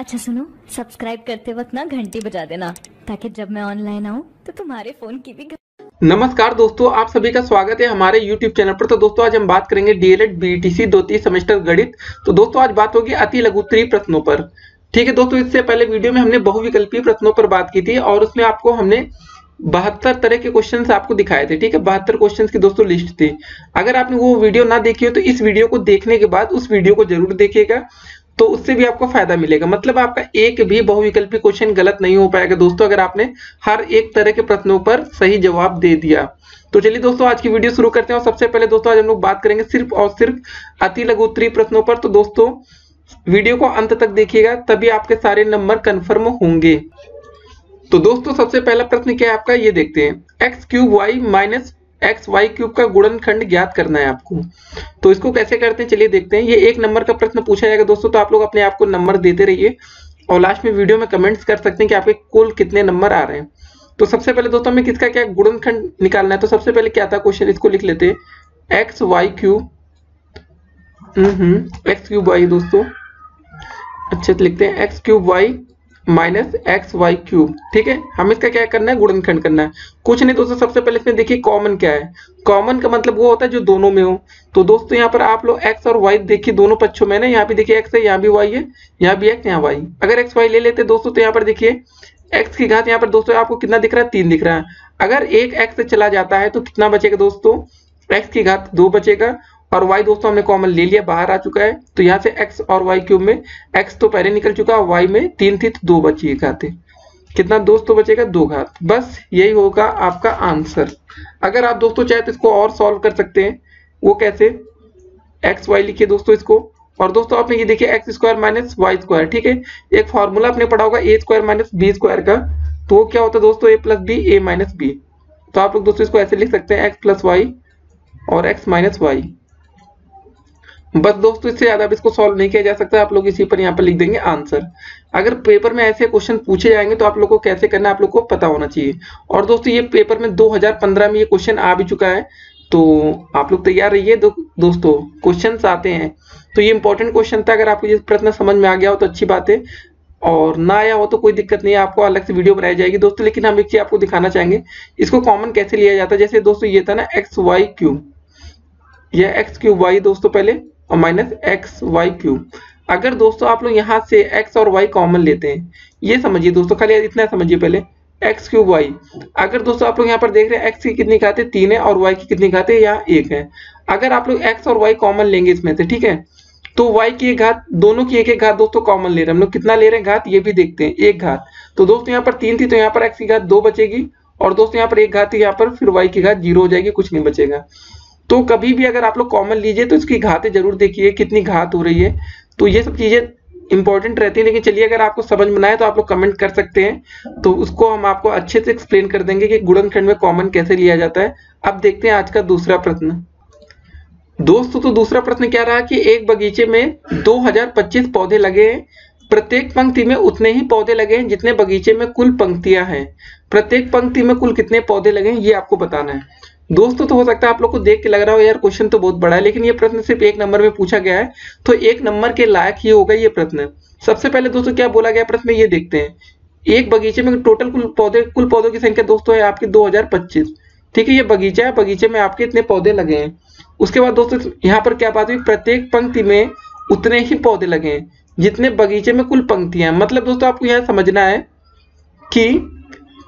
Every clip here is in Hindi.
अच्छा सुनो, सब्सक्राइब करते वक्त ना घंटी बजा देना ताकि जब मैं ऑनलाइन आऊँ तो तुम्हारे फोन की भी नमस्कार दोस्तों, आप सभी का स्वागत है हमारे YouTube चैनल पर। तो दोस्तों आज हम बात करेंगे डीएलएड बीटीसी द्वितीय सेमेस्टर गणित। तो दोस्तों आज बात होगी अति लघुत्तरीय प्रश्नों पर। ठीक है दोस्तों, इससे पहले वीडियो में हमने बहुविकल्पीय प्रश्नों पर बात की थी और उसमें आपको हमने 72 तरह के क्वेश्चन आपको दिखाए थे। ठीक है, 72 क्वेश्चन की दोस्तों लिस्ट थी। अगर आपने वो वीडियो ना देखी हो तो इस वीडियो को देखने के बाद उस वीडियो को जरूर देखिएगा, तो उससे भी आपको फायदा मिलेगा। मतलब आपका एक भी बहुविकल्पी क्वेश्चन गलत नहीं हो पाएगा दोस्तों, अगर आपने हर एक तरह के प्रश्नों पर सही जवाब दे दिया। तो चलिए दोस्तों आज की वीडियो शुरू करते हैं। और सबसे पहले दोस्तों आज हम लोग बात करेंगे सिर्फ और सिर्फ अति लघुत्तरीय प्रश्नों पर। तो दोस्तों वीडियो को अंत तक देखिएगा, तभी आपके सारे नंबर कंफर्म होंगे। तो दोस्तों सबसे पहला प्रश्न क्या है आपका, ये देखते हैं। X cube y minus x y cube का गुणनखंड ज्ञात करना है आपको। तो इसको कैसे करते हैं चलिए देखते हैं। ये एक नंबर का प्रश्न पूछा जाएगा दोस्तों, तो आप लोग अपने आप को नंबर देते रहिए और लास्ट में वीडियो में कमेंट्स कर सकते हैं कि आपके कुल कितने नंबर आ रहे हैं। तो सबसे पहले दोस्तों हमें किसका क्या गुणनखंड निकालना है। तो सबसे पहले क्या था क्वेश्चन, इसको लिख लेते हैं। X y cube x cube y दोस्तों, अच्छे से लिखते हैं। X cube y minus x y cube. ठीक है, हम इसका क्या करना है, गुणनखंड करना है। कुछ नहीं दोस्तों, सबसे पहले इसमें देखिए कॉमन क्या है। कॉमन का मतलब वो होता है जो दोनों में हो। तो दोस्तों यहाँ पर आप लोग एक्स और वाई देखिए दोनों पक्षों में ना, यहाँ पे देखिए एक्स है, यहाँ भी वाई है, यहाँ भी एक्स, यहाँ वाई। अगर एक्स वाई ले लेते दोस्तों तो यहाँ पर देखिए एक्स की घात यहाँ पर दोस्तों आपको कितना दिख रहा है, 3 दिख रहा है। अगर एक एक्स से चला जाता है तो कितना बचेगा दोस्तों, एक्स की घात 2 बचेगा। और y दोस्तों हमने कॉमन ले लिया, बाहर आ चुका है। तो यहाँ से x और y क्यूब में x तो पहले निकल चुका है, y में 3 थी तो 2 बची घातें। कितना दोस्तों बचेगा, 2 घात। बस यही होगा आपका आंसर। अगर आप दोस्तों चाहे तो इसको और सॉल्व कर सकते हैं। वो कैसे, एक्स वाई लिखिए दोस्तों इसको। और दोस्तों आपने ये देखिए x square minus y square. ठीक है, एक फॉर्मूला आपने पढ़ा होगा a square minus b square का। तो वो क्या होता है दोस्तों, a plus b, a minus b. तो आप लोग दोस्तों इसको ऐसे लिख सकते हैं, एक्स प्लस वाई और एक्स माइनस वाई। बस दोस्तों इससे ज्यादा अब इसको सॉल्व नहीं किया जा सकता। आप लोग इसी पर यहाँ पर लिख देंगे आंसर। अगर पेपर में ऐसे क्वेश्चन पूछे जाएंगे तो आप लोग को कैसे करना है आप लोग को पता होना चाहिए। और दोस्तों ये पेपर में 2015 में ये क्वेश्चन आ भी चुका है, तो आप लोग तैयार रहिए। दोस्तों क्वेश्चन आते हैं तो ये इंपॉर्टेंट क्वेश्चन था। अगर आपको ये प्रश्न समझ में आ गया हो तो अच्छी बात है, और ना आया हो तो कोई दिक्कत नहीं है, आपको अलग से वीडियो बनाई जाएगी दोस्तों। लेकिन हम एक चीज आपको दिखाना चाहेंगे, इसको कॉमन कैसे लिया जाता है। जैसे दोस्तों ये था ना एक्स वाई क्यूब, यह एक्स क्यूब वाई दोस्तों पहले और माइनस एक्स वाई क्यूब। अगर दोस्तों आप लोग यहाँ से x और y कॉमन लेते हैं, ये समझिए दोस्तों, खाली इतना समझिए पहले, x क्यूब y। अगर दोस्तों आप लोग यहाँ पर देख रहे हैं x की कितनी घात है, 3 है, और y की कितनी घात है, यहाँ 1 है। अगर आप लोग x और y कॉमन लेंगे इसमें से, ठीक है, तो y की एक घात, दोनों की एक एक घात दोस्तों कॉमन ले रहे हैं हम लोग। कितना ले रहे हैं घात, ये भी देखते हैं, 1 घात। तो दोस्तों यहाँ पर 3 थी तो यहाँ पर x की घात 2 बचेगी, और दोस्तों यहाँ पर 1 घात थी, यहाँ पर फिर y की घात 0 हो जाएगी, कुछ नहीं बचेगा। तो कभी भी अगर आप लोग कॉमन लीजिए तो इसकी घातें जरूर देखिए कितनी घात हो रही है। तो ये सब चीजें इंपॉर्टेंट रहती है। लेकिन चलिए अगर आपको समझ में ना आए तो आप लोग कमेंट कर सकते हैं, तो उसको हम आपको अच्छे से एक्सप्लेन कर देंगे कि गुणनखंड में कॉमन कैसे लिया जाता है। अब देखते हैं आज का दूसरा प्रश्न दोस्तों। तो दूसरा प्रश्न क्या रहा कि एक बगीचे में 2025 पौधे लगे हैं, प्रत्येक पंक्ति में उतने ही पौधे लगे हैं जितने बगीचे में कुल पंक्तियां हैं। प्रत्येक पंक्ति में कुल कितने पौधे लगे हैं ये आपको बताना है दोस्तों। तो हो सकता है आप लोग को देख के लग रहा हो यार क्वेश्चन तो बहुत बड़ा है, लेकिन ये प्रश्न सिर्फ 1 नंबर में पूछा गया है, तो 1 नंबर के लायक ही होगा ये प्रश्न। सबसे पहले दोस्तों क्या बोला गया प्रश्न में, ये देखते हैं। एक बगीचे में टोटल कुल पौधों की संख्या दोस्तों है आपकी 2025। ठीक है, ये बगीचा है, बगीचे में आपके इतने पौधे लगे हैं। उसके बाद दोस्तों यहाँ पर क्या बात हुई, प्रत्येक पंक्ति में उतने ही पौधे लगे हैं जितने बगीचे में कुल पंक्तियां। मतलब दोस्तों आपको यहाँ समझना है कि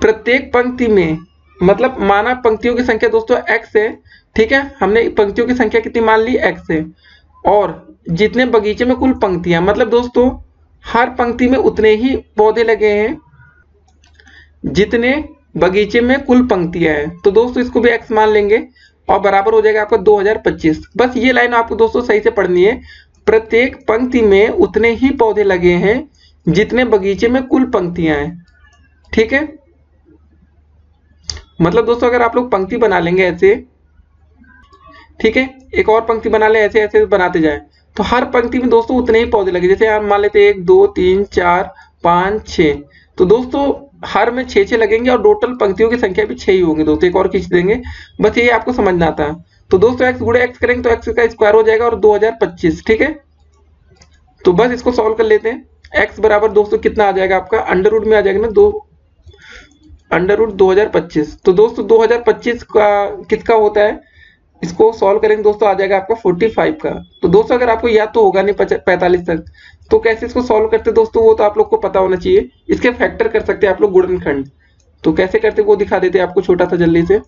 प्रत्येक पंक्ति में, मतलब माना पंक्तियों की संख्या दोस्तों x है। ठीक है, हमने पंक्तियों की संख्या कितनी मान ली, x है, और जितने बगीचे में कुल पंक्तियां, मतलब दोस्तों हर पंक्ति में उतने ही पौधे लगे हैं जितने बगीचे में कुल पंक्तियां हैं। तो दोस्तों इसको भी x मान लेंगे और बराबर हो जाएगा आपका 2025। बस ये लाइन आपको दोस्तों सही से पढ़नी है, प्रत्येक पंक्ति में उतने ही पौधे लगे हैं जितने बगीचे में कुल पंक्तियां हैं। ठीक है, मतलब दोस्तों अगर आप लोग पंक्ति बना लेंगे ऐसे, ठीक है, एक और पंक्ति बना ले, ऐसे ऐसे बनाते जाएं, तो हर पंक्ति में दोस्तों उतने ही पौधे लगे। जैसे हम मान लेते हैं 1 2 3 4 5 6, तो दोस्तों हर में 6 लगेंगे और टोटल पंक्तियों की संख्या भी 6 ही होंगी दोस्तों। एक और खींच देंगे, बस ये आपको समझना था। तो दोस्तों x गुणे x करेंगे तो x का स्क्वायर हो जाएगा और 2025। ठीक है, तो बस इसको सॉल्व कर लेते हैं। x बराबर दोस्तों कितना आ जाएगा आपका, अंडर रूट में आ जाएगा ना, अंडर रूट 2025। तो दोस्तों 2025 का किसका होता है, इसको सॉल्व करेंगे दोस्तों आ जाएगा आपका 45 का। तो दोस्तों अगर आपको याद तो होगा नहीं 45 तक, तो कैसे इसको सॉल्व करते दोस्तों, वो तो आप लोग को पता होना चाहिए। इसके फैक्टर कर सकते हैं आप लोग गुणनखंड, तो कैसे करते वो दिखा देते हैं आपको छोटा सा जल्दी से।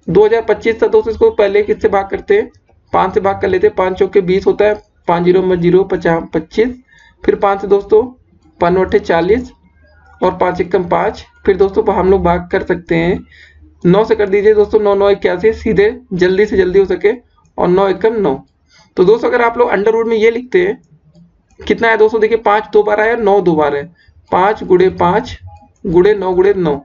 2025 था दोस्तों, इसको पहले किससे भाग करते हैं, 5 से भाग कर लेते हैं, 5 चौके 20 होता है, 5 0 में 0 25, फिर 5 से दोस्तों 5 8 40 और 5 1 5, फिर दोस्तों हम लोग भाग कर सकते हैं 9 से कर दीजिए दोस्तों, 9 9 81 सीधे जल्दी से जल्दी हो सके, और 9 1 9। तो दोस्तों अगर आप लोग अंडर रूट में ये लिखते हैं कितना है दोस्तों, देखिए 5 2 बार आया, 9 2 बार है, 5 गुणे 5 गुणे 9 गुणे 9।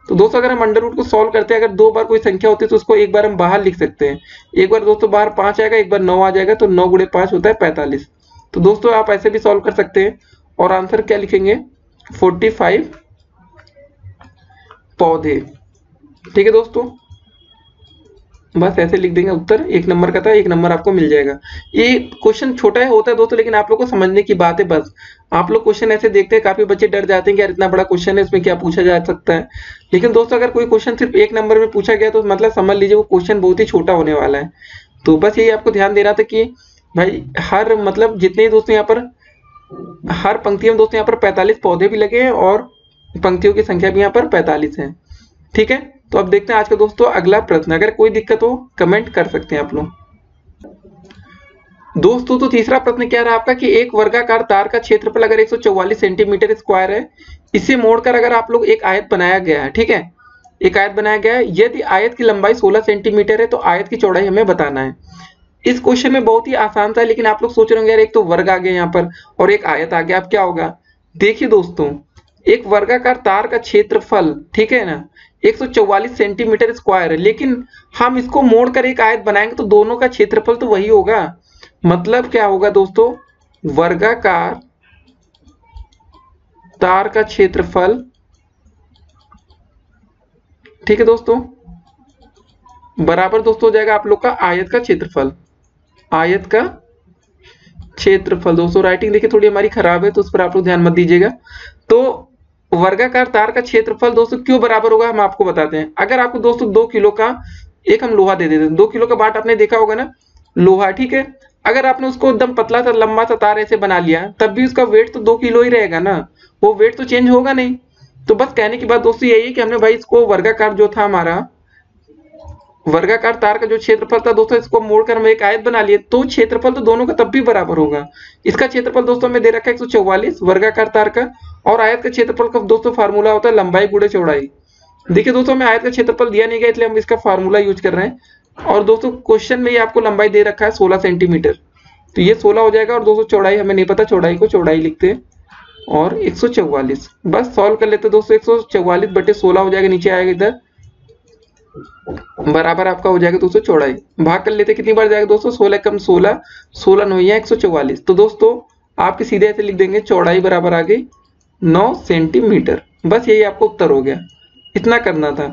तो दोस्तों अगर हम अंडर रूट को सॉल्व करते हैं, अगर 2 बार कोई संख्या होती है तो उसको एक बार हम बाहर लिख सकते हैं। एक बार दोस्तों बाहर 5 आएगा, एक बार 9 आ जाएगा, तो 9 गुणे 5 होता है 45। तो दोस्तों आप ऐसे भी सॉल्व कर सकते हैं, और आंसर क्या लिखेंगे 45 पौधे। ठीक है दोस्तों, बस ऐसे लिख देंगे उत्तर, 1 नंबर का था, 1 नंबर आपको मिल जाएगा। ये क्वेश्चन छोटा है होता है दोस्तों, लेकिन आप लोग को समझने की बात है बस। आप लोग क्वेश्चन ऐसे देखते हैं, काफी बच्चे डर जाते हैं कि यार इतना बड़ा क्वेश्चन है, इसमें क्या पूछा जा सकता है। लेकिन दोस्तों अगर कोई क्वेश्चन सिर्फ 1 नंबर में पूछा गया तो मतलब समझ लीजिए वो क्वेश्चन बहुत ही छोटा होने वाला है। तो बस यही आपको ध्यान देना था कि भाई हर मतलब जितने दोस्तों यहाँ पर हर पंक्ति में दोस्तों यहाँ पर 45 पौधे भी लगे हैं, और पंक्तियों की संख्या भी यहाँ पर 45 है। ठीक है, तो अब देखते हैं आज का दोस्तों अगला प्रश्न। अगर कोई दिक्कत हो कमेंट कर सकते हैं आप लोग दोस्तों। तो तीसरा प्रश्न क्या रहा आपका कि एक वर्गाकार तार का क्षेत्रफल अगर 144 सेंटीमीटर स्क्वायर है, इसे मोड़कर अगर आप लोग एक आयत बनाया गया है, ठीक है, एक आयत बनाया गया है, यदि आयत की लंबाई 16 सेंटीमीटर है तो आयत की चौड़ाई हमें बताना है। इस क्वेश्चन में बहुत ही आसान था, लेकिन आप लोग सोच रहे होंगे यार एक तो वर्ग आ गया यहाँ पर और एक आयत आ गया, अब क्या होगा। देखिए दोस्तों, एक वर्गाकार तार का क्षेत्रफल, ठीक है ना, 144 सेंटीमीटर स्क्वायर है, लेकिन हम इसको मोड़कर एक आयत बनाएंगे तो दोनों का क्षेत्रफल तो वही होगा। मतलब क्या होगा दोस्तों, वर्गाकार तार का क्षेत्रफल, ठीक है दोस्तों, बराबर दोस्तों हो जाएगा आप लोग का आयत का क्षेत्रफल। आयत का क्षेत्रफल दोस्तों, राइटिंग देखिए थोड़ी हमारी खराब है तो उस पर आप लोग ध्यान मत दीजिएगा। तो वर्गाकार तार का क्षेत्रफल दोस्तों क्यों बराबर होगा हम आपको बताते हैं। अगर आपको दोस्तों 2 किलो का एक हम लोहा दे देते हैं, 2 किलो का बाट आपने देखा होगा ना, लोहा, ठीक है, अगर आपने उसको एकदम पतला सा लंबा सा तार ऐसे बना लिया तब भी उसका वेट तो 2 किलो ही रहेगा ना, वो वेट तो चेंज होगा नहीं। तो बस कहने की बात दोस्तों यही है कि हमने भाई इसको वर्गाकार जो था हमारा वर्गाकार तार का जो क्षेत्रफल था दोस्तों, इसको मोड़कर हम एक आयत बना लिए तो क्षेत्रफल तो दोनों का तब भी बराबर होगा। इसका क्षेत्रफल दोस्तों हमें दे रखा है 144 वर्गाकार तार का, और आयत का क्षेत्रफल का दोस्तों फार्मूला होता है लंबाई गुणे चौड़ाई। देखिए दोस्तों हमें आयत का क्षेत्रफल दिया नहीं गया इसलिए हम इसका फार्मूला यूज कर रहे हैं। और दोस्तों क्वेश्चन में ये आपको लंबाई दे रखा है 16 सेंटीमीटर, तो ये 16 हो जाएगा, और दोस्तों चौड़ाई हमें नहीं पता, चौड़ाई को चौड़ाई लिखते हैं और 144 बस सॉल्व कर लेते दोस्तों। 144 बटे 16 हो जाएगा, नीचे आएगा इधर, बराबर आपका हो जाएगा दोस्तों चौड़ाई, भाग कर लेते कितनी बार जाएगा दोस्तों, 16 कम 16, 16 9 144। तो दोस्तों आपके सीधे ऐसे लिख देंगे चौड़ाई बराबर आ गई 9 सेंटीमीटर। बस यही आपको उत्तर हो गया, इतना करना था।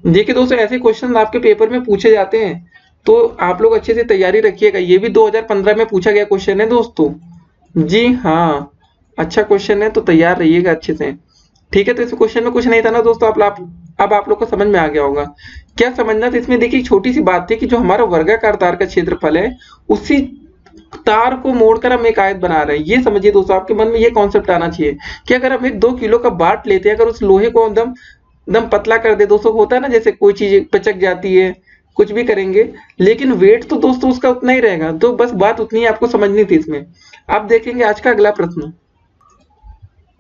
देखिए दोस्तों ऐसे क्वेश्चन आपके पेपर में पूछे जाते हैं, तो आप लोग अच्छे से तैयारी रखिएगा। ये भी 2015 में पूछा गया क्वेश्चन है दोस्तों, जी हाँ, अच्छा क्वेश्चन है, तो तैयार रहिएगा अच्छे से। ठीक है, तो इस क्वेश्चन में कुछ नहीं था ना दोस्तों, अब आप लोग को समझ में आ गया होगा। क्या समझना था इसमें, देखिए छोटी सी बात थी कि जो हमारा वर्गाकार तार का क्षेत्रफल है उसी तार को मोड़कर हम एक आयत बना रहे हैं। ये समझिए दोस्तों, आपके मन में ये कॉन्सेप्ट आना चाहिए कि अगर हम एक 2 किलो का बाट लेते हैं, अगर उस लोहे को एकदम पतला कर दे दोस्तों, होता है ना जैसे कोई चीज पचक जाती है, कुछ भी करेंगे, लेकिन वेट तो दोस्तों उसका उतना ही रहेगा। तो बस बात उतनी ही आपको समझनी थी इसमें। अब देखेंगे आज का अगला प्रश्न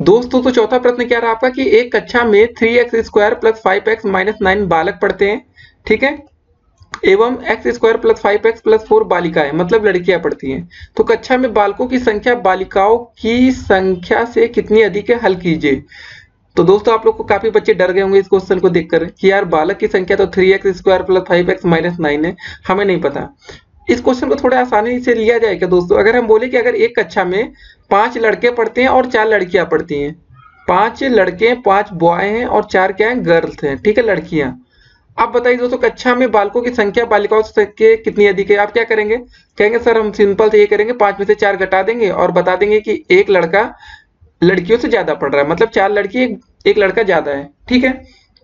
दोस्तों। तो चौथा प्रश्न क्या रहा आपका कि एक कक्षा में 3x square plus 5x minus 9 बालक पढ़ते हैं, ठीक है, एवं x square plus 5x plus 4 बालिकाएं, मतलब लड़कियां पढ़ती हैं। तो कक्षा में बालकों की संख्या बालिकाओं की संख्या से कितनी अधिक है, हल कीजिए। तो दोस्तों आप लोग को काफी बच्चे डर गए होंगे इस क्वेश्चन को देखकर कि यार बालक की संख्या तो 3x square plus 5x minus 9 है, हमें नहीं पता। इस क्वेश्चन को थोड़ा आसानी से लिया जाएगा दोस्तों। अगर हम बोले कि अगर एक कक्षा में 5 लड़के पढ़ते हैं और 4 लड़कियां पढ़ती हैं, 5 लड़के 5 बॉय हैं और 4 क्या है, गर्ल्स हैं, ठीक है, लड़कियां। अब बताइए दोस्तों कक्षा में बालकों की संख्या बालिकाओं से कितनी अधिक है। आप क्या करेंगे, कहेंगे सर हम सिंपल से ये करेंगे, 5 में से 4 घटा देंगे और बता देंगे कि एक लड़का लड़कियों से ज्यादा पढ़ रहा है, मतलब 4 लड़की एक लड़का ज्यादा है। ठीक है,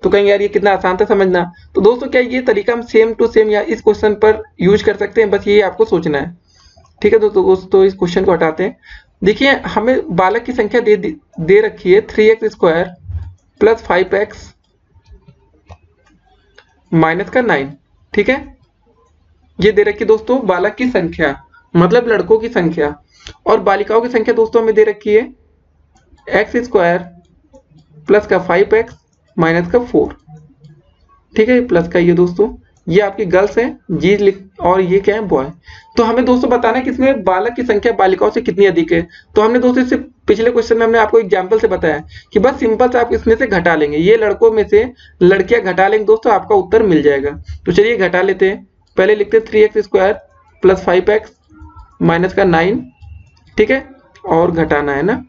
तो कहेंगे यार ये कितना आसान था समझना। तो दोस्तों क्या ये तरीका हम सेम टू सेम या इस क्वेश्चन पर यूज कर सकते हैं, बस ये आपको सोचना है। ठीक है दोस्तों इस क्वेश्चन को हटाते हैं। देखिए हमें बालक की संख्या दे रखी है 3x² प्लस 5x माइनस का 9। ठीक है, ये दे रखी है दोस्तों बालक की संख्या, मतलब लड़कों की संख्या, और बालिकाओं की संख्या दोस्तों हमें दे रखी है x² प्लस का 5x माइनस का 4। ठीक है, प्लस का ये दोस्तों ये आपकी गर्ल्स है जी लिख, और ये क्या है बॉय। तो हमें दोस्तों बताना है कि इसमें बालक की संख्या बालिकाओं से कितनी अधिक है। तो हमने दोस्तों इससे पिछले क्वेश्चन में हमने आपको एग्जांपल से बताया कि बस सिंपल से आप इसमें से घटा लेंगे, ये लड़कों में से लड़कियां घटा लेंगे दोस्तों, आपका उत्तर मिल जाएगा। तो चलिए घटा लेते हैं। पहले लिखते हैं 3x² प्लस 5x माइनस का 9। ठीक है, और घटाना है ना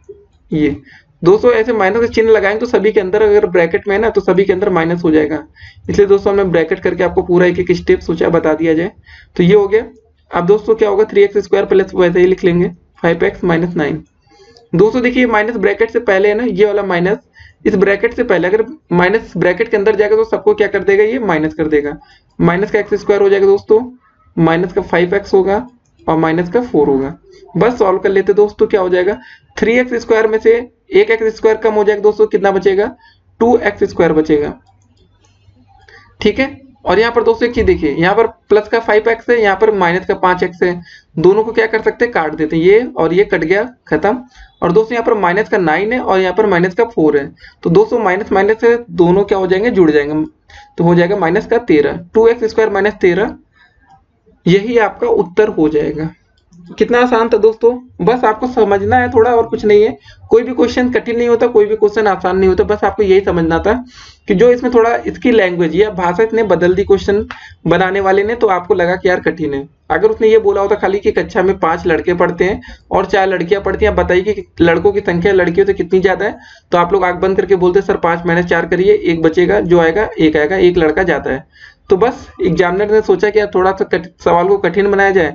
ये दोस्तों, ऐसे माइनस का चिन्ह लगाएंगे तो सभी के अंदर अगर ब्रैकेट में है ना तो सभी के अंदर माइनस हो जाएगा, इसलिए दोस्तों हमने ब्रैकेट करके आपको पूरा एक एक स्टेप सोचा बता दिया जाए। तो ये हो गया। अब दोस्तों क्या होगा 3x² प्लस वैसे ही लिख लेंगे 5x माइनस 9। दोस्तों देखिए माइनस ब्रैकेट से पहले है ना ये वाला माइनस, इस ब्रैकेट से पहले अगर माइनस ब्रैकेट के अंदर जाएगा तो सबको क्या कर देगा, ये माइनस कर देगा। माइनस का x² हो जाएगा दोस्तों, माइनस का 5x होगा और माइनस का 4 होगा। बस सॉल्व कर लेते दोस्तों, क्या हो जाएगा 3x² में से एक x² कम हो जाएगा दोस्तों, कितना बचेगा 2x² बचेगा। ठीक है, और यहाँ पर दोस्तों की देखिए यहाँ पर प्लस का 5x है, यहाँ पर माइनस का 5x है, दोनों को क्या कर सकते हैं काट देते हैं, ये और ये कट गया खत्म। और दोस्तों यहाँ पर माइनस का 9 है और यहाँ पर माइनस का 4 है, तो दोस्तों माइनस माइनस से दोनों क्या हो जाएंगे जुड़ जाएंगे, तो हो जाएगा माइनस का 13, 2x² माइनस 13, यही आपका उत्तर हो जाएगा। कितना आसान था दोस्तों, बस आपको समझना है थोड़ा, और कुछ नहीं है। कोई भी क्वेश्चन कठिन नहीं होता, कोई भी क्वेश्चन आसान नहीं होता, बस आपको यही समझना था कि जो इसमें थोड़ा इसकी लैंग्वेज या भाषा इतने बदल दी क्वेश्चन बनाने वाले ने, तो आपको लगा कि यार कठिन है। अगर उसने ये बोला होता खाली कि कक्षा में 5 लड़के पढ़ते हैं और 4 लड़कियां पढ़ती हैं, बताइए कि लड़कों की संख्या लड़कियों से कितनी ज्यादा है, तो आप लोग आंख बंद करके बोलते सर 5 - 4 करिए, एक बचेगा, जो आएगा एक आएगा, एक लड़का जाता है। तो बस एग्जामिनर ने सोचा कि यार थोड़ा सा सवाल को कठिन बनाया जाए,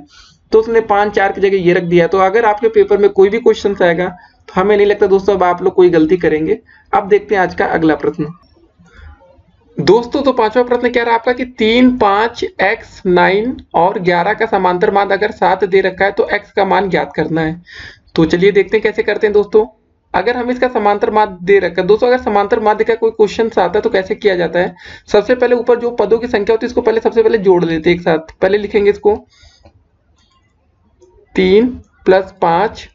तो उसने 5 4 की जगह ये रख दिया। तो अगर आपके पेपर में कोई भी क्वेश्चन आएगा तो हमें नहीं लगता दोस्तों अब आप लोग कोई गलती करेंगे। अब देखते हैं आज का अगला प्रश्न दोस्तों। तो 5वां प्रश्न क्या रहा आपका कि 3, 5, x, 9 और 11 का समांतर माध्य अगर 7 दे रखा है तो x का मान ज्ञात करना है। तो चलिए देखते हैं कैसे करते हैं दोस्तों। अगर हम इसका समांतर माध्य दे रखा है दोस्तों, अगर समांतर माध्य का कोई क्वेश्चन आता है तो कैसे किया जाता है, सबसे पहले ऊपर जो पदों की संख्या होती है इसको पहले सबसे पहले जोड़ लेते हैं एक साथ। पहले लिखेंगे इसको 3 प्लस 5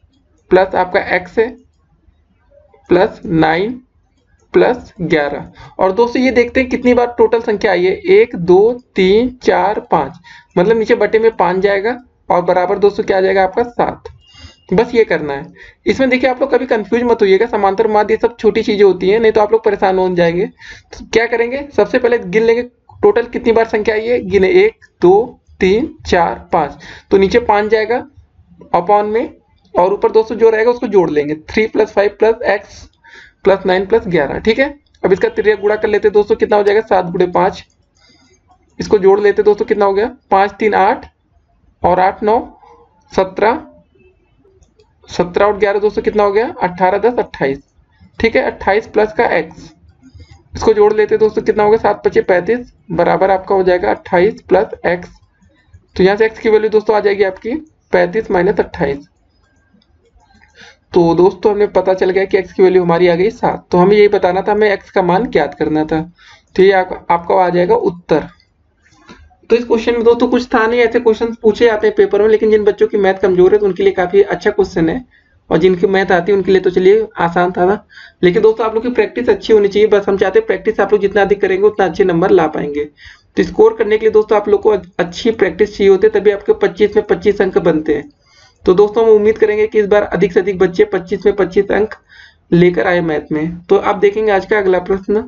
प्लस आपका x है प्लस 9 प्लस 11, और दोस्तों ये देखते हैं कितनी बार टोटल संख्या आई है, 1 2 3 4 5, मतलब नीचे बटे में 5 जाएगा और बराबर दोस्तों क्या आ जाएगा आपका 7। बस ये करना है। इसमें देखिए आप लोग कभी कंफ्यूज मत होइएगा, समांतर माध्य ये सब छोटी चीजें होती हैं, नहीं तो आप लोग परेशान हो जाएंगे। तो क्या करेंगे सबसे पहले गिन लेंगे टोटल कितनी बार संख्या आई है, गिने 1 2 3 4 5, तो नीचे 5 जाएगा अपॉन में, और ऊपर दोस्तों जो रहेगा उसको जोड़ लेंगे 3 plus 5 plus x plus 9 plus 11। ठीक है, अब इसका तिर्यक गुणा कर लेते दोस्तों, कितना हो जाएगा 7 × 5, इसको जोड़ लेते दोस्तों, कितना हो गया 5 3 8 और 8 9 17, 17 और 11 दोस्तों कितना हो गया 18 10 28। ठीक है, 28 प्लस का x, इसको जोड़ लेते दोस्तों, कितना हो गया 7 5 35 बराबर आपका हो जाएगा 28 प्लस x। तो यहाँ से x की वैल्यू दोस्तों आ जाएगी आपकी 35 - 28। तो दोस्तों हमें पता चल गया कि x की वैल्यू हमारी आ गई 7। तो हमें यही बताना था, हमें x का मान ज्ञात करना था। तो ये आपका आ जाएगा उत्तर। तो इस क्वेश्चन में दोस्तों कुछ था नहीं, ऐसे क्वेश्चन पूछे जाते हैं पेपर में, लेकिन जिन बच्चों की मैथ कमजोर है तो उनके लिए काफी अच्छा क्वेश्चन है, और जिनकी मैथ आती है उनके लिए तो चलिए आसान था ना। लेकिन दोस्तों आप लोग की प्रैक्टिस अच्छी होनी चाहिए, बस हम चाहते हैं प्रैक्टिस आप लोग जितना अधिक करेंगे उतना अच्छे नंबर ला पाएंगे। तो स्कोर करने के लिए दोस्तों आप लोग को अच्छी प्रैक्टिस चाहिए होती है, तभी आपके 25 में 25 अंक बनते हैं। तो दोस्तों हम उम्मीद करेंगे कि इस बार अधिक से अधिक बच्चे 25 में 25 अंक लेकर आए मैथ में। तो आप देखेंगे आज का अगला प्रश्न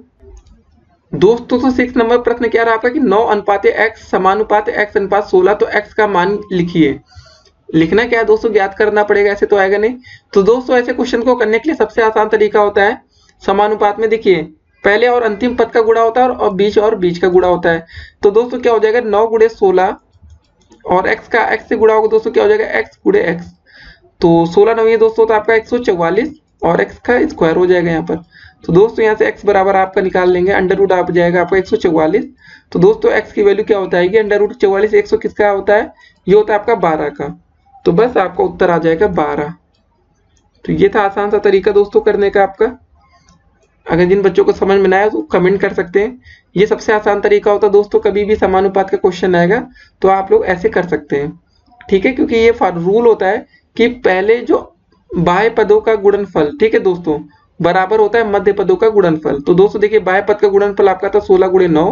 दोस्तों। तो 6 नंबर प्रश्न क्या रहा आपका कि 9:x समानुपात x अनुपात 16, तो x का मान लिखिए। लिखना क्या है दोस्तों, ज्ञात करना पड़ेगा, ऐसे तो आएगा नहीं। तो दोस्तों ऐसे क्वेश्चन को करने के लिए सबसे आसान तरीका होता है समानुपात में, देखिए पहले और अंतिम पद का गुणा होता है और बीच का गुणा होता है। तो दोस्तों क्या हो जाएगा 9 × 16 और x का x से गुणा होगा दोस्तों क्या हो जाएगा x × x। तो 16 9 दोस्तों तो आपका 144 और x का स्क्वायर हो जाएगा यहाँ पर। तो दोस्तों यहाँ से x बराबर आपका निकाल लेंगे, अंडर रूट आप जाएगा आपका 144। तो दोस्तों x की वैल्यू क्या होता है कि अंडर रूट 44 100 किसका होता है, ये होता है आपका 12 का। तो बस आपका उत्तर आ जाएगा 12। तो ये था आसान सा तरीका दोस्तों करने का आपका। अगर जिन बच्चों को समझ में ना आया तो कमेंट कर सकते हैं। ये सबसे आसान तरीका होता है दोस्तों, कभी भी समानुपात का क्वेश्चन आएगा तो आप लोग ऐसे कर सकते हैं, ठीक है। क्योंकि ये रूल होता है कि पहले जो बाह्य पदों का गुणनफल, ठीक है दोस्तों, बराबर होता है मध्य पदों का गुणनफल। तो दोस्तों देखिए बाह्य पद का गुणनफल आपका था 16 गुणे 9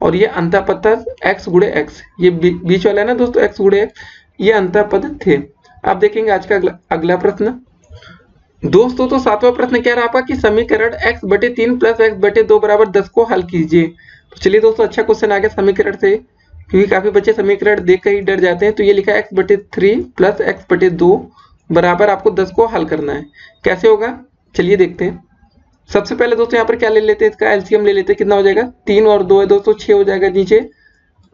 और ये अंतर पद था x गुणे x, ये बीच वाला है ना दोस्तों x गुणे x, ये अंतर पद थे। आप देखेंगे आज का अगला प्रश्न दोस्तों। तो 7वां प्रश्न कह रहा है आपका कि समीकरण x/3 + x/2 = 10 को हल कीजिए। तो चलिए दोस्तों अच्छा क्वेश्चन आ गया समीकरण से, क्योंकि काफी बच्चे समीकरण देख कर ही डर जाते हैं। तो ये लिखा है x/3 + x/2 बराबर आपको 10 को हल करना है। कैसे होगा चलिए देखते हैं। सबसे पहले दोस्तों यहाँ पर क्या ले लेते हैं, इसका एलसीएम ले लेते हैं। कितना हो जाएगा, 3 और 2 है दोस्तों 6 हो जाएगा नीचे,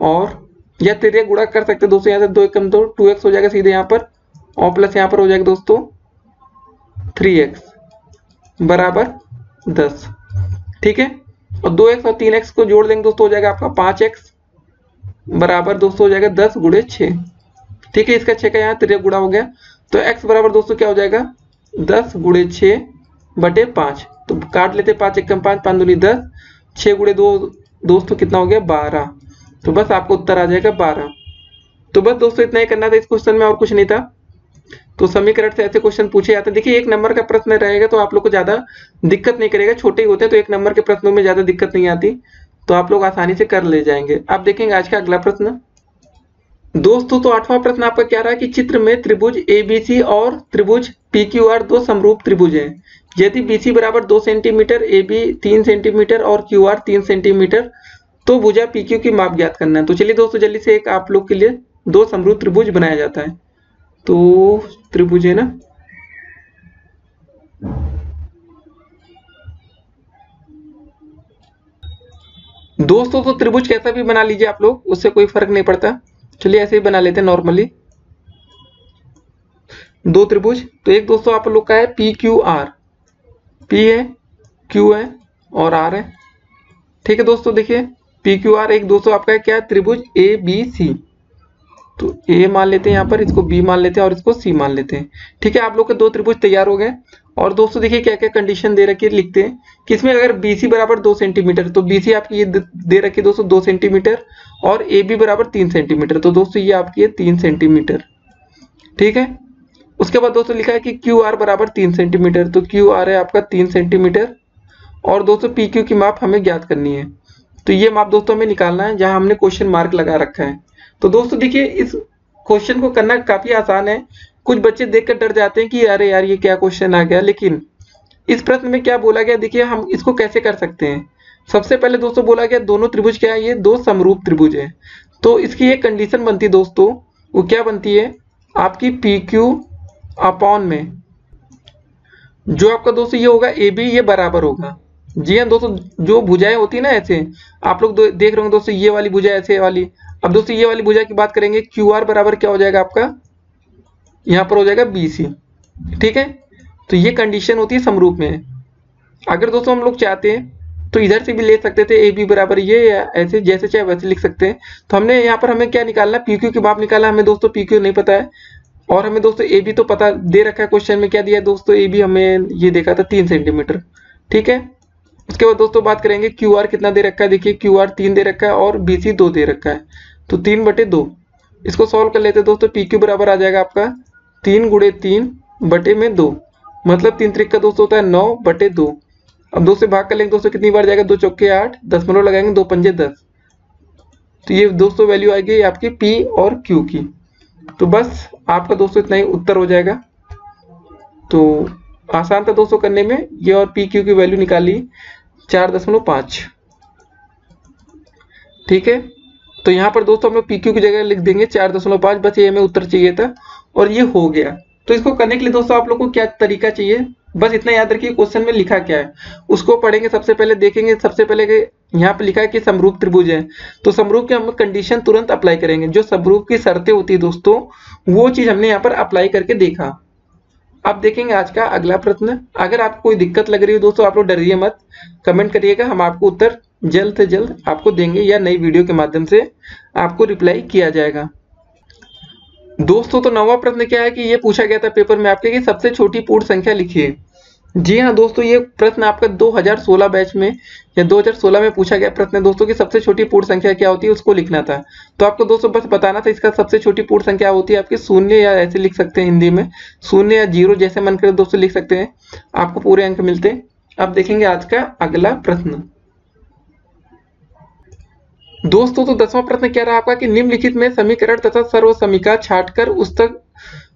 और या तिर्यक गुणा कर सकते हैं दोस्तों, यहाँ से 2 कम 2 2x हो जाएगा सीधे यहाँ पर, और प्लस यहाँ पर हो जाएगा दोस्तों 3x बराबर 10, ठीक है। और 2x और 3x को जोड़ देंगे दोस्तों, हो जाएगा आपका 5x बराबर दोस्तों हो जाएगा 10 गुणे 6, ठीक है। इसका 6 का यहाँ तिर्यक गुणा हो गया। तो x बराबर दोस्तों क्या हो जाएगा 10 गुणे 6/5। तो काट लेते 5 1 5 5 दूनी 10, 6 गुणे 2 दोस्तों कितना हो गया 12। तो बस आपको उत्तर आ जाएगा 12। तो बस दोस्तों इतना ही करना था इस क्वेश्चन में, और कुछ नहीं था। तो समीकरण से ऐसे क्वेश्चन पूछे जाते हैं। देखिए 1 नंबर का प्रश्न रहेगा तो आप लोग को ज्यादा दिक्कत नहीं करेगा, छोटे ही होते हैं तो 1 नंबर के प्रश्नों में ज्यादा दिक्कत नहीं आती, तो आप लोग आसानी से कर ले जाएंगे। आप देखेंगे आज का अगला प्रश्न दोस्तों। तो 8वां प्रश्न आपका क्या रहा है कि चित्र में त्रिभुज ABC और त्रिभुज PQR दो समरूप त्रिभुज हैं। यदि BC बराबर 2 सेंटीमीटर, AB 3 सेंटीमीटर और QR 3 सेंटीमीटर, तो भुजा PQ की माप ज्ञात करना है। तो चलिए दोस्तों जल्दी से एक आप लोग के लिए दो समरूप त्रिभुज बनाया जाता है। तो त्रिभुज है ना, दोस्तों तो त्रिभुज कैसा भी बना लीजिए आप लोग, उससे कोई फर्क नहीं पड़ता। चलिए ऐसे ही बना लेते हैं नॉर्मली दो त्रिभुज। तो एक दोस्तों आप लोग का है PQR, P है, Q है और R है, ठीक है दोस्तों। देखिए PQR एक दोस्तों आपका है क्या, त्रिभुज ABC। तो A मान लेते हैं यहाँ पर, इसको B मान लेते हैं और इसको C मान लेते हैं, ठीक है। आप लोग के दो त्रिभुज तैयार हो गए। और दोस्तों देखिए क्या क्या कंडीशन दे रखी है, लिखते हैं कि इसमें अगर BC बराबर 2 सेंटीमीटर, तो BC आपकी ये दे रखी है दोस्तों 2 सेंटीमीटर, और AB बराबर 3 सेंटीमीटर, तो दोस्तों ये आपकी है 3 सेंटीमीटर, ठीक है। उसके बाद दोस्तों लिखा है कि QR बराबर 3 सेंटीमीटर, तो QR है आपका 3 सेंटीमीटर, और दोस्तों PQ की माप हमें ज्ञात करनी है। तो ये माप दोस्तों हमें निकालना है जहां हमने क्वेश्चन मार्क लगा रखा है। तो दोस्तों देखिए इस क्वेश्चन को करना काफी आसान है। कुछ बच्चे देखकर डर जाते हैं कि अरे यार ये क्या क्वेश्चन आ गया, लेकिन इस प्रश्न में क्या बोला गया, देखिए हम इसको कैसे कर सकते हैं। सबसे पहले दोस्तों बोला गया दोनों त्रिभुज क्या है, ये दो समरूप त्रिभुज है। तो इसकी एक कंडीशन बनती है दोस्तों, वो क्या बनती है आपकी PQ अपॉन में जो आपका दोस्तों ये होगा AB, ये बराबर होगा, जी हाँ दोस्तों, जो भुजाएं होती है ना ऐसे, आप लोग देख रहे होंगे दोस्तों ये वाली भुजा ऐसे वाली। अब दोस्तों ये वाली भुजा की बात करेंगे, QR बराबर क्या हो जाएगा आपका, यहाँ पर हो जाएगा BC, ठीक है। तो ये कंडीशन होती है समरूप में। अगर दोस्तों हम लोग चाहते हैं तो इधर से भी ले सकते थे AB बराबर ये, या ऐसे जैसे चाहे वैसे लिख सकते हैं। तो हमने यहाँ पर हमें क्या निकालना, PQ की माप निकालना। हमें दोस्तों PQ नहीं पता है, और हमें दोस्तों AB तो पता दे रखा है, क्वेश्चन में क्या दिया है दोस्तों, AB हमें ये देखा था 3 सेंटीमीटर, ठीक है। उसके बाद दोस्तों बात करेंगे QR कितना दे रखा है, देखिए QR 3 दे रखा है और BC 2 दे रखा है, तो 3/2। इसको सॉल्व कर लेते हैं दोस्तों, PQ बराबर आ जाएगा आपका 3 गुणे 3/2, मतलब 3 त्रिक का दोस्तों होता है 9/2। अब 2 से भाग कर लेंगे दोस्तों, कितनी बार जाएगा, 2 चौके 8, दशमलव लगाएंगे 2 पंजे 10। तो ये दोस्तों वैल्यू आएगी आपकी P और Q की। तो बस आपका दोस्तों इतना ही उत्तर हो जाएगा। तो आसान था दोस्तों करने में ये, और PQ की वैल्यू निकाली 4.5, ठीक है। तो यहाँ पर दोस्तों हम लोग PQ की जगह लिख देंगे 4.5, बस ये हमें उत्तर चाहिए था और ये हो गया। तो इसको करने के लिए दोस्तों आप लोग को क्या तरीका चाहिए, बस इतना याद रखिए क्वेश्चन में लिखा क्या है, उसको पढ़ेंगे। सबसे पहले देखेंगे, सबसे पहले यहाँ पे लिखा है कि समरूप त्रिभुज है, तो समरूप की हम कंडीशन तुरंत अप्लाई करेंगे। जो समरूप की शर्तें होती है दोस्तों, वो चीज हमने यहाँ पर अप्लाई करके देखा। अब देखेंगे आज का अगला प्रश्न। अगर आपको कोई दिक्कत लग रही है दोस्तों, आप लोग डरिए मत, कमेंट करिएगा, हम आपको उत्तर जल्द से जल्द आपको देंगे या नई वीडियो के माध्यम से आपको रिप्लाई किया जाएगा। दोस्तों तो 9वां प्रश्न क्या है कि ये पूछा गया था पेपर में आपके कि सबसे छोटी पूर्ण संख्या लिखिए। जी हाँ दोस्तों, ये प्रश्न आपका 2016 बैच में या 2016 में पूछा गया प्रश्न है दोस्तों कि सबसे छोटी पूर्ण संख्या क्या होती है, उसको लिखना था। तो आपको दोस्तों बस बताना था इसका सबसे छोटी पूर्ण संख्या होती है आपकी शून्य, या ऐसे लिख सकते हैं हिंदी में शून्य या जीरो, जैसे मन करे दोस्तों लिख सकते हैं, आपको पूरे अंक मिलते हैं। अब देखेंगे आज का अगला प्रश्न। दोस्तों तो 10वां प्रश्न क्या रहा आपका कि निम्नलिखित में समीकरण तथा सर्व समीकरण छांटकर उस तक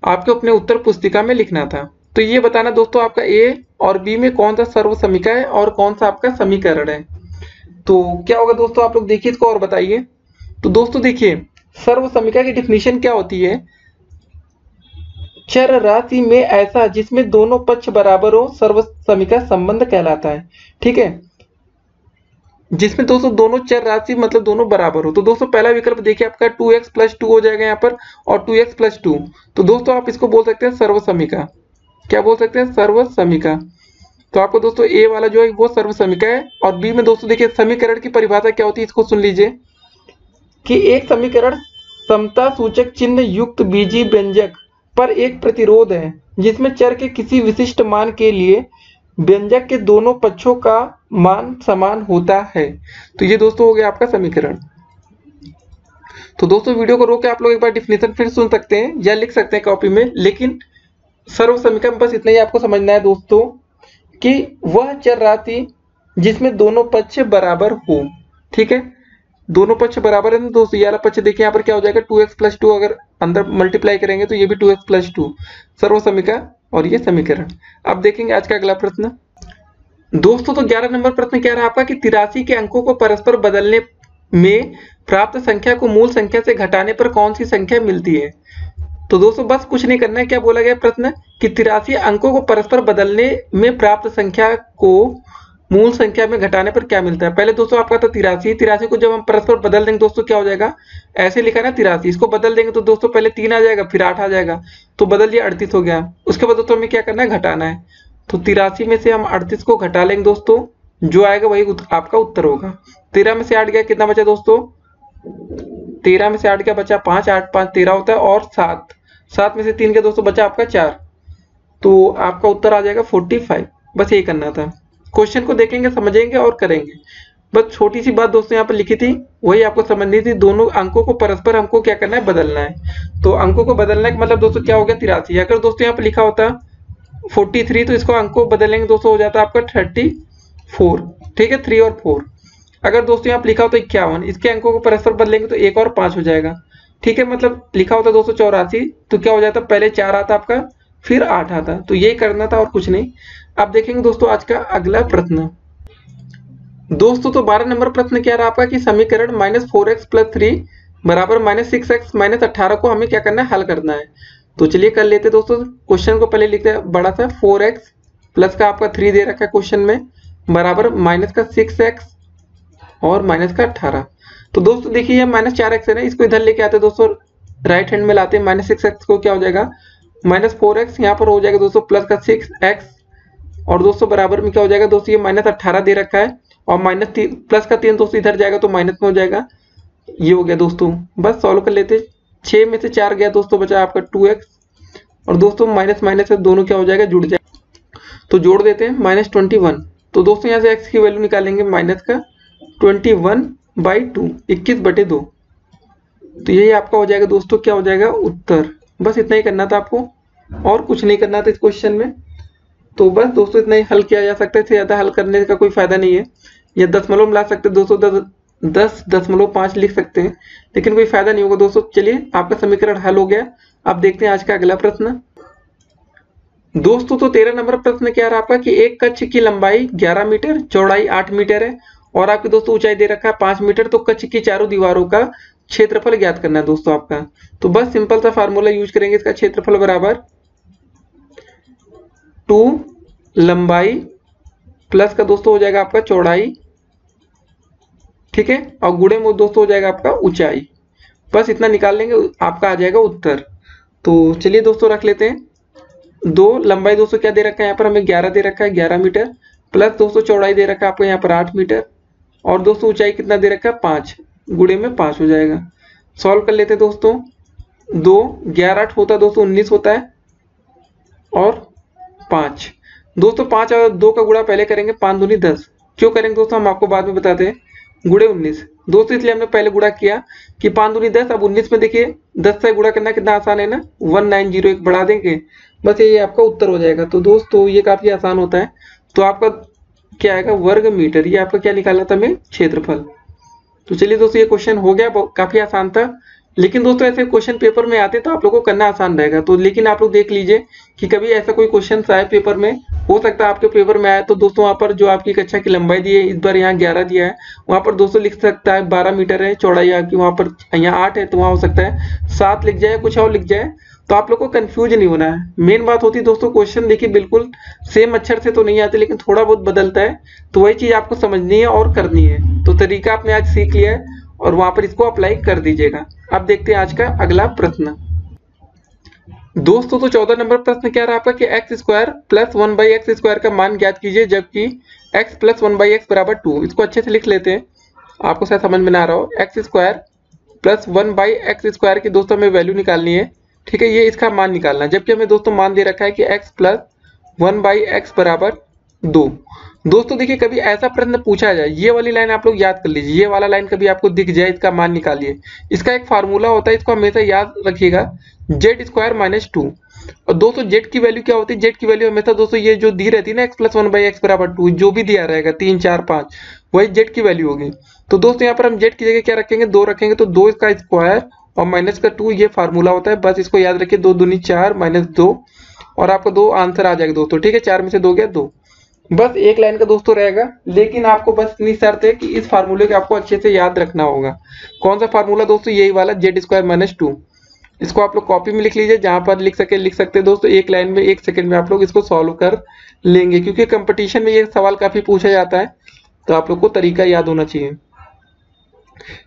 आपको अपने उत्तर पुस्तिका में लिखना था। तो ये बताना दोस्तों आपका ए और बी में कौन सा सर्व समीकरण है और कौन सा आपका समीकरण है। तो क्या होगा दोस्तों, आप लोग देखिए इसको और बताइए। तो दोस्तों देखिए, सर्व समीकरण की डिफिनीशन क्या होती है, चर राशि में ऐसा जिसमें दोनों पक्ष बराबर हो सर्व समीकरण संबंध कहलाता है। ठीक है, जिसमें दोस्तों दोनों चर राशि मतलब दोनों बराबर हो। तो दोस्तों पहला विकल्प देखिए आपका 2x + 2 हो जाएगा यहाँ पर, और 2x + 2। तो दोस्तों आप इसको बोल सकते हैं सर्व समीकरण। क्या बोल सकते हैं, सर्व समीकरण। तो आपको दोस्तों ए वाला जो है वो सर्व समीकरण है। और बी में दोस्तों देखिए समीकरण की परिभाषा क्या होती है, इसको सुन लीजिए कि एक समीकरण समता सूचक चिन्ह युक्त बीजीय व्यंजक पर एक प्रतिरोध है जिसमें चर के किसी विशिष्ट मान के लिए व्यंजक के दोनों पक्षों का मान समान होता है। तो ये दोस्तों हो गया आपका समीकरण। तो दोस्तों वीडियो को रोक के आप लोग एक बार डिफिनेशन फिर सुन सकते हैं या लिख सकते हैं कॉपी में, लेकिन सर्व समीकरण बस इतना ही आपको समझना है दोस्तों कि वह चर राशि जिसमें दोनों पक्ष बराबर हो। ठीक है, दोनों पक्ष बराबर है दोस्तों। ये वाला पक्ष देखिए यहाँ पर क्या हो जाएगा 2x + 2, अगर अंदर मल्टीप्लाई करेंगे तो ये भी 2x + 2 सर्व समीकरण और ये समीकरण। अब देखेंगे आज का अगला प्रश्न। दोस्तों तो 11 नंबर प्रश्न क्या रहा आपका कि 83 के अंकों को परस्पर बदलने में प्राप्त संख्या को मूल संख्या से घटाने पर कौन सी संख्या मिलती है। तो दोस्तों बस कुछ नहीं करना है, क्या बोला गया प्रश्न कि 83 अंकों को परस्पर बदलने में प्राप्त संख्या को मूल संख्या में घटाने पर क्या मिलता है। पहले दोस्तों आपका था 83 को जब हम परस्पर बदल देंगे दोस्तों क्या हो जाएगा, ऐसे लिखा ना 83, इसको बदल देंगे तो दोस्तों पहले 3 आ जाएगा फिर 8 आ जाएगा, तो बदल दिया 38 हो गया। उसके बाद दोस्तों हमें क्या करना है, घटाना है। तो 83 में से हम 38 को घटा लेंगे दोस्तों, जो आएगा वही आपका उत्तर होगा। 13 में से 8 गया, कितना बचा दोस्तों, 13 में से 8 क्या बचा, 5, 8 5 13 होता है, और 7 में से 3 क्या दोस्तों बचा आपका 4, तो आपका उत्तर आ जाएगा 45। बस यही करना था। क्वेश्चन को देखेंगे, समझेंगे और करेंगे। बस छोटी सी बात दोस्तों यहाँ पर लिखी थी, वही आपको समझनी थी। दोनों अंकों को परस्पर हमको क्या करना है, बदलना है। तो अंकों को बदलने का मतलब दोस्तों क्या हो गया 83। अगर दोस्तों यहाँ पर लिखा होता 43 तो इसको अंकों बदलेंगे दोस्तों हो जाता है आपका 34। ठीक है, 3 और 4। अगर दोस्तों यहाँ पर लिखा होता 51, इसके अंकों को परस्पर बदलेंगे तो 1 और 5 हो जाएगा। ठीक है, मतलब लिखा होता दोस्तों 84 तो क्या हो जाता, पहले 4 आता आपका फिर 8 आता। तो यही करना था और कुछ नहीं। अब देखेंगे दोस्तों आज का अगला प्रश्न। दोस्तों तो 12 नंबर प्रश्न क्या रहा आपका कि समीकरण -4x + 3 बराबर -6x - 18 को हमें क्या करना है, हल करना है। तो चलिए कर लेते दोस्तों। क्वेश्चन को पहले लिखते हैं बड़ा सा, 4x प्लस का आपका 3 दे रखा है क्वेश्चन में, बराबर -6x और -18। तो दोस्तों देखिए ये -4x है ना, इसको इधर लेके आते दोस्तों, राइट हैंड में लाते हैं। -6x को क्या हो जाएगा, -4x यहाँ पर हो जाएगा दोस्तों, प्लस का 6x, और दोस्तों बराबर में क्या हो जाएगा दोस्तों, ये -18 दे रखा है, और प्लस का 3 दोस्तों इधर जाएगा तो माइनस में हो जाएगा। ये हो गया दोस्तों, बस सॉल्व कर लेते। 6 में से 4 गया दोस्तों, बचा आपका 2x, और दोस्तों माइनस माइनस से दोनों क्या हो जाएगा, जुड़ जाएगा। तो जोड़ देते हैं -21। तो दोस्तों यहाँ से x की वैल्यू निकालेंगे माइनस का 21/2, 21/2। तो यही आपका हो जाएगा दोस्तों, क्या हो जाएगा, उत्तर। बस इतना ही करना था आपको, और कुछ नहीं करना था इस क्वेश्चन में। तो बस दोस्तों इतना ही हल किया जा सकता है, इससे ज़्यादा हल करने का कोई फायदा नहीं है। या दशमलव मिला सकते हैं दोस्तों, 10.5 लिख सकते हैं, लेकिन कोई फायदा नहीं होगा दोस्तों। चलिए आपका समीकरण हल हो गया। अब देखते हैं आज का अगला प्रश्न। दोस्तों तो 13 नंबर प्रश्न क्या रहा आपका कि एक कक्ष की लंबाई 11 मीटर, चौड़ाई 8 मीटर है, और आपकी दोस्तों ऊंचाई दे रखा है 5 मीटर। तो कक्ष की चारों दीवारों का क्षेत्रफल ज्ञात करना है दोस्तों आपका। तो बस सिंपल सा फार्मूला यूज करेंगे, इसका क्षेत्रफल बराबर 2 लंबाई प्लस का दोस्तों हो जाएगा आपका चौड़ाई, ठीक है, और गुणे में दोस्तों हो जाएगा आपका ऊंचाई। बस इतना निकाल लेंगे, आपका आ जाएगा उत्तर। तो चलिए दोस्तों रख लेते हैं। दो लंबाई दोस्तों क्या दे रखा है यहाँ पर हमें 11 दे रखा है 11 मीटर, प्लस दोस्तों चौड़ाई दे रखा है आपको यहाँ पर 8 मीटर, और दोस्तों ऊंचाई कितना दे रखा है 5, गुणे में 5 हो जाएगा। सॉल्व कर लेते हैं दोस्तों। 2 11 8 होता है दोस्तों 19 होता है, और 5 दोस्तों 5 और 2 का गुणा पहले करेंगे, 5 दूनी 10। क्यों करेंगे दोस्तों हम आपको बाद में बताते हैं। गुणे 19 दोस्तों, इसलिए हमने पहले गुणा किया कि 5 दूनी 10। अब 19 में देखिए 10 से गुणा करना कितना आसान है ना, 1901 बढ़ा देंगे, बस ये आपका उत्तर हो जाएगा। तो दोस्तों ये काफी आसान होता है। तो आपका क्या आएगा, वर्ग मीटर। ये आपका क्या निकालना था हमें, क्षेत्रफल। तो चलिए दोस्तों ये क्वेश्चन हो गया, काफी आसान था। लेकिन दोस्तों ऐसे क्वेश्चन पेपर में आते तो आप लोगों को करना आसान रहेगा। तो लेकिन आप लोग देख लीजिए कि कभी ऐसा कोई क्वेश्चन आए पेपर में, हो सकता है आपके पेपर में आए, तो दोस्तों वहाँ पर जो आपकी कक्षा की लंबाई दी है, इस बार यहाँ 11 दिया है, वहाँ पर दोस्तों लिख सकता है 12 मीटर है चौड़ाई आपकी, वहाँ पर यहाँ 8 है तो वहाँ हो सकता है 7 लिख जाए, कुछ और लिख जाए। तो आप लोग को कंफ्यूज नहीं होना है। मेन बात होती है दोस्तों, क्वेश्चन देखिए बिल्कुल सेम अक्षर से तो नहीं आते, लेकिन थोड़ा बहुत बदलता है, तो वही चीज आपको समझनी है और करनी है। तो तरीका आपने आज सीख लिया है और वहां पर इसको अप्लाई कर दीजिएगा। अब देखते हैं आज का अगला प्रश्न। दोस्तों तो 14 नंबर प्रश्न क्या रहा आपका कि एक्स स्क्वायर प्लस 1/x² का मान ज्ञात कीजिए जबकि x प्लस 1/x बराबर 2। इसको अच्छे से लिख लेते हैं, आपको शायद समझ में ना आ रहा हो। एक्स स्क्वायर प्लस 1/x² की दोस्तों हमें वैल्यू निकालनी है, ठीक है, ये इसका मान निकालना है। जबकि हमें दोस्तों मान दे रखा है कि x प्लस 1/x बराबर 2। दोस्तों देखिए कभी ऐसा प्रश्न पूछा जाए, ये वाली लाइन आप लोग याद कर लीजिए, ये वाला लाइन कभी आपको दिख जाए, इसका मान निकालिए। इसका एक फार्मूला होता है, इसको हमेशा याद रखिएगा, z² - 2। और दोस्तों z की वैल्यू क्या होती है, z की वैल्यू हमेशा दोस्तों ये जो दी रहती है ना, x प्लस 1/x बराबर 2, जो भी दिया रहेगा 3 4 5, वही z की वैल्यू होगी। तो दोस्तों यहाँ पर हम z की जगह क्या रखेंगे, 2 रखेंगे, तो 2 इसका स्क्वायर और माइनस का 2, ये फार्मूला होता है, बस इसको याद रखिए। 2 दूनी 4 माइनस 2, और आपका 2 आंसर आ जाएगा दोस्तों, ठीक है, 4 में से 2 गया 2। बस एक लाइन का दोस्तों रहेगा, लेकिन आपको बस इतनी शर्त है कि इस फार्मूले को आपको अच्छे से याद रखना होगा। कौन सा फार्मूला दोस्तों, यही वाला z² - 2। इसको आप लोग कॉपी में लिख लीजिए, जहां पर लिख सकते हैं दोस्तों। एक लाइन में 1 सेकंड में आप लोग इसको सॉल्व कर लेंगे, क्योंकि कंपटीशन में ये सवाल काफी पूछा जाता है, तो आप लोग को तरीका याद होना चाहिए।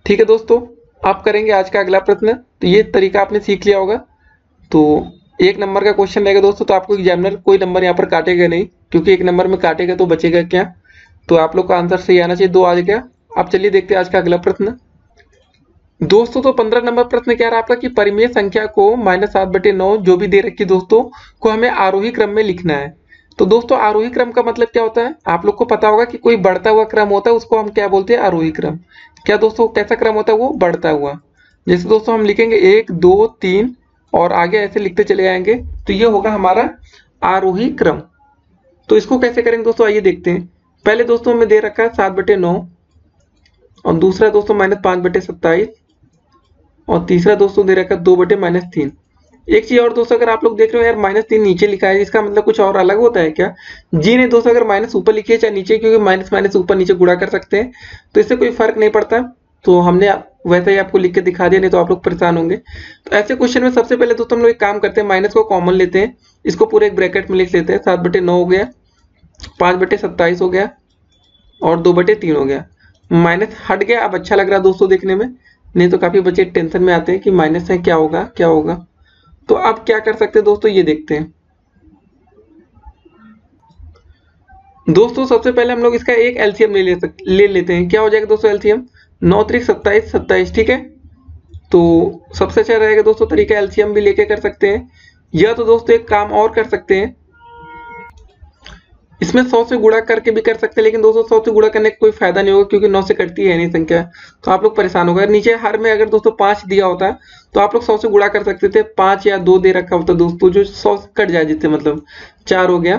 ठीक है दोस्तों, आप करेंगे आज का अगला प्रश्न। तो ये तरीका आपने सीख लिया होगा। तो 1 नंबर का क्वेश्चन रहेगा दोस्तों, तो आपको एग्जामिनर कोई नंबर यहाँ पर काटेगा नहीं, क्योंकि 1 नंबर में काटेगा तो बचेगा क्या। तो आप लोग का आंसर सही आना चाहिए, 2 आ गया। अब चलिए देखते हैं आज का अगला प्रश्न। दोस्तों तो 15 नंबर प्रश्न क्या रहा आपका कि परिमेय संख्या को -7/9 जो भी दे रखी दोस्तों को हमें आरोही क्रम में लिखना है। तो दोस्तों आरोही क्रम का मतलब क्या होता है, आप लोग को पता होगा कि कोई बढ़ता हुआ क्रम होता है, उसको हम क्या बोलते हैं, आरोही क्रम। क्या दोस्तों, कैसा क्रम होता है, वो बढ़ता हुआ। जैसे दोस्तों हम लिखेंगे 1 2 3 और आगे ऐसे लिखते चले जाएंगे, तो ये होगा हमारा आरोही क्रम। तो इसको कैसे करेंगे दोस्तों, आइए देखते हैं। पहले दोस्तों हमें दे रखा है 7/9, और दूसरा दोस्तों -5/27, और तीसरा दोस्तों दे रखा है 2/-3। एक चीज और दोस्तों, अगर आप लोग देख रहे हो यार -3 नीचे लिखा है, इसका मतलब कुछ और अलग होता है क्या। जी नहीं दोस्तों, अगर माइनस ऊपर लिखिए चाहे नीचे, क्योंकि माइनस माइनस ऊपर नीचे गुणा कर सकते हैं, तो इससे कोई फर्क नहीं पड़ता। तो हमने वैसे ही आपको लिख के दिखा दिया, नहीं तो आप लोग परेशान होंगे। तो ऐसे क्वेश्चन में सबसे पहले दोस्तों हम लोग एक काम करते हैं, माइनस को कॉमन लेते हैं, इसको पूरे एक ब्रैकेट में लिख लेते हैं। 7/9 हो गया, 5/27 हो गया, और 2/3 हो गया। माइनस हट गया, अब अच्छा लग रहा है दोस्तों देखने में, नहीं तो काफी बच्चे टेंशन में आते हैं कि माइनस है, क्या होगा क्या होगा। तो अब क्या कर सकते हैं दोस्तों, ये देखते हैं। दोस्तों सबसे पहले हम लोग इसका एक एलसीएम ले लेते हैं। क्या हो जाएगा दोस्तों एलसीएम, 9 3 27 27, ठीक है। तो सबसे अच्छा रहेगा दोस्तों तरीका एलसीएम भी लेके कर सकते हैं, या तो दोस्तों एक काम और कर सकते हैं, इसमें 100 से गुणा करके भी कर सकते हैं। लेकिन दोस्तों 100 से गुणा करने का कोई फायदा नहीं होगा, क्योंकि 9 से कटती है नहीं संख्या, तो आप लोग परेशान हो गए। नीचे हर में अगर दोस्तों 5 दिया होता तो आप लोग 100 से गुणा कर सकते थे, 5 या 2 दे रखा होता दोस्तों, जो 100 कट जाए जिससे, मतलब 4 हो गया।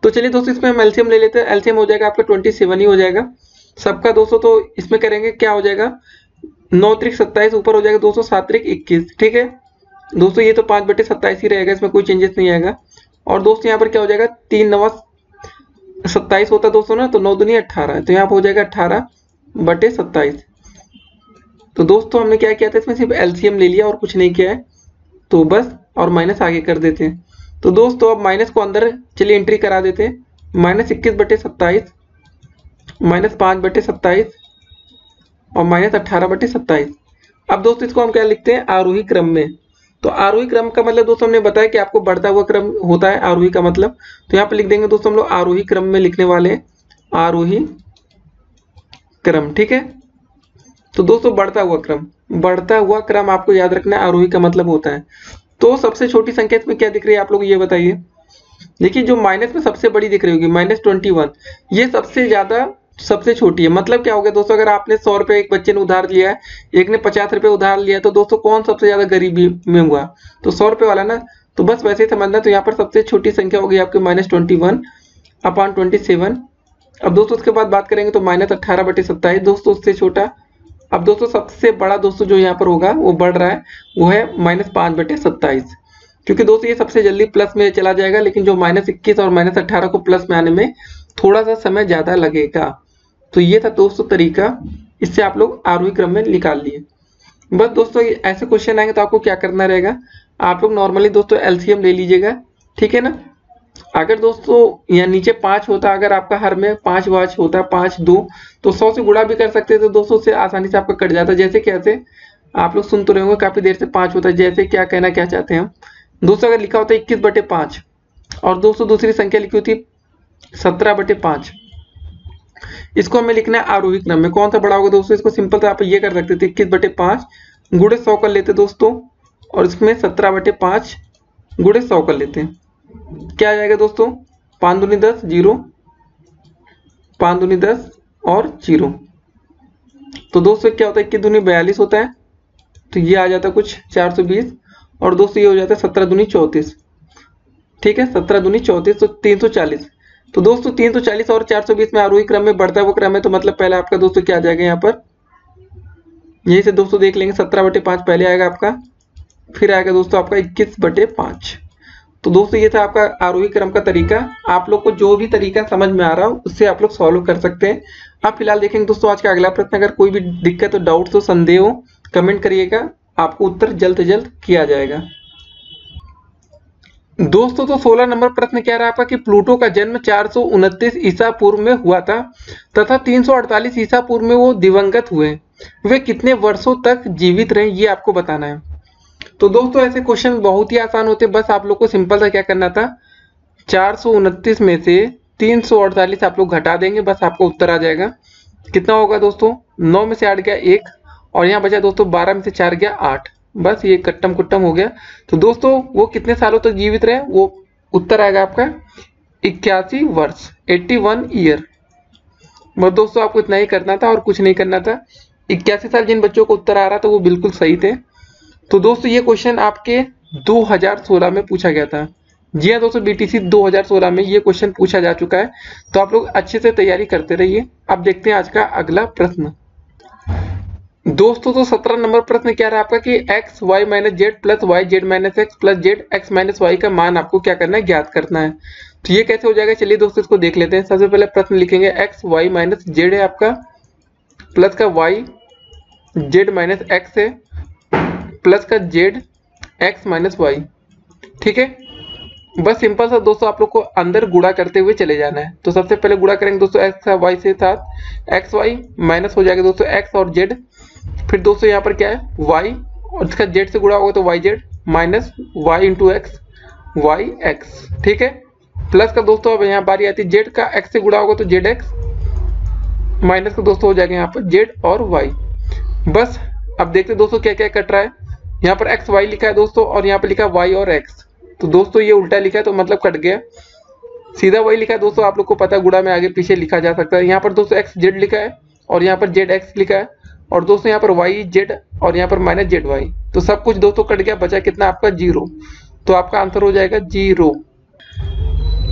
तो चलिए दोस्तों इसमें हम एलसीएम ले लेते हैं। एलसीएम हो जाएगा आपका 27 ही हो जाएगा सबका दोस्तों। तो इसमें करेंगे, क्या हो जाएगा, 9 3 27 ऊपर हो जाएगा दोस्तों, 7 3 21, ठीक है दोस्तों। ये तो 5/27 ही रहेगा, इसमें कोई चेंजेस नहीं आएगा। और दोस्तों यहाँ पर क्या हो जाएगा, 3 9 27 होता है दोस्तों ना, तो 9 दूनी 18, तो यहाँ पर हो जाएगा 18/27। तो दोस्तों हमने क्या किया था, इसमें सिर्फ एलसीएम ले लिया और कुछ नहीं किया है, तो बस और माइनस आगे कर देते हैं। तो दोस्तों अब माइनस को अंदर चलिए एंट्री करा देते हैं, -21/27, -5/27 और -18/27। अब दोस्तों इसको हम क्या लिखते हैं, आरोही क्रम में। तो आरोही क्रम का मतलब दोस्तों हमने बताया कि आपको बढ़ता हुआ क्रम होता है आरोही का मतलब। तो यहाँ पे लिख देंगे दोस्तों हम लोग आरोही क्रम में लिखने वाले हैं, आरोही क्रम। ठीक है, तो दोस्तों बढ़ता हुआ क्रम आपको याद रखना है, आरोही का मतलब होता है। तो सबसे छोटी संख्या इसमें क्या दिख रही है आप लोग ये बताइए। देखिए जो माइनस में सबसे बड़ी दिख रही होगी -21, ये सबसे ज्यादा सबसे छोटी है। मतलब क्या हो गया दोस्तों, अगर आपने 100 रुपए एक बच्चे ने उधार लिया है, एक ने 50 रुपए उधार लिया, तो दोस्तों कौन सबसे ज्यादा गरीबी में हुआ, तो 100 रुपए वाला ना। तो बस वैसे ही समझना। तो यहाँ पर सबसे छोटी संख्या होगी आपकी -21/27। अब दोस्तों उसके बाद बात करेंगे तो -18/27 दोस्तों उससे छोटा। अब दोस्तों सबसे बड़ा दोस्तों जो यहाँ पर होगा वो बढ़ रहा है, वो है -5/27, क्योंकि दोस्तों ये सबसे जल्दी प्लस में चला जाएगा, लेकिन जो -21 और -18 को प्लस में आने में थोड़ा सा समय ज्यादा लगेगा। तो ये था दोस्तों तरीका, इससे आप लोग आरोही क्रम में निकाल लिए। बस दोस्तों ऐसे क्वेश्चन आएंगे तो आपको क्या करना रहेगा, आप लोग नॉर्मली दोस्तों एलसीएम ले लीजिएगा। ठीक है ना, अगर दोस्तों यहाँ नीचे 5 होता, अगर आपका हर में 5 वाच होता, 5 2, तो 100 से गुणा भी कर सकते थे दोस्तों, से आसानी से आपका कट जाता। जैसे कैसे आप लोग सुन तो रहे होंगे काफी देर से, 5 होता है, जैसे क्या कहना क्या चाहते हैं हम दोस्तों। अगर लिखा होता है 21/5 और दोस्तों दूसरी संख्या लिखी होती 17/5, इसको हमें लिखना है आरोही क्रम में। कौन सा बड़ा होगा दोस्तों, इसको सिंपल था आप ये कर सकते थे, 21/5 गुणे 100 कर लेते दोस्तों, और इसमें 17/5 गुणे 100 कर लेते हैं। क्या आ जाएगा दोस्तों, 5 दूनी 10, 0, 5 दूनी 10 और 0। तो दोस्तों क्या होता है, 21 दूनी 42 होता है, तो ये आ जाता है कुछ 420, और दोस्तों ये हो जाता है 17 दूनी 34। ठीक है, 17 दूनी 34, तो 340। तो दोस्तों 340 और 420 में आरोही क्रम में बढ़ता हुआ क्रम है, तो मतलब पहले आपका दोस्तों क्या आ जाएगा यहाँ पर, यही से दोस्तों देख लेंगे, 17/5 पहले आएगा आपका, फिर आएगा दोस्तों आपका 21/5। तो दोस्तों ये था आपका आरोही क्रम का तरीका। आप लोग को जो भी तरीका समझ में आ रहा हो उससे आप लोग सॉल्व कर सकते हैं। अब फिलहाल देखेंगे दोस्तों आज का अगला प्रश्न। अगर कोई भी दिक्कत हो, डाउट हो, संदेह हो, कमेंट करिएगा, आपको उत्तर जल्द से जल्द किया जाएगा। दोस्तों तो 16 नंबर प्रश्न कह रहा है आपका कि प्लूटो का जन्म 429 ईसा पूर्व में हुआ था तथा 348 ईसा पूर्व में वो दिवंगत हुए। वे कितने वर्षों तक जीवित रहे, ये आपको बताना है। तो दोस्तों ऐसे क्वेश्चन बहुत ही आसान होते हैं, बस आप लोग को सिंपल सा क्या करना था, 429 में से 348 आप लोग घटा देंगे, बस आपको उत्तर आ जाएगा। कितना होगा दोस्तों, 9 में से 8 गया 1, और यहाँ बचा दोस्तों 12 में से 4 गया 8, बस ये कट्टम कुट्टम हो गया। तो दोस्तों वो कितने सालों तक जीवित रहे, वो उत्तर आएगा आपका 81 वर्ष, 81 ईयर। बस दोस्तों आपको इतना ही करना था और कुछ नहीं करना था। 81 साल जिन बच्चों को उत्तर आ रहा था वो बिल्कुल सही थे। तो दोस्तों ये क्वेश्चन आपके 2016 में पूछा गया था। जी हाँ दोस्तों, बीटीसी 2016 में ये क्वेश्चन पूछा जा चुका है, तो आप लोग अच्छे से तैयारी करते रहिए। अब देखते हैं आज का अगला प्रश्न। दोस्तों तो 17 नंबर प्रश्न क्या रहा आपका कि x y minus z plus y z minus x plus z x minus y का मान आपको क्या करना है, ज्ञात करना है। तो ये कैसे हो जाएगा, चलिए दोस्तों इसको देख लेते हैं। सबसे पहले प्रश्न लिखेंगे एक्स वाई माइनस जेड है आपका, प्लस का वाई जेड माइनस एक्स है, प्लस का जेड एक्स माइनस वाई। ठीक है, बस सिंपल सा दोस्तों आप लोग को अंदर गुणा करते हुए चले जाना है। तो सबसे पहले गुणा करेंगे दोस्तों एक्स का वाई से साथ, एक्स वाई माइनस हो जाएगा दोस्तों एक्स और जेड, फिर दोस्तों यहाँ पर क्या है वाई, और इसका जेड से गुणा होगा तो y z minus y into x y x. ठीक है, प्लस का दोस्तों अब यहाँ बारी आती है जेड का, एक्स से गुणा होगा तो जेड एक्स, माइनस का दोस्तों हो जाएगा यहाँ पर जेड और वाई। बस अब देखते दोस्तों क्या क्या कट रहा है। यहाँ पर एक्स वाई लिखा है दोस्तों, और यहाँ पर लिखा है वाई और एक्स, तो दोस्तों ये उल्टा लिखा है तो मतलब कट गया। सीधा वही लिखा है दोस्तों, आप लोग को पता है गुणा में आगे पीछे लिखा जा सकता है। यहाँ पर दोस्तों एक्स जेड लिखा है, और यहाँ पर जेड एक्स लिखा है, और दोस्तों यहाँ पर वाई जेड, और यहाँ पर माइनस जेड वाई, तो सब कुछ दोस्तों कट गया, बचा कितना आपका 0। तो आपका आंसर हो जाएगा 0।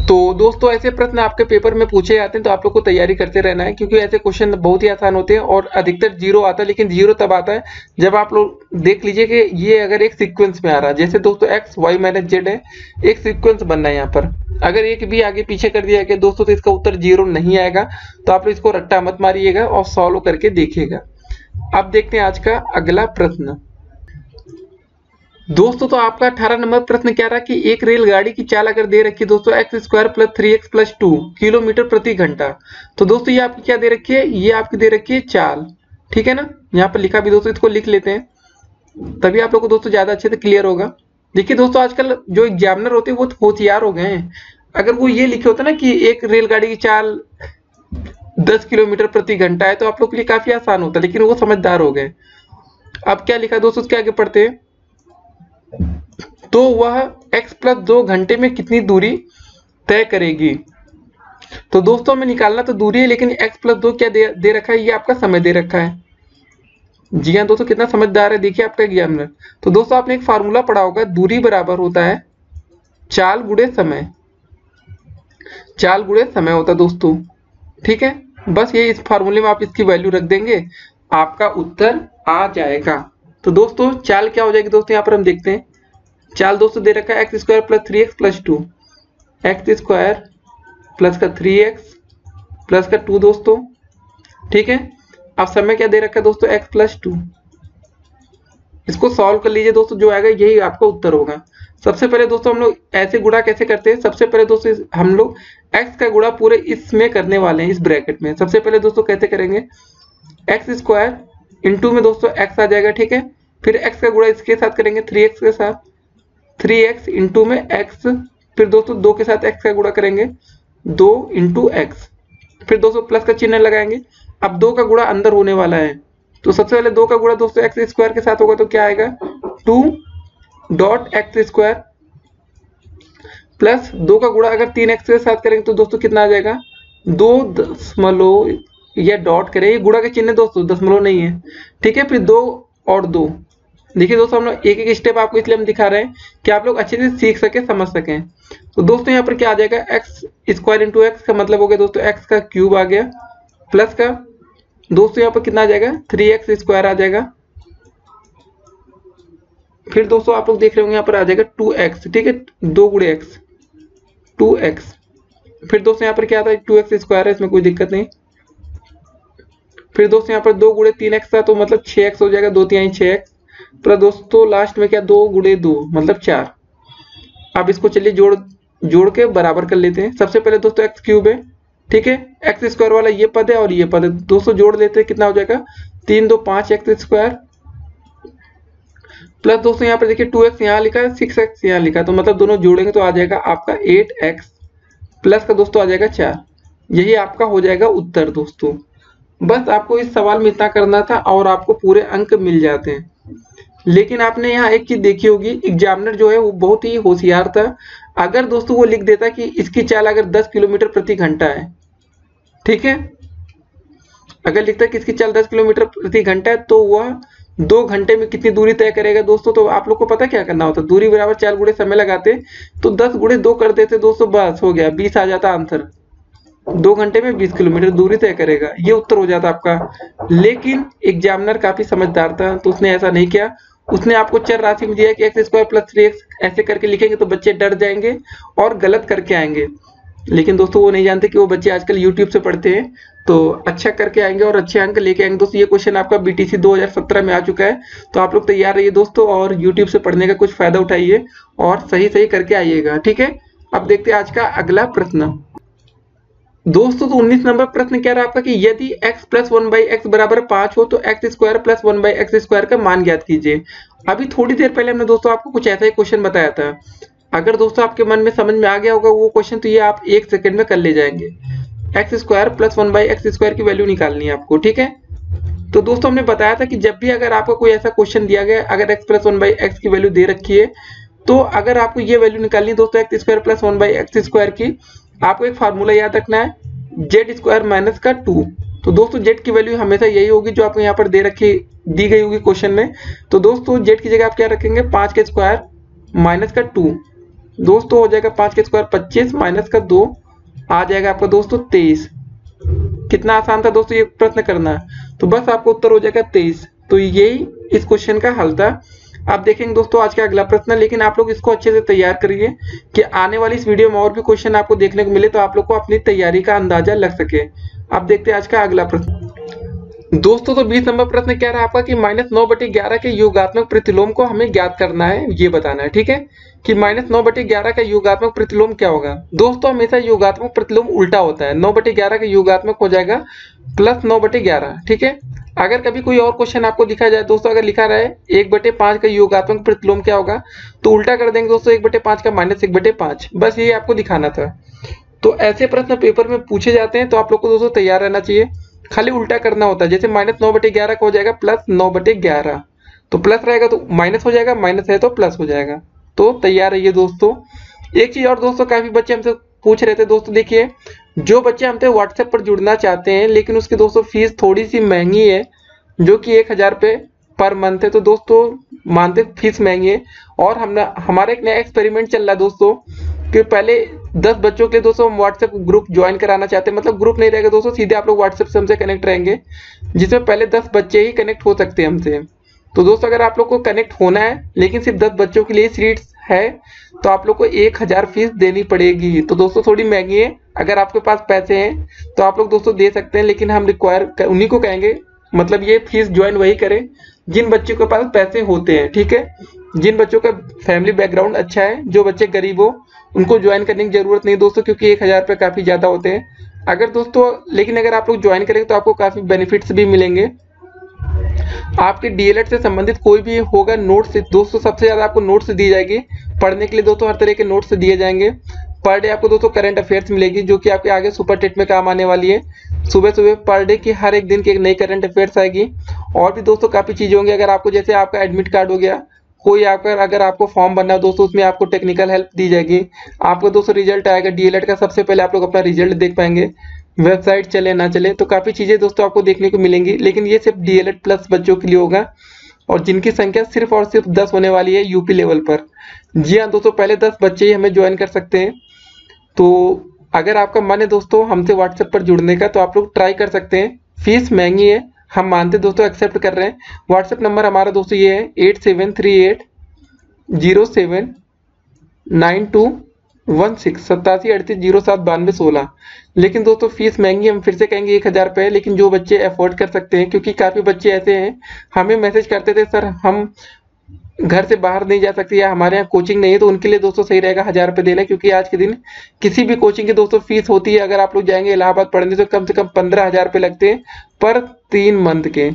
तो दोस्तों ऐसे प्रश्न आपके पेपर में पूछे जाते हैं, तो आप लोग को तैयारी करते रहना है, क्योंकि ऐसे क्वेश्चन बहुत ही आसान होते हैं और अधिकतर 0 आता है। लेकिन 0 तब आता है जब आप लोग देख लीजिए कि ये अगर एक सीक्वेंस में आ रहा है, जैसे दोस्तों एक्स वाई माइनस जेड है, एक सीक्वेंस बनना है यहाँ पर। अगर एक भी आगे पीछे कर दिया गया दोस्तों तो इसका उत्तर 0 नहीं आएगा। तो आप इसको रट्टा मत मारिएगा और सॉल्व करके देखिएगा। अब देखते हैं आज का अगला प्रश्न। दोस्तों तो आपका 18 नंबर प्रश्न क्या रहा कि एक रेलगाड़ी की चाल अगर दे रखी है दोस्तों x² + 3x + 2 किलोमीटर प्रति घंटा। तो दोस्तों ये आपकी क्या दे रखी है, ये आपकी दे रखी है चाल। ठीक है ना, यहाँ पर लिखा भी दोस्तों, इसको लिख लेते हैं। तभी आप लोग को दोस्तों ज्यादा अच्छे से क्लियर होगा। देखिए दोस्तों, आजकल जो एग्जामिनर होते हैं वो होशियार हो गए हैं। अगर वो ये लिखे होता ना कि एक रेलगाड़ी की चाल 10 किलोमीटर प्रति घंटा है, तो आप लोग के लिए काफी आसान होता, लेकिन वो समझदार हो गए। अब क्या लिखा दोस्तों, उसके आगे पढ़ते हैं। तो वह x प्लस 2 घंटे में कितनी दूरी तय करेगी। तो दोस्तों हमें निकालना तो दूरी है, लेकिन x प्लस 2 क्या दे रखा है, ये आपका समय दे रखा है। जी हाँ दोस्तों, कितना समझदार है देखिए आपका एग्जामिनर। तो दोस्तों आपने एक फार्मूला पढ़ा होगा, दूरी बराबर होता है चाल गुणे समय। चाल गुणे समय होता है दोस्तों, ठीक है। बस ये इस फार्मूले में आप इसकी वैल्यू रख देंगे, आपका उत्तर आ जाएगा। तो दोस्तों चाल क्या हो जाएगी दोस्तों, यहाँ पर हम देखते हैं। चाल दोस्तों दे रखा है x square plus 3x plus 2, x square plus का 3x प्लस का 2 दोस्तों, ठीक है। अब समय क्या दे रखा है दोस्तों, x प्लस 2। इसको सॉल्व कर लीजिए दोस्तों, जो आएगा यही आपका उत्तर होगा। सबसे पहले दोस्तों हम लोग ऐसे गुणा कैसे करते हैं, सबसे पहले दोस्तों हम लोग x का गुणा पूरे इसमें करने वाले हैं, इस ब्रैकेट में। सबसे पहले दोस्तों कैसे करेंगे, एक्स स्क्वायर इंटू में दोस्तों x आ जाएगा, ठीक है। फिर x का गुणा इसके साथ करेंगे 3x के साथ, 3x इंटू में x, फिर दोस्तों 2 के साथ x का गुणा करेंगे 2 इंटू एक्स, फिर दोस्तों प्लस का चिन्ह लगाएंगे। अब 2 का गुणा अंदर होने वाला है, तो सबसे पहले 2 का गुणा दोस्तों एक्स स्क्वायर के साथ होगा, तो क्या आएगा 2 डॉट एक्स स्क्वायर, प्लस 2 का गुणा अगर 3x के साथ करेंगे तो दोस्तों कितना आ जाएगा 2 दशमलव, या डॉट करें, ये गुणा के चिन्ह दोस्तों, दशमलव नहीं है, ठीक है। फिर 2 और 2। देखिए दोस्तों हम लोग एक एक स्टेप आपको इसलिए हम दिखा रहे हैं कि आप लोग अच्छे से सीख सके, समझ सकें। तो दोस्तों यहाँ पर क्या आ जाएगा, एक्स स्क्वायर इंटू एक्स का मतलब हो गया दोस्तों एक्स का क्यूब आ गया, प्लस का दोस्तों यहाँ पर कितना आ जाएगा 3x स्क्वायर आ जाएगा। फिर दोस्तों आप लोग देख रहे होंगे यहाँ पर आ जाएगा 2x, ठीक है, 2 गुणे x 2x। फिर दोस्तों यहाँ पर क्या आता है 2x स्क्वायर है, इसमें कोई दिक्कत नहीं। फिर दोस्तों यहाँ पर 2 गुणे 3x था, तो मतलब 6x हो जाएगा, 2 3 6x, प्लस दोस्तों लास्ट में क्या 2 गुणे 2 मतलब 4। अब इसको चलिए जोड़ के बराबर कर लेते हैं। सबसे पहले दोस्तों एक्स क्यूब है, ठीक है, एक्स स्क्वायर वाला ये पद है और ये पद है, दोस्तों जोड़ लेते हैं, कितना हो जाएगा 3 2 5 एक्स स्क्वायर, प्लस दोस्तों यहाँ पर देखिए 2x यहाँ लिखा है, 6x यहाँ लिखा है, तो मतलब दोनों जोड़ेंगे तो आ जाएगा आपका 8x, प्लस का दोस्तों आ जाएगा 4। यही आपका हो जाएगा उत्तर दोस्तों। बस आपको इस सवाल में इतना करना था और आपको पूरे अंक मिल जाते हैं। लेकिन आपने यहाँ एक चीज देखी होगी, एग्जामिनर जो है वो बहुत ही होशियार था। अगर दोस्तों वो लिख देता कि इसकी चाल अगर 10 किलोमीटर प्रति घंटा है, ठीक है, अगर लिखता है कि इसकी चाल 10 किलोमीटर प्रति घंटा है, तो वह 2 घंटे में कितनी दूरी तय करेगा दोस्तों। तो आप लोग को पता क्या करना होता, दूरी बराबर चाल गुणे समय लगाते तो 10 गुणे 2 कर देते दोस्तों, बस हो गया, 20 आ जाता आंसर। 2 घंटे में 20 किलोमीटर दूरी तय करेगा, ये उत्तर हो जाता आपका। लेकिन एग्जामिनर काफी समझदार था, तो उसने ऐसा नहीं किया। उसने आपको चर राशि में दिया कि एक्स स्क्वायर प्लस 3x ऐसे करके लिखेंगे तो बच्चे डर जाएंगे और गलत करके आएंगे। लेकिन दोस्तों वो नहीं जानते कि वो बच्चे आजकल यूट्यूब से पढ़ते हैं, तो अच्छा करके आएंगे और अच्छे अंक लेके आएंगे। दोस्तों ये क्वेश्चन आपका बीटीसी 2017 में आ चुका है, तो आप लोग तैयार रहिए दोस्तों, और यूट्यूब से पढ़ने का कुछ फायदा उठाइए और सही करके आइएगा, ठीक है। अब देखते हैं आज का अगला प्रश्न दोस्तों। तो 19 नंबर प्रश्न कह रहा है आपका कि यदि x प्लस 1/x बराबर 5 हो तो x square plus 1/x square का मान ज्ञात कीजिए। अभी थोड़ी देर पहले हमने दोस्तों आपको कुछ ऐसा ही क्वेश्चन बताया था। अगर दोस्तों आपके मन में समझ में आ गया होगा वो क्वेश्चन, तो ये आप 1 सेकंड में कर ले जाएंगे। X square plus 1/x square की वैल्यू निकालनी है आपको, ठीक है। तो दोस्तों हमने बताया था कि जब भी अगर आपको कोई ऐसा क्वेश्चन दिया गया, अगर x प्लस 1/x की वैल्यू दे रखी है, तो अगर आपको ये वैल्यू निकालनी है दोस्तों x square plus 1/x square की, आपको एक फार्मूला याद रखना है, जेड स्क्वायर माइनस का 2। तो दोस्तों जेड की वैल्यू हमेशा यही होगी जो आपको यहाँ पर दी गई होगी क्वेश्चन में। तो दोस्तों जेड की जगह आप क्या रखेंगे 5 के स्क्वायर माइनस का 2, दोस्तों हो जाएगा 5 के स्क्वायर 25 माइनस का 2 आ जाएगा आपका दोस्तों 23। कितना आसान था दोस्तों ये प्रश्न करना, तो बस आपको उत्तर हो जाएगा 23। तो यही इस क्वेश्चन का हल था। आप देखेंगे दोस्तों आज का अगला प्रश्न, लेकिन आप लोग इसको अच्छे से तैयार करिए कि आने वाली इस वीडियो में और भी क्वेश्चन आपको देखने को मिले, तो आप लोग को अपनी तैयारी का अंदाजा लग सके। अब देखते हैं आज का अगला प्रश्न दोस्तों। तो 20 नंबर प्रश्न कह रहा है आपका कि -9/11 के योगात्मक प्रतिलोम को हमें ज्ञात करना है, ये बताना है, ठीक है, कि -9/11 का योगात्मक प्रतिलोम क्या होगा। दोस्तों हमेशा योगात्मक प्रतिलोम उल्टा होता है, 9/11 का योगात्मक हो जाएगा +9/11, ठीक है। अगर कभी कोई और क्वेश्चन आपको दिखा जाए दोस्तों, अगर लिखा रहा है 1/5 का योगात्मक प्रतिलोम क्या होगा, तो उल्टा कर देंगे दोस्तों 1/5 का -1/5, बस ये आपको दिखाना था। तो ऐसे प्रश्न पेपर में पूछे जाते हैं, तो आप लोग को दोस्तों तैयार रहना चाहिए। खाली उल्टा करना होता है, जैसे -9/11 का हो जाएगा +9/11, तो प्लस रहेगा तो माइनस हो जाएगा, माइनस है तो प्लस हो जाएगा। तो तैयार रहिए दोस्तों। एक चीज और दोस्तों, काफी बच्चे हमसे पूछ रहे थे दोस्तों, देखिए जो बच्चे हमसे व्हाट्सएप पर जुड़ना चाहते हैं लेकिन उसकी दोस्तों फीस थोड़ी सी महंगी है, जो कि 1000 रुपये पर मंथ है, तो दोस्तों मानते फीस महंगी है, और हमारा एक नया एक्सपेरिमेंट चल रहा है दोस्तों कि पहले 10 बच्चों के लिए दोस्तों हम व्हाट्सएप ग्रुप ज्वाइन कराना चाहते हैं। मतलब ग्रुप नहीं रहेगा दोस्तों, सीधे आप लोग व्हाट्सएप से हमसे कनेक्ट रहेंगे, जिसमें पहले 10 बच्चे ही कनेक्ट हो सकते हैं हमसे। तो दोस्तों अगर आप लोग को कनेक्ट होना है लेकिन सिर्फ 10 बच्चों के लिए सीट्स है, तो आप लोग को 1000 फीस देनी पड़ेगी। तो दोस्तों थोड़ी महंगी है, अगर आपके पास पैसे हैं तो आप लोग दोस्तों दे सकते हैं, लेकिन हम रिक्वायर उन्हीं को कहेंगे, मतलब ये फीस ज्वाइन वही करें जिन बच्चों के पास पैसे होते हैं, ठीक है। जिन बच्चों का फैमिली बैकग्राउंड अच्छा है, जो बच्चे गरीब हो, उनको ज्वाइन करने की जरूरत नहीं दोस्तों, क्योंकि 1000 रुपये काफी ज्यादा होते हैं। अगर दोस्तों लेकिन अगर आप लोग ज्वाइन करेंगे तो आपको काफी बेनिफिट्स भी मिलेंगे। आपके डीएलएड से संबंधित कोई भी होगा नोट्स दोस्तों, सबसे ज्यादा आपको नोट्स दी जाएगी पढ़ने के लिए दोस्तों, हर तरह के नोट्स दिए जाएंगे। पर डे आपको दोस्तों करंट अफेयर्स मिलेगी, जो कि आपके आगे सुपर टेट में काम आने वाली है। सुबह सुबह पर डे की हर एक दिन की एक नई करंट अफेयर्स आएगी, और भी दोस्तों काफी चीजें होंगी। अगर आपको जैसे आपका एडमिट कार्ड हो गया, कोई आपका अगर आपको फॉर्म भरना है दोस्तों, उसमें आपको टेक्निकल हेल्प दी जाएगी। आपको दोस्तों रिजल्ट आएगा डीएलएड का, सबसे पहले आप लोग अपना रिजल्ट देख पाएंगे, वेबसाइट चले ना चले, तो काफी चीजें दोस्तों आपको देखने को मिलेंगी। लेकिन ये सिर्फ डीएलएड प्लस बच्चों के लिए होगा, और जिनकी संख्या सिर्फ और सिर्फ 10 होने वाली है यूपी लेवल पर। जी हाँ दोस्तों, पहले 10 बच्चे ही हमें ज्वाइन कर सकते हैं। तो अगर आपका मन है दोस्तों हमसे व्हाट्सएप पर जुड़ने का, तो आप लोग ट्राई कर सकते हैं। फीस महंगी है, हम मानते दोस्तों, एक्सेप्ट कर रहे हैं। व्हाट्सएप नंबर हमारा दोस्तों ये है 8738079216 8738079216। लेकिन दोस्तों फीस महंगी, हम फिर से कहेंगे 1000 रुपये, लेकिन जो बच्चे अफोर्ड कर सकते हैं, क्योंकि काफ़ी बच्चे ऐसे हैं हमें मैसेज करते थे, सर हम घर से बाहर नहीं जा सकते या हमारे यहाँ कोचिंग नहीं है, तो उनके लिए दोस्तों सही रहेगा 1000 रुपये देना, क्योंकि आज के दिन किसी भी कोचिंग की दोस्तों फीस होती है, अगर आप लोग जाएंगे इलाहाबाद पढ़ने तो कम से कम 15,000 रुपये लगते हैं पर 3 मंथ के।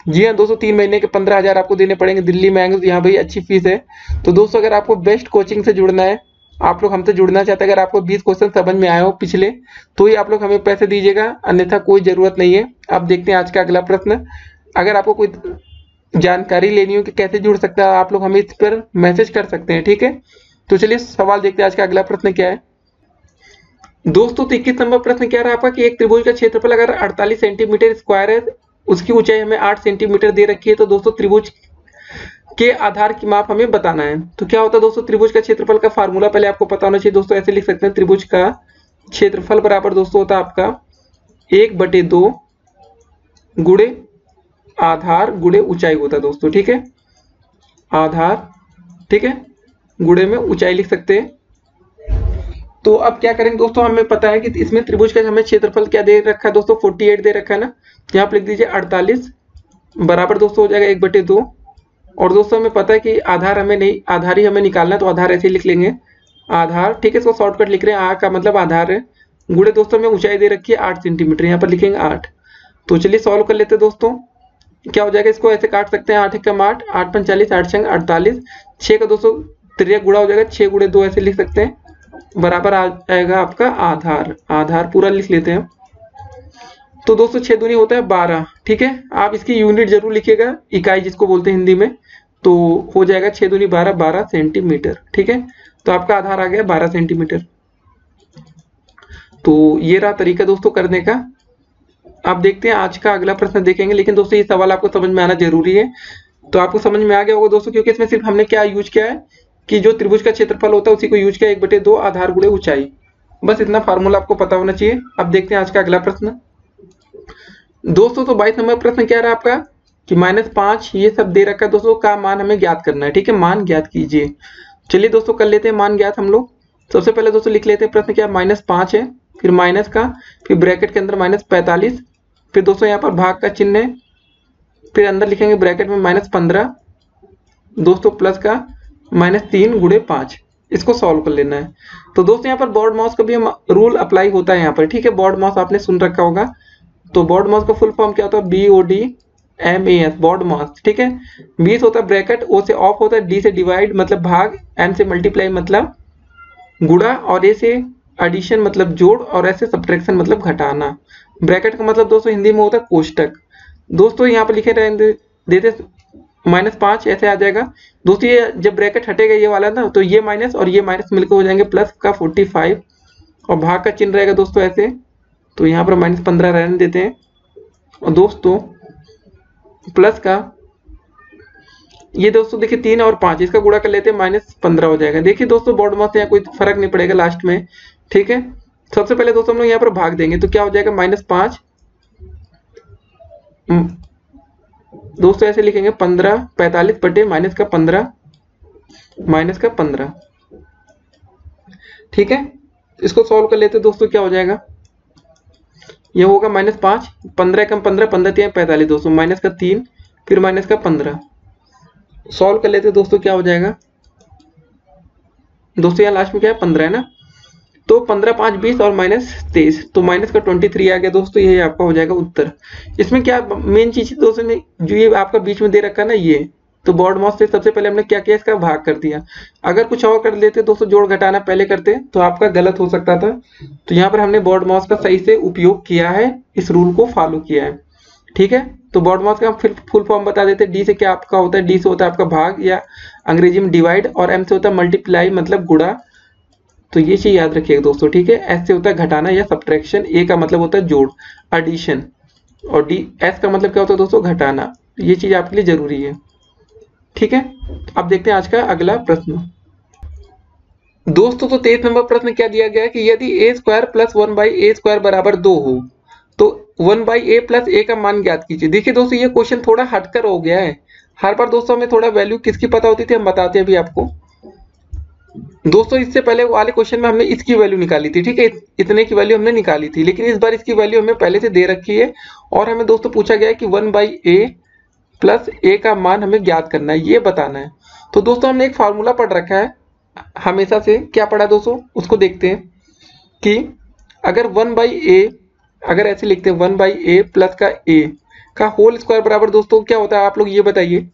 जी हाँ दोस्तों, 3 महीने के 15,000 आपको देने पड़ेंगे। दिल्ली में आएंगे तो यहाँ भाई अच्छी फीस है। तो दोस्तों अगर आपको बेस्ट कोचिंग से जुड़ना है, आप लोग हमसे जुड़ना चाहते हैं, अगर आपको 20 क्वेश्चन समझ में आए हो पिछले, तो ही आप लोग हमें पैसे दीजिएगा, अन्यथा कोई जरूरत नहीं है। अब देखते हैं आज का अगला प्रश्न। अगर आपको कोई जानकारी लेनी हो कि कैसे जुड़ सकता है, आप लोग हमें इस पर मैसेज कर सकते हैं, ठीक है। तो चलिए सवाल देखते हैं, आज का अगला प्रश्न क्या है दोस्तों। तो 21 नंबर प्रश्न क्या रहा आपका कि एक त्रिभुज का क्षेत्रफल अगर 48 सेंटीमीटर स्क्वायर है, उसकी ऊंचाई हमें 8 सेंटीमीटर दे रखी है, तो दोस्तों त्रिभुज के आधार की माप हमें बताना है। तो क्या होता है दोस्तों, त्रिभुज का क्षेत्रफल का फार्मूला पहले आपको पता होना चाहिए दोस्तों। ऐसे लिख सकते हैं, त्रिभुज का क्षेत्रफल बराबर दोस्तों होता है आपका 1/2 गुणे आधार गुणे ऊंचाई होता है दोस्तों, ठीक है। आधार, ठीक है, गुणे में ऊंचाई लिख सकते हैं। तो अब क्या करेंगे दोस्तों, हमें पता है कि इसमें त्रिभुज का हमें क्षेत्रफल क्या दे रखा है दोस्तों, 48 दे रखा है ना। यहाँ पर लिख दीजिए 48 बराबर दोस्तों हो जाएगा 1/2। और दोस्तों हमें पता है कि आधार हमें नहीं, आधार ही हमें निकालना है, तो आधार ऐसे ही लिख लेंगे आधार, ठीक है। इसको शॉर्टकट लिख रहे हैं, आ का मतलब आधार है, गुणे दोस्तों हमें ऊंचाई दे रखी है 8 सेंटीमीटर, यहाँ पर लिखेंगे 8। तो चलिए सॉल्व कर लेते हैं दोस्तों। क्या हो जाएगा, इसको ऐसे काट सकते हैं, 8 एकम 8, 8 पंच 40, 8 छंग 48, 6 का दोस्तों तिर्यक गुणा हो जाएगा, 6 गुणे 2 ऐसे लिख सकते हैं, बराबर आ जाएगा आपका आधार। आधार पूरा लिख लेते हैं। तो दोस्तों 6 दूनी होता है 12, ठीक है। आप इसकी यूनिट जरूर लिखिएगा, इकाई जिसको बोलते हैं हिंदी में। तो हो जाएगा 6 दूनी 12, 12 सेंटीमीटर, ठीक है। तो आपका आधार आ गया 12 सेंटीमीटर। तो ये रहा तरीका दोस्तों करने का। आप देखते हैं आज का अगला प्रश्न देखेंगे, लेकिन दोस्तों ये सवाल आपको समझ में आना जरूरी है। तो आपको समझ में आ गया होगा दोस्तों, क्योंकि इसमें सिर्फ हमने क्या यूज किया है कि जो त्रिभुज का क्षेत्रफल होता है उसी को यूज किया, 1/2 आधार गुणे ऊंचाई, बस इतना फार्मूला आपको पता होना चाहिए। अब देखते हैं आज का अगला प्रश्न दोस्तों। तो 22 नंबर प्रश्न क्या रहा आपका कि -5 ये सब दे रखा है दोस्तों, का मान हमें ज्ञात करना है, ठीक है। मान ज्ञात कीजिए। चलिए दोस्तों कर लेते हैं मान ज्ञात हम लोग। सबसे पहले दोस्तों लिख लेते हैं प्रश्न क्या, -5 है, फिर माइनस का, फिर ब्रैकेट के अंदर -45, फिर दोस्तों यहाँ पर भाग का चिन्ह है, फिर अंदर लिखेंगे ब्रैकेट में -15 दोस्तों, प्लस का -3 गुणे 5। इसको सॉल्व कर लेना है। तो दोस्तों यहाँ पर बोर्ड माउस का भी हम रूल अप्लाई होता है यहाँ पर, ठीक है। बोर्ड माउस आपने सुन रखा होगा। तो बोर्ड माउस का फुल फॉर्म क्या होता है, BOD MAS बॉड मास, ठीक है। 20 होता है ब्रैकेट, O से ऑफ होता है, D से डिवाइड मतलब भाग, M से मल्टीप्लाई मतलब गुणा, और A से एडिशन मतलब जोड़, और S से सब्ट्रैक्शन मतलब घटाना। ब्रैकेट का मतलब दोस्तों हिंदी में होता है कोष्टक। दोस्तों यहाँ पर लिखे रहने देते -5 ऐसे आ जाएगा दोस्तों। ये जब ब्रैकेट हटेगा ये वाला ना, तो ये माइनस और ये माइनस मिलकर हो जाएंगे प्लस का 45, और भाग का चिन्ह रहेगा दोस्तों ऐसे, तो यहाँ पर -15 रहने देते हैं। और दोस्तों प्लस का ये दोस्तों देखिए 3 और 5 इसका गुणा कर लेते हैं, -15 हो जाएगा। देखिए दोस्तों बॉड मास से यहाँ कोई फर्क नहीं पड़ेगा लास्ट में, ठीक है। सबसे पहले दोस्तों हम लोग यहाँ पर भाग देंगे, तो क्या हो जाएगा -5 दोस्तों ऐसे लिखेंगे 15, 45 बटे -15, ठीक है। इसको सॉल्व कर लेते दोस्तों, क्या हो जाएगा, ये होगा -5, 15 कम 15, 15 3 45 दोस्तों, -3 फिर -15 सॉल्व कर लेते दोस्तों, क्या हो जाएगा दोस्तों, यहाँ लास्ट में क्या है 15 है ना, तो 15 5 20 और -23, तो -23 आ गया दोस्तों, ये आपका हो जाएगा उत्तर। इसमें क्या मेन चीज दोस्तों ने जो ये आपका बीच में दे रखा है ना, ये तो बॉड मास से सबसे पहले हमने क्या किया, इसका भाग कर दिया। अगर कुछ और कर लेते दोस्तों, जोड़ घटाना पहले करते तो आपका गलत हो सकता था। तो यहाँ पर हमने बॉड मास का सही से उपयोग किया है, इस रूल को फॉलो किया है, ठीक है। तो बॉड मास का फिर फुल फॉर्म बता देते हैं। डी से क्या आपका होता है, डी से होता है आपका भाग या अंग्रेजी में डिवाइड, और एम से होता है मल्टीप्लाई मतलब गुणा, तो ये चीज याद रखिएगा दोस्तों, ठीक है। एस से होता है घटाना या सब्ट्रैक्शन, ए का मतलब होता है जोड़ एडिशन, और डी एस का मतलब क्या होता है दोस्तों, घटाना। ये चीज आपके लिए जरूरी है, ठीक है। अब देखते हैं आज का अगला प्रश्न दोस्तों। तो 23 नंबर प्रश्न क्या दिया गया है कि यदि a स्क्वायर प्लस 1/a² बराबर 2 हो तो 1/a प्लस a का मान ज्ञात कीजिए। देखिए दोस्तों ये क्वेश्चन थोड़ा हटकर हो गया है। हर बार दोस्तों हमें थोड़ा वैल्यू किसकी पता होती थी, हम बताते हैं अभी आपको। दोस्तों इससे पहले वाले क्वेश्चन में हमने इसकी वैल्यू निकाली थी, ठीक है, इतने की वैल्यू हमने निकाली थी, लेकिन इस बार इसकी वैल्यू हमें पहले से दे रखी है, और हमें दोस्तों पूछा गया है कि 1/a प्लस a का मान हमें ज्ञात करना है, ये बताना है। तो दोस्तों हमने एक फार्मूला पढ़ रखा है हमेशा से, क्या पढ़ा दोस्तों उसको देखते हैं कि अगर 1/a, अगर ऐसे लिखते हैं 1/a प्लस का a का होल स्क्वायर बराबर दोस्तों क्या होता है, आप लोग ये बताइए।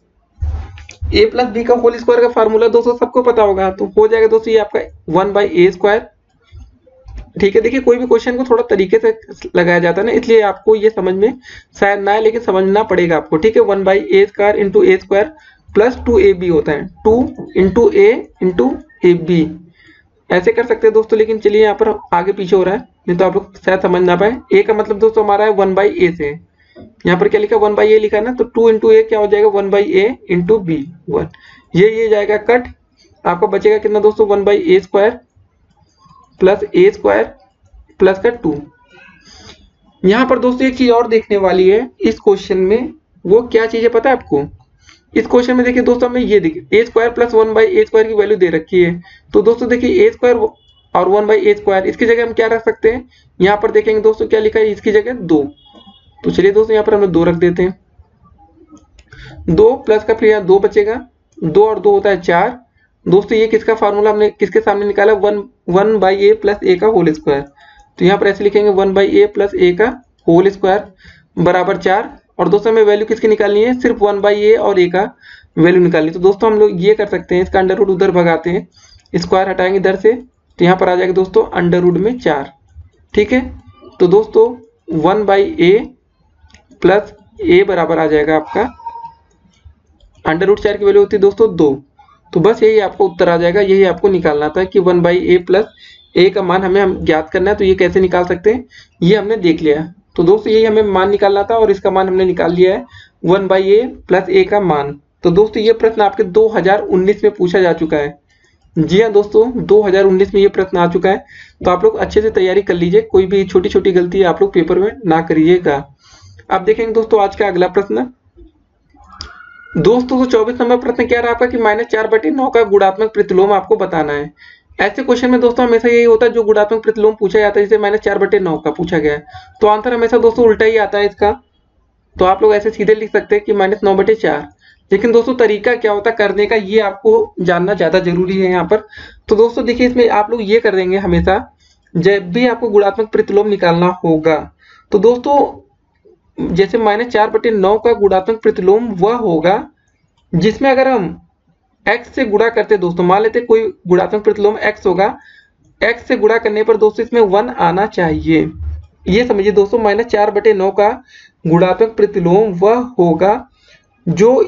a प्लस b का होल स्क्वायर का फार्मूला दोस्तों सबको पता होगा, तो हो जाएगा दोस्तों ये आपका 1/a², ठीक है। देखिए कोई भी क्वेश्चन को थोड़ा तरीके से लगाया जाता है ना, इसलिए आपको ये समझ में शायद ना आए, लेकिन समझना पड़ेगा आपको, ठीक है। 1/a² into a² plus 2ab होता है, 2 इंटू a इंटू ab, ऐसे कर सकते हैं दोस्तों। लेकिन चलिए यहाँ पर आगे पीछे हो रहा है, नहीं तो आप लोग शायद समझ ना पाए। a का मतलब दोस्तों हमारा है 1/a से, यहाँ पर क्या लिखा 1/a लिखा है ना, तो 2 इंटू a क्या हो जाएगा 1/a इंटू b 1, ये जाएगा कट, आपको बचेगा कितना दोस्तों 1/a² प्लस a² प्लस का 2। यहाँ पर दोस्तों एक चीज और देखने वाली है इस क्वेश्चन में, वो क्या चीज है पता है आपको। इस क्वेश्चन में देखिए दोस्तों हमें ये देखिए a² प्लस 1/a² की वैल्यू दे रखी है, तो दोस्तों देखिए a² और 1/a², इसकी जगह हम क्या रख सकते हैं, यहाँ पर देखेंगे दोस्तों क्या लिखा है, इसकी जगह 2, तो चलिए दोस्तों यहाँ पर हम 2 रख देते हैं, 2 प्लस का फिर यहाँ 2 बचेगा, 2 और 2 होता है 4। दोस्तों ये किसका फार्मूला हमने किसके सामने निकाला, 1/a प्लस a का होल स्क्वायर, तो यहाँ पर ऐसे लिखेंगे 1/a प्लस a का होल स्क्वायर बराबर 4। और दोस्तों हमें वैल्यू किसकी निकालनी है, सिर्फ 1/a और a का वैल्यू निकालनी। तो दोस्तों हम लोग ये कर सकते हैं, इसका अंडर रूट उधर भगाते हैं, स्क्वायर हटाएंगे इधर से, तो यहाँ पर आ जाएगा दोस्तों अंडर रूट में 4, ठीक है। तो दोस्तों 1/a प्लस a बराबर आ जाएगा आपका अंडर रूट 4 की वैल्यू होती है दोस्तों 2, तो बस यही आपका उत्तर आ जाएगा। यही आपको निकालना था कि 1/a प्लस a का मान हमें ज्ञात करना है। तो ये कैसे निकाल सकते हैं, ये हमने देख लिया। तो दोस्तों यही हमें मान निकालना था, और इसका मान हमने निकाल लिया है 1/a प्लस a का मान। तो दोस्तों ये प्रश्न आपके 2019 में पूछा जा चुका है। जी हाँ दोस्तों 2019 में ये प्रश्न आ चुका है, तो आप लोग अच्छे से तैयारी कर लीजिए, कोई भी छोटी छोटी गलती आप लोग पेपर में ना करिएगा। अब देखेंगे दोस्तों आज का अगला प्रश्न दोस्तों। तो 24 नंबर प्रश्न क्या रहा आपका कि -4/9 का गुणात्मक प्रतिलोम आपको बताना है। ऐसे क्वेश्चन में दोस्तों हमेशा यही होता है, जो गुणात्मक प्रतिलोम पूछा जाता है, जैसे -4/9 का पूछा गया है, तो आंसर हमेशा दोस्तों उल्टा ही आता है इसका। तो आप लोग ऐसे सीधे लिख सकते हैं कि -9/4, लेकिन दोस्तों तरीका क्या होता है करने का, ये आपको जानना ज्यादा जरूरी है यहाँ पर। तो दोस्तों देखिए इसमें आप लोग ये कर देंगे, हमेशा जब भी आपको गुणात्मक प्रतिलोम निकालना होगा, तो दोस्तों जैसे -4/9 का गुणात्मक प्रतिलोम वह होगा जिसमें अगर हम x से गुणा करते दोस्तों, मान लेते कोई गुणात्मक प्रतिलोम x होगा, x से गुणा करने पर दोस्तों इसमें 1 आना चाहिए। ये समझिए दोस्तों, -4/9 का गुणात्मक प्रतिलोम वह होगा जो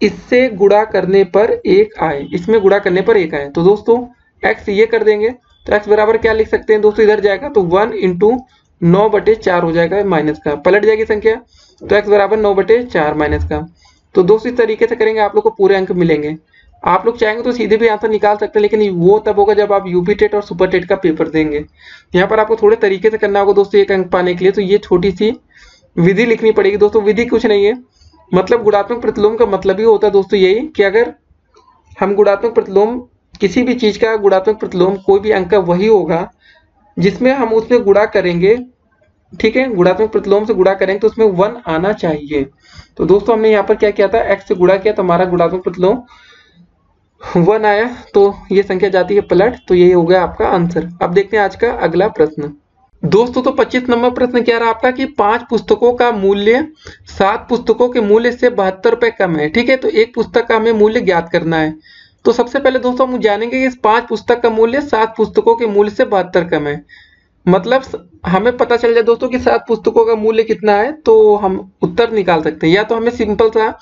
इससे गुणा करने पर 1 आए, इसमें गुणा करने पर 1 आए। तो दोस्तों x ये कर देंगे तो x बराबर क्या लिख सकते हैं दोस्तों, इधर जाएगा तो 1 × 9/4 हो जाएगा माइनस का, पलट जाएगी संख्या तो x बराबर 9/4 माइनस का। तो दोस्तों इस तरीके से करेंगे आप लोग को पूरे अंक मिलेंगे। आप लोग चाहेंगे तो सीधे भी आंसर निकाल सकते हैं, लेकिन वो तब होगा जब आप यूपी टेट और सुपर टेट का पेपर देंगे। यहाँ पर आपको थोड़े तरीके से करना होगा दोस्तों 1 अंक पाने के लिए। तो ये छोटी सी विधि लिखनी पड़ेगी दोस्तों। विधि कुछ नहीं है, मतलब गुणात्मक प्रतिलोम का मतलब ही होता है दोस्तों यही कि अगर हम गुणात्मक प्रतिलोम, किसी भी चीज का गुणात्मक प्रतिलोम कोई भी अंक का वही होगा जिसमें हम उसमें गुणा करेंगे, ठीक है, गुणात्मक प्रतिलोम से गुणा करेंगे तो उसमें 1 आना चाहिए। तो दोस्तों हमने यहाँ पर क्या किया था, x से गुणा किया तो हमारा गुणात्मक प्रतिलोम 1 आया, तो ये संख्या जाती है पलट। तो ये हो गया आपका आंसर। अब देखते हैं आज का अगला प्रश्न दोस्तों। तो 25 नंबर प्रश्न क्या रहा आपका कि 5 पुस्तकों का मूल्य 7 पुस्तकों के मूल्य से 72 रुपए कम है, ठीक है। तो एक पुस्तक का हमें मूल्य ज्ञात करना है। तो सबसे पहले दोस्तों हम जानेंगे कि इस 5 पुस्तक का मूल्य 7 पुस्तकों के मूल्य से 72 कम है। मतलब हमें पता चल जाए दोस्तों कि 7 पुस्तकों का मूल्य कितना है, तो हम उत्तर निकाल सकते हैं। या तो हमें सिंपल सा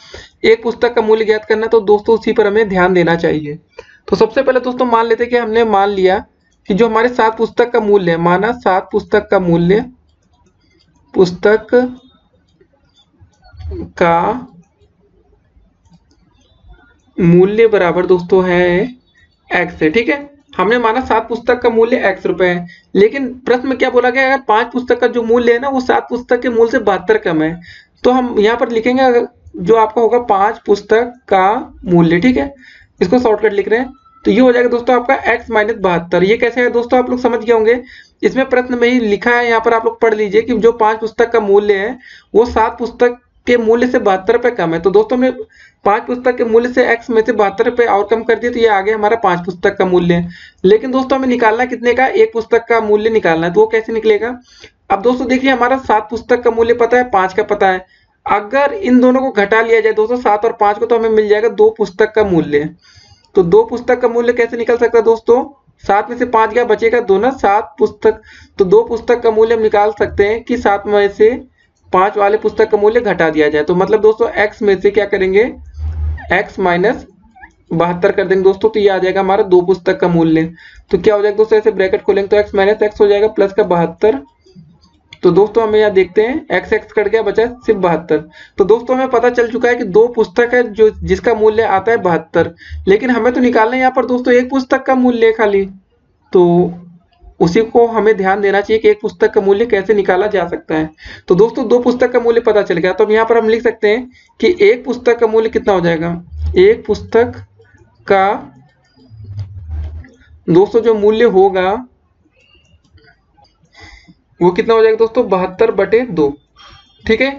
एक पुस्तक का मूल्य ज्ञात करना, तो दोस्तों उसी पर हमें ध्यान देना चाहिए। तो सबसे पहले दोस्तों मान लेते हैं कि हमने मान लिया कि जो हमारे 7 पुस्तक का मूल्य है, माना 7 पुस्तक का मूल्य, पुस्तक का मूल्य बराबर दोस्तों है x है, ठीक है। हमने माना 7 पुस्तक का मूल्य x रुपए है, लेकिन प्रश्न में क्या बोला गया, अगर 5 पुस्तक का जो मूल्य है ना वो 7 पुस्तक के मूल्य से 72 कम है, तो हम यहाँ पर लिखेंगे अगर जो आपका होगा 5 पुस्तक का मूल्य, ठीक है। इसको शॉर्टकट लिख रहे हैं तो ये हो जाएगा दोस्तों आपका x - 72। ये कैसे है दोस्तों, आप लोग समझ गए होंगे, इसमें प्रश्न में ही लिखा है, यहाँ पर आप लोग पढ़ लीजिए कि जो 5 पुस्तक का मूल्य है वो 7 पुस्तक के मूल्य से 72 रुपए कम है। तो दोस्तों हमने 5 पुस्तक के मूल्य से x में से 72 रुपए और कम कर दिए, तो ये आ गया हमारा 5 पुस्तक का मूल्य। लेकिन दोस्तों हमें निकालना कितने का, एक पुस्तक का मूल्य निकालना है। तो वो कैसे निकलेगा, अब दोस्तों देखिए हमारा 7 पुस्तक का मूल्य पता है, 5 का पता है। अगर इन दोनों को घटा लिया जाए दोस्तों 7 और 5 को, तो हमें मिल जाएगा 2 पुस्तक का मूल्य। तो 2 पुस्तक का मूल्य कैसे निकल सकता है दोस्तों, 7 में से 5 गया, बचेगा 2 ना, 7 पुस्तक। तो 2 पुस्तक का मूल्य हम निकाल सकते हैं कि 7 में से 5 वाले पुस्तक का मूल्य घटा दिया जाए। तो मतलब दोस्तों x में से क्या करेंगे, x - 72 कर देंगे दोस्तों, तो ये आ जाएगा हमारा 2 पुस्तक का मूल्य। तो क्या हो जाएगा दोस्तों, ऐसे ब्रैकेट खोलेंगे तो x - x हो जाएगा प्लस का 72। तो दोस्तों हमें यहाँ देखते हैं x x कट गया, बचा सिर्फ 72। तो दोस्तों हमें पता चल चुका है कि 2 पुस्तक है जो जिसका मूल्य आता है 72, लेकिन हमें तो निकालना है यहाँ पर दोस्तों एक पुस्तक का मूल्य खाली। तो उसी को हमें ध्यान देना चाहिए कि एक पुस्तक का मूल्य कैसे निकाला जा सकता है। तो दोस्तों 2 पुस्तक का मूल्य पता चल गया, तो अब यहाँ पर हम लिख सकते हैं कि एक पुस्तक का मूल्य कितना हो जाएगा, एक पुस्तक का दोस्तों जो मूल्य होगा वो कितना हो जाएगा दोस्तों, 72/2, ठीक है।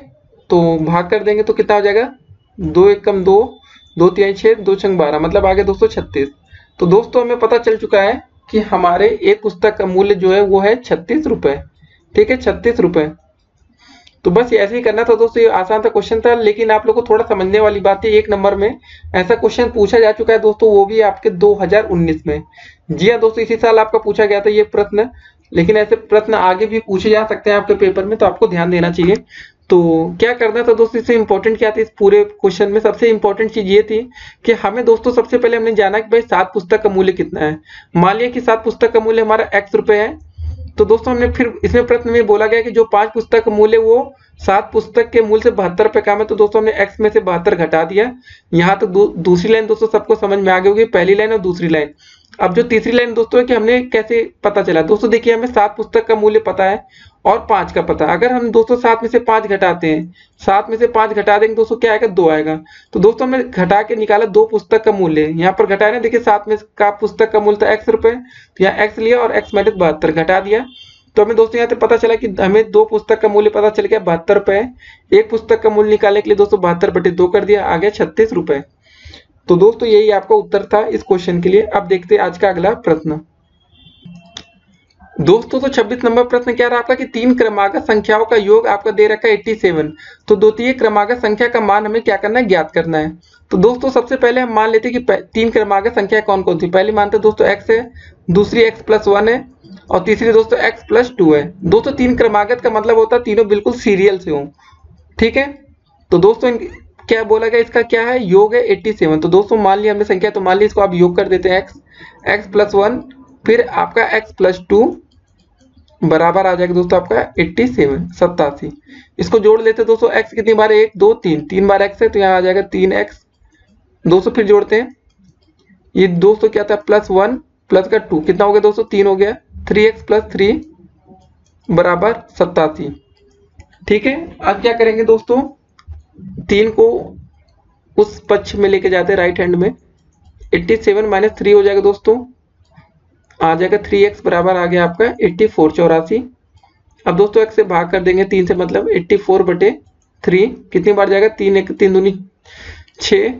तो भाग कर देंगे तो कितना हो जाएगा, 2 × 1 = 2, 2 × 3 = 6, 2 × 6 = 12, मतलब आगे दोस्तों 36। तो दोस्तों हमें पता चल चुका है कि हमारे एक पुस्तक का मूल्य जो है वो है 36 रुपए, ठीक है, 36 रुपए। तो बस ऐसे ही करना था दोस्तों, ये आसान सा क्वेश्चन था, लेकिन आप लोग को थोड़ा समझने वाली बात है, 1 नंबर में ऐसा क्वेश्चन पूछा जा चुका है दोस्तों, वो भी आपके 2019 में। जी हाँ दोस्तों, इसी साल आपका पूछा गया था ये प्रश्न, लेकिन ऐसे प्रश्न आगे भी पूछे जा सकते हैं आपके पेपर में, तो आपको ध्यान देना चाहिए। तो क्या करना था दोस्तों, इससे इंपॉर्टेंट क्या था इस पूरे क्वेश्चन में, सबसे इंपॉर्टेंट चीज ये थी कि हमें दोस्तों सबसे पहले हमने जाना कि भाई 7 पुस्तक का मूल्य कितना है। मान लिया कि 7 पुस्तक का मूल्य हमारा x रुपए है, तो दोस्तों हमने फिर इसमें प्रश्न में बोला गया कि जो 5 पुस्तक का मूल्य वो 7 पुस्तक के मूल्य से 72 रुपए कम है, तो दोस्तों हमने x में से 72 घटा दिया। यहाँ तो दूसरी लाइन दोस्तों सबको समझ में आ गई होगी, पहली लाइन और दूसरी लाइन। अब जो तीसरी लाइन दोस्तों है कि हमने कैसे पता चला, दोस्तों देखिए हमें 7 पुस्तक का मूल्य पता है और 5 का पता है। अगर हम दोस्तों 7 में से 5 घटाते हैं, 7 में से 5 घटा देंगे दोस्तों क्या आएगा, 2 आएगा। तो दोस्तों हमने घटा के निकाला 2 पुस्तक का मूल्य, यहाँ पर घटाया ना, देखिए 7 में का पुस्तक का मूल्य था x रुपए, तो यहाँ x लिया और x - 72 घटा दिया। तो हमें दोस्तों यहाँ से पता चला कि हमें 2 पुस्तक का मूल्य पता चल गया 72 रुपए। एक पुस्तक का मूल्य निकालने के लिए दोस्तों 72/2 कर दिया, आ गया 36 रुपए। तो दोस्तों यही आपका उत्तर था इस क्वेश्चन के लिए। अब देखते हैं आज का अगला प्रश्न। दोस्तों तो 26 नंबर प्रश्न क्या रहा आपका कि तीन क्रमागत संख्याओं का योग आपका दे रखा है 87। तो द्वितीय क्रमागत संख्या का मान हमें क्या करना है, ज्ञात करना है। तो दोस्तों सबसे पहले हम मान लेते हैं कि तीन क्रमागत संख्या कौन कौन सी। पहली मानते हैं दोस्तों x है, दूसरी x+1 है और तीसरी दोस्तों x+2 है। दोस्तों तीन क्रमागत का मतलब होता है तीनों बिल्कुल सीरियल से हो, ठीक है। तो दोस्तों क्या बोला गया, इसका क्या है, योग है 87। तो दोस्तों मान लिया हमने संख्या, तो मान लिया इसको आप योग कर देते हैं x+1 फिर आपका x+2 बराबर आ जाएगा दोस्तों आपका 87। इसको जोड़ लेते हैं दोस्तों, x कितनी बार, 1 2 3, 3 बार x है तो यहाँ आ जाएगा 3x। दोस्तों फिर जोड़ते हैं, ये दोस्तों क्या था, +1 प्लस का 2 कितना हो गया दोस्तों, 3 हो गया, 3x+3 बराबर 87। ठीक है। अब क्या करेंगे दोस्तों, 3 को उस पक्ष में लेके जाते हैं राइट हैंड में, 87 - 3 हो जाएगा दोस्तों, आ जाएगा 3x बराबर आ गया आपका 84 84। अब दोस्तों x से भाग कर देंगे 3 से, मतलब 84/3 कितनी बार जाएगा, 3 1 3 दूनी 6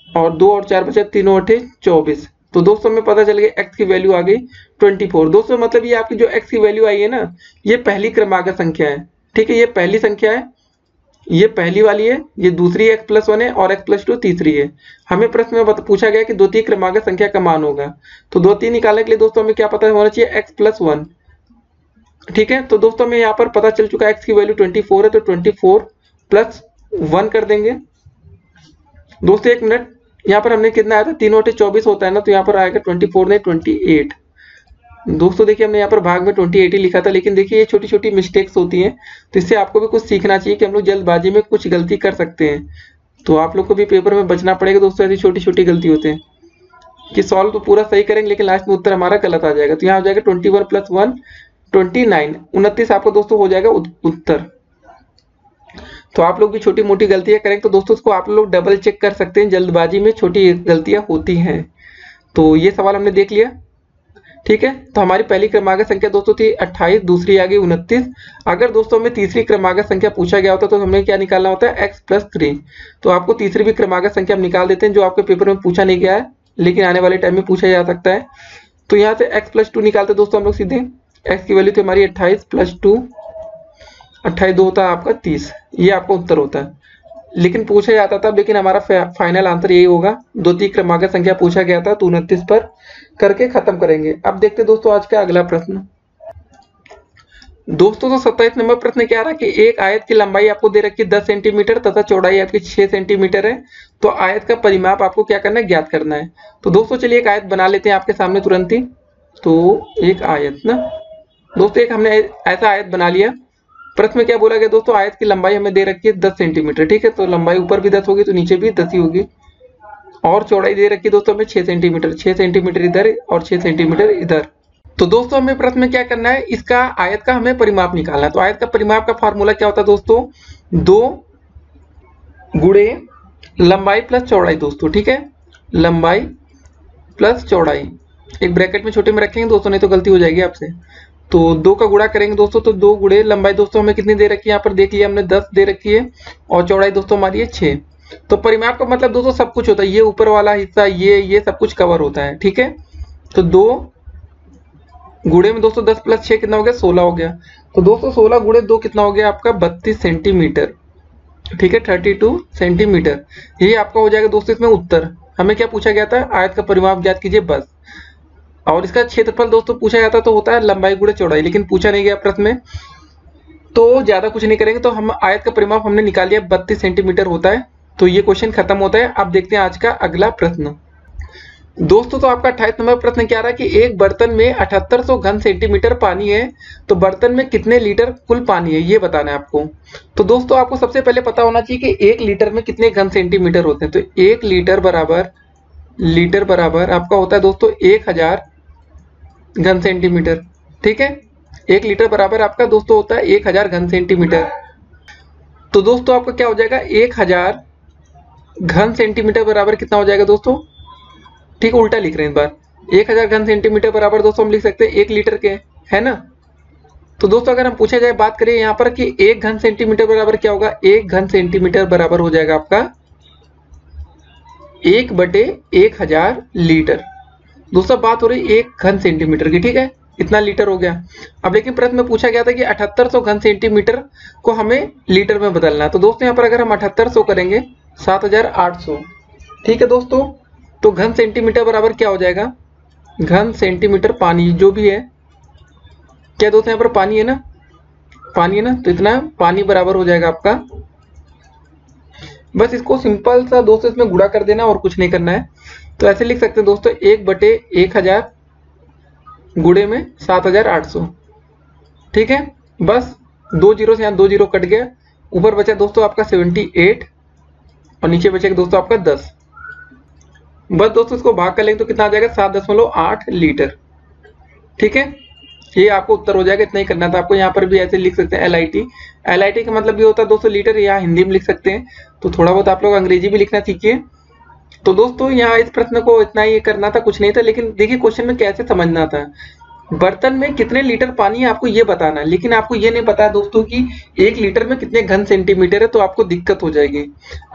और 2 और 4 बचे, 3 8 24। तो दोस्तों हमें पता चल गया x की वैल्यू आ गई 24। दोस्तों मतलब ये आपकी जो x की वैल्यू आई है ना, ये पहली क्रमागत संख्या है, ठीक है। ये पहली संख्या है, ये पहली वाली है, ये दूसरी x+1 है और x+2 तीसरी है। हमें प्रश्न में पूछा गया कि द्वितीय क्रमागत संख्या का मान होगा, तो द्वितीय निकालने के लिए दोस्तों हमें क्या पता होना चाहिए, x+1, ठीक है। तो दोस्तों हमें यहाँ पर पता चल चुका है x की वैल्यू 24 है, तो 24 + 1 कर देंगे। दोस्तों 1 मिनट, यहाँ पर हमने कितना आया था, 3 8 24 होता है ना, तो यहाँ पर आएगा 24 नहीं 28। दोस्तों देखिए हमने यहाँ पर भाग में 28 ही लिखा था, लेकिन देखिए ये छोटी छोटी मिस्टेक्स होती हैं, तो इससे आपको भी कुछ सीखना चाहिए कि हम लोग जल्दबाजी में कुछ गलती कर सकते हैं। तो आप लोग को भी पेपर में बचना पड़ेगा दोस्तों, ऐसी छोटी छोटी गलती होते हैं कि सॉल्व तो पूरा सही करेंगे लेकिन लास्ट में उत्तर हमारा गलत आ जाएगा। तो यहाँ हो जाएगा 21 + 1 29, 29 आपको दोस्तों हो जाएगा उत्तर। तो आप लोग भी छोटी मोटी गलतियां करेंगे तो दोस्तों उसको आप लोग डबल चेक कर सकते हैं, जल्दबाजी में छोटी गलतियां होती हैं। तो ये सवाल हमने देख लिया, ठीक है। तो हमारी पहली क्रमागत संख्या दोस्तों थी 28, दूसरी आ गई 29। अगर दोस्तों हमें तीसरी क्रमागत संख्या पूछा गया होता तो हमें क्या निकालना होता है, x+3। तो आपको तीसरी भी क्रमागत संख्या हम निकाल देते हैं, जो आपके पेपर में पूछा नहीं गया है लेकिन आने वाले टाइम में पूछा जा सकता है। तो यहाँ से x+2 निकालते दोस्तों हम लोग सीधे, x की वैल्यू थी हमारी 28 + 2, 28 2 होता है आपका 30, ये आपका उत्तर होता है। लेकिन पूछा जाता था, लेकिन हमारा फाइनल आंसर यही होगा। द्वितीय क्रमागत संख्या पूछा गया था तो 29 पर करके खत्म करेंगे। अब देखते हैं दोस्तों आज का अगला प्रश्न। दोस्तों तो 27 नंबर प्रश्न क्या रहा कि एक आयत की लंबाई आपको दे रखी है 10 सेंटीमीटर तथा चौड़ाई आपकी 6 सेंटीमीटर है। तो आयत का परिमाप आपको क्या करना है, ज्ञात करना है। तो दोस्तों चलिए एक आयत बना लेते हैं आपके सामने तुरंत ही। तो एक आयत ना दोस्तों, एक हमने ऐसा आयत बना लिया। प्रश्न में क्या बोला गया दोस्तों, आयत की लंबाई हमें दे रखी है 10 सेंटीमीटर, ठीक है। तो लंबाई ऊपर भी 10 होगी तो नीचे भी 10 ही होगी, और चौड़ाई दे रखी है दोस्तों हमें 6 सेंटीमीटर, 6 सेंटीमीटर इधर और 6 सेंटीमीटर इधर। तो दोस्तों हमें प्रश्न में क्या करना है, इसका आयत का हमें परिमाप निकालना है। तो आयत का परिमाप का फार्मूला क्या होता है दोस्तों, 2 गुणे लंबाई प्लस चौड़ाई दोस्तों, ठीक है। लंबाई प्लस चौड़ाई, एक ब्रैकेट में छोटे में रखेंगे दोस्तों, नहीं तो गलती हो जाएगी आपसे। तो 2 का गुणा करेंगे दोस्तों, तो 2 गुणे लंबाई दोस्तों हमें कितनी दे रखी है, यहाँ पर देख लिया हमने 10 दे रखी है, और चौड़ाई दोस्तों हमारी है 6। तो परिमाप का मतलब दोस्तों सब कुछ होता है, ये ऊपर वाला हिस्सा ये सब कुछ कवर होता है, ठीक है। तो 2 गुणे में दोस्तों 10 + 6 कितना हो गया, 16 हो गया। तो दोस्तों 16 गुणे 2 कितना हो गया आपका, 32 सेंटीमीटर, ठीक है, 32 सेंटीमीटर। ये आपका हो जाएगा दोस्तों इसमें उत्तर। हमें क्या पूछा गया था, आयत का परिमाप ज्ञात कीजिए बस। और इसका क्षेत्रफल दोस्तों पूछा जाता तो होता है लंबाई गुणे चौड़ाई, लेकिन पूछा नहीं गया प्रश्न में, तो ज्यादा कुछ नहीं करेंगे। तो हम आयत का परिमाप हमने निकाल लिया 32 सेंटीमीटर होता है। तो ये क्वेश्चन खत्म होता है। अब देखते हैं आज का अगला प्रश्न। दोस्तों तो आपका 28 नंबर प्रश्न क्या रहा कि एक बर्तन में 7800 घन सेंटीमीटर पानी है, तो बर्तन में कितने लीटर कुल पानी है ये बताना है आपको। तो दोस्तों आपको सबसे पहले पता होना चाहिए कि 1 लीटर में कितने घन सेंटीमीटर होते हैं। तो 1 लीटर बराबर आपका होता है दोस्तों 1000 घन सेंटीमीटर, ठीक है। 1 लीटर बराबर आपका दोस्तों होता है 1000 घन सेंटीमीटर। तो दोस्तों आपका क्या हो जाएगा, 1000 घन सेंटीमीटर बराबर कितना हो जाएगा दोस्तों, ठीक, उल्टा लिख रहे हैं इस बार। 1000 घन सेंटीमीटर बराबर दोस्तों हम लिख सकते हैं 1 लीटर के, है ना। तो दोस्तों अगर हम पूछा जाए, बात करें यहाँ पर कि 1 घन सेंटीमीटर बराबर क्या होगा, 1 घन सेंटीमीटर बराबर हो जाएगा आपका 1/1000 लीटर। दोस्तों बात हो रही 1 घन सेंटीमीटर की, ठीक है। इतना लीटर हो गया। अब लेकिन प्रश्न में पूछा गया था कि 7800 घन सेंटीमीटर को हमें लीटर में बदलना है। तो दोस्तों यहाँ पर अगर हम 7800 करेंगे 7800, ठीक है दोस्तों, तो घन सेंटीमीटर बराबर क्या हो जाएगा, घन सेंटीमीटर पानी जो भी है, क्या दोस्तों यहाँ पर पानी है ना, पानी है ना, तो इतना पानी बराबर हो जाएगा आपका, बस इसको सिंपल सा दोस्तों इसमें गुणा कर देना और कुछ नहीं करना है। तो ऐसे लिख सकते हैं दोस्तों 1/1000 गुणे में 7800, ठीक है। बस 2 जीरो से यहाँ 2 जीरो कट गया, ऊपर बचा दोस्तों आपका 78 और नीचे बचेगा दोस्तों आपका 10। बस दोस्तों इसको भाग कर लेंगे तो कितना आ जाएगा 7.8 लीटर, ठीक है। ये आपको उत्तर हो जाएगा, इतना ही करना था आपको। यहाँ पर भी ऐसे लिख सकते हैं LIT का मतलब ये होता है दोस्तों लीटर, यहाँ हिंदी में लिख सकते हैं। तो थोड़ा बहुत आप लोग अंग्रेजी भी लिखना सीखिए। तो दोस्तों यहाँ इस प्रश्न को इतना ही करना था, कुछ नहीं था। लेकिन देखिए क्वेश्चन में कैसे समझना था, बर्तन में कितने लीटर पानी है आपको ये बताना है, लेकिन आपको ये नहीं पता है दोस्तों कि 1 लीटर में कितने घन सेंटीमीटर है, तो आपको दिक्कत हो जाएगी।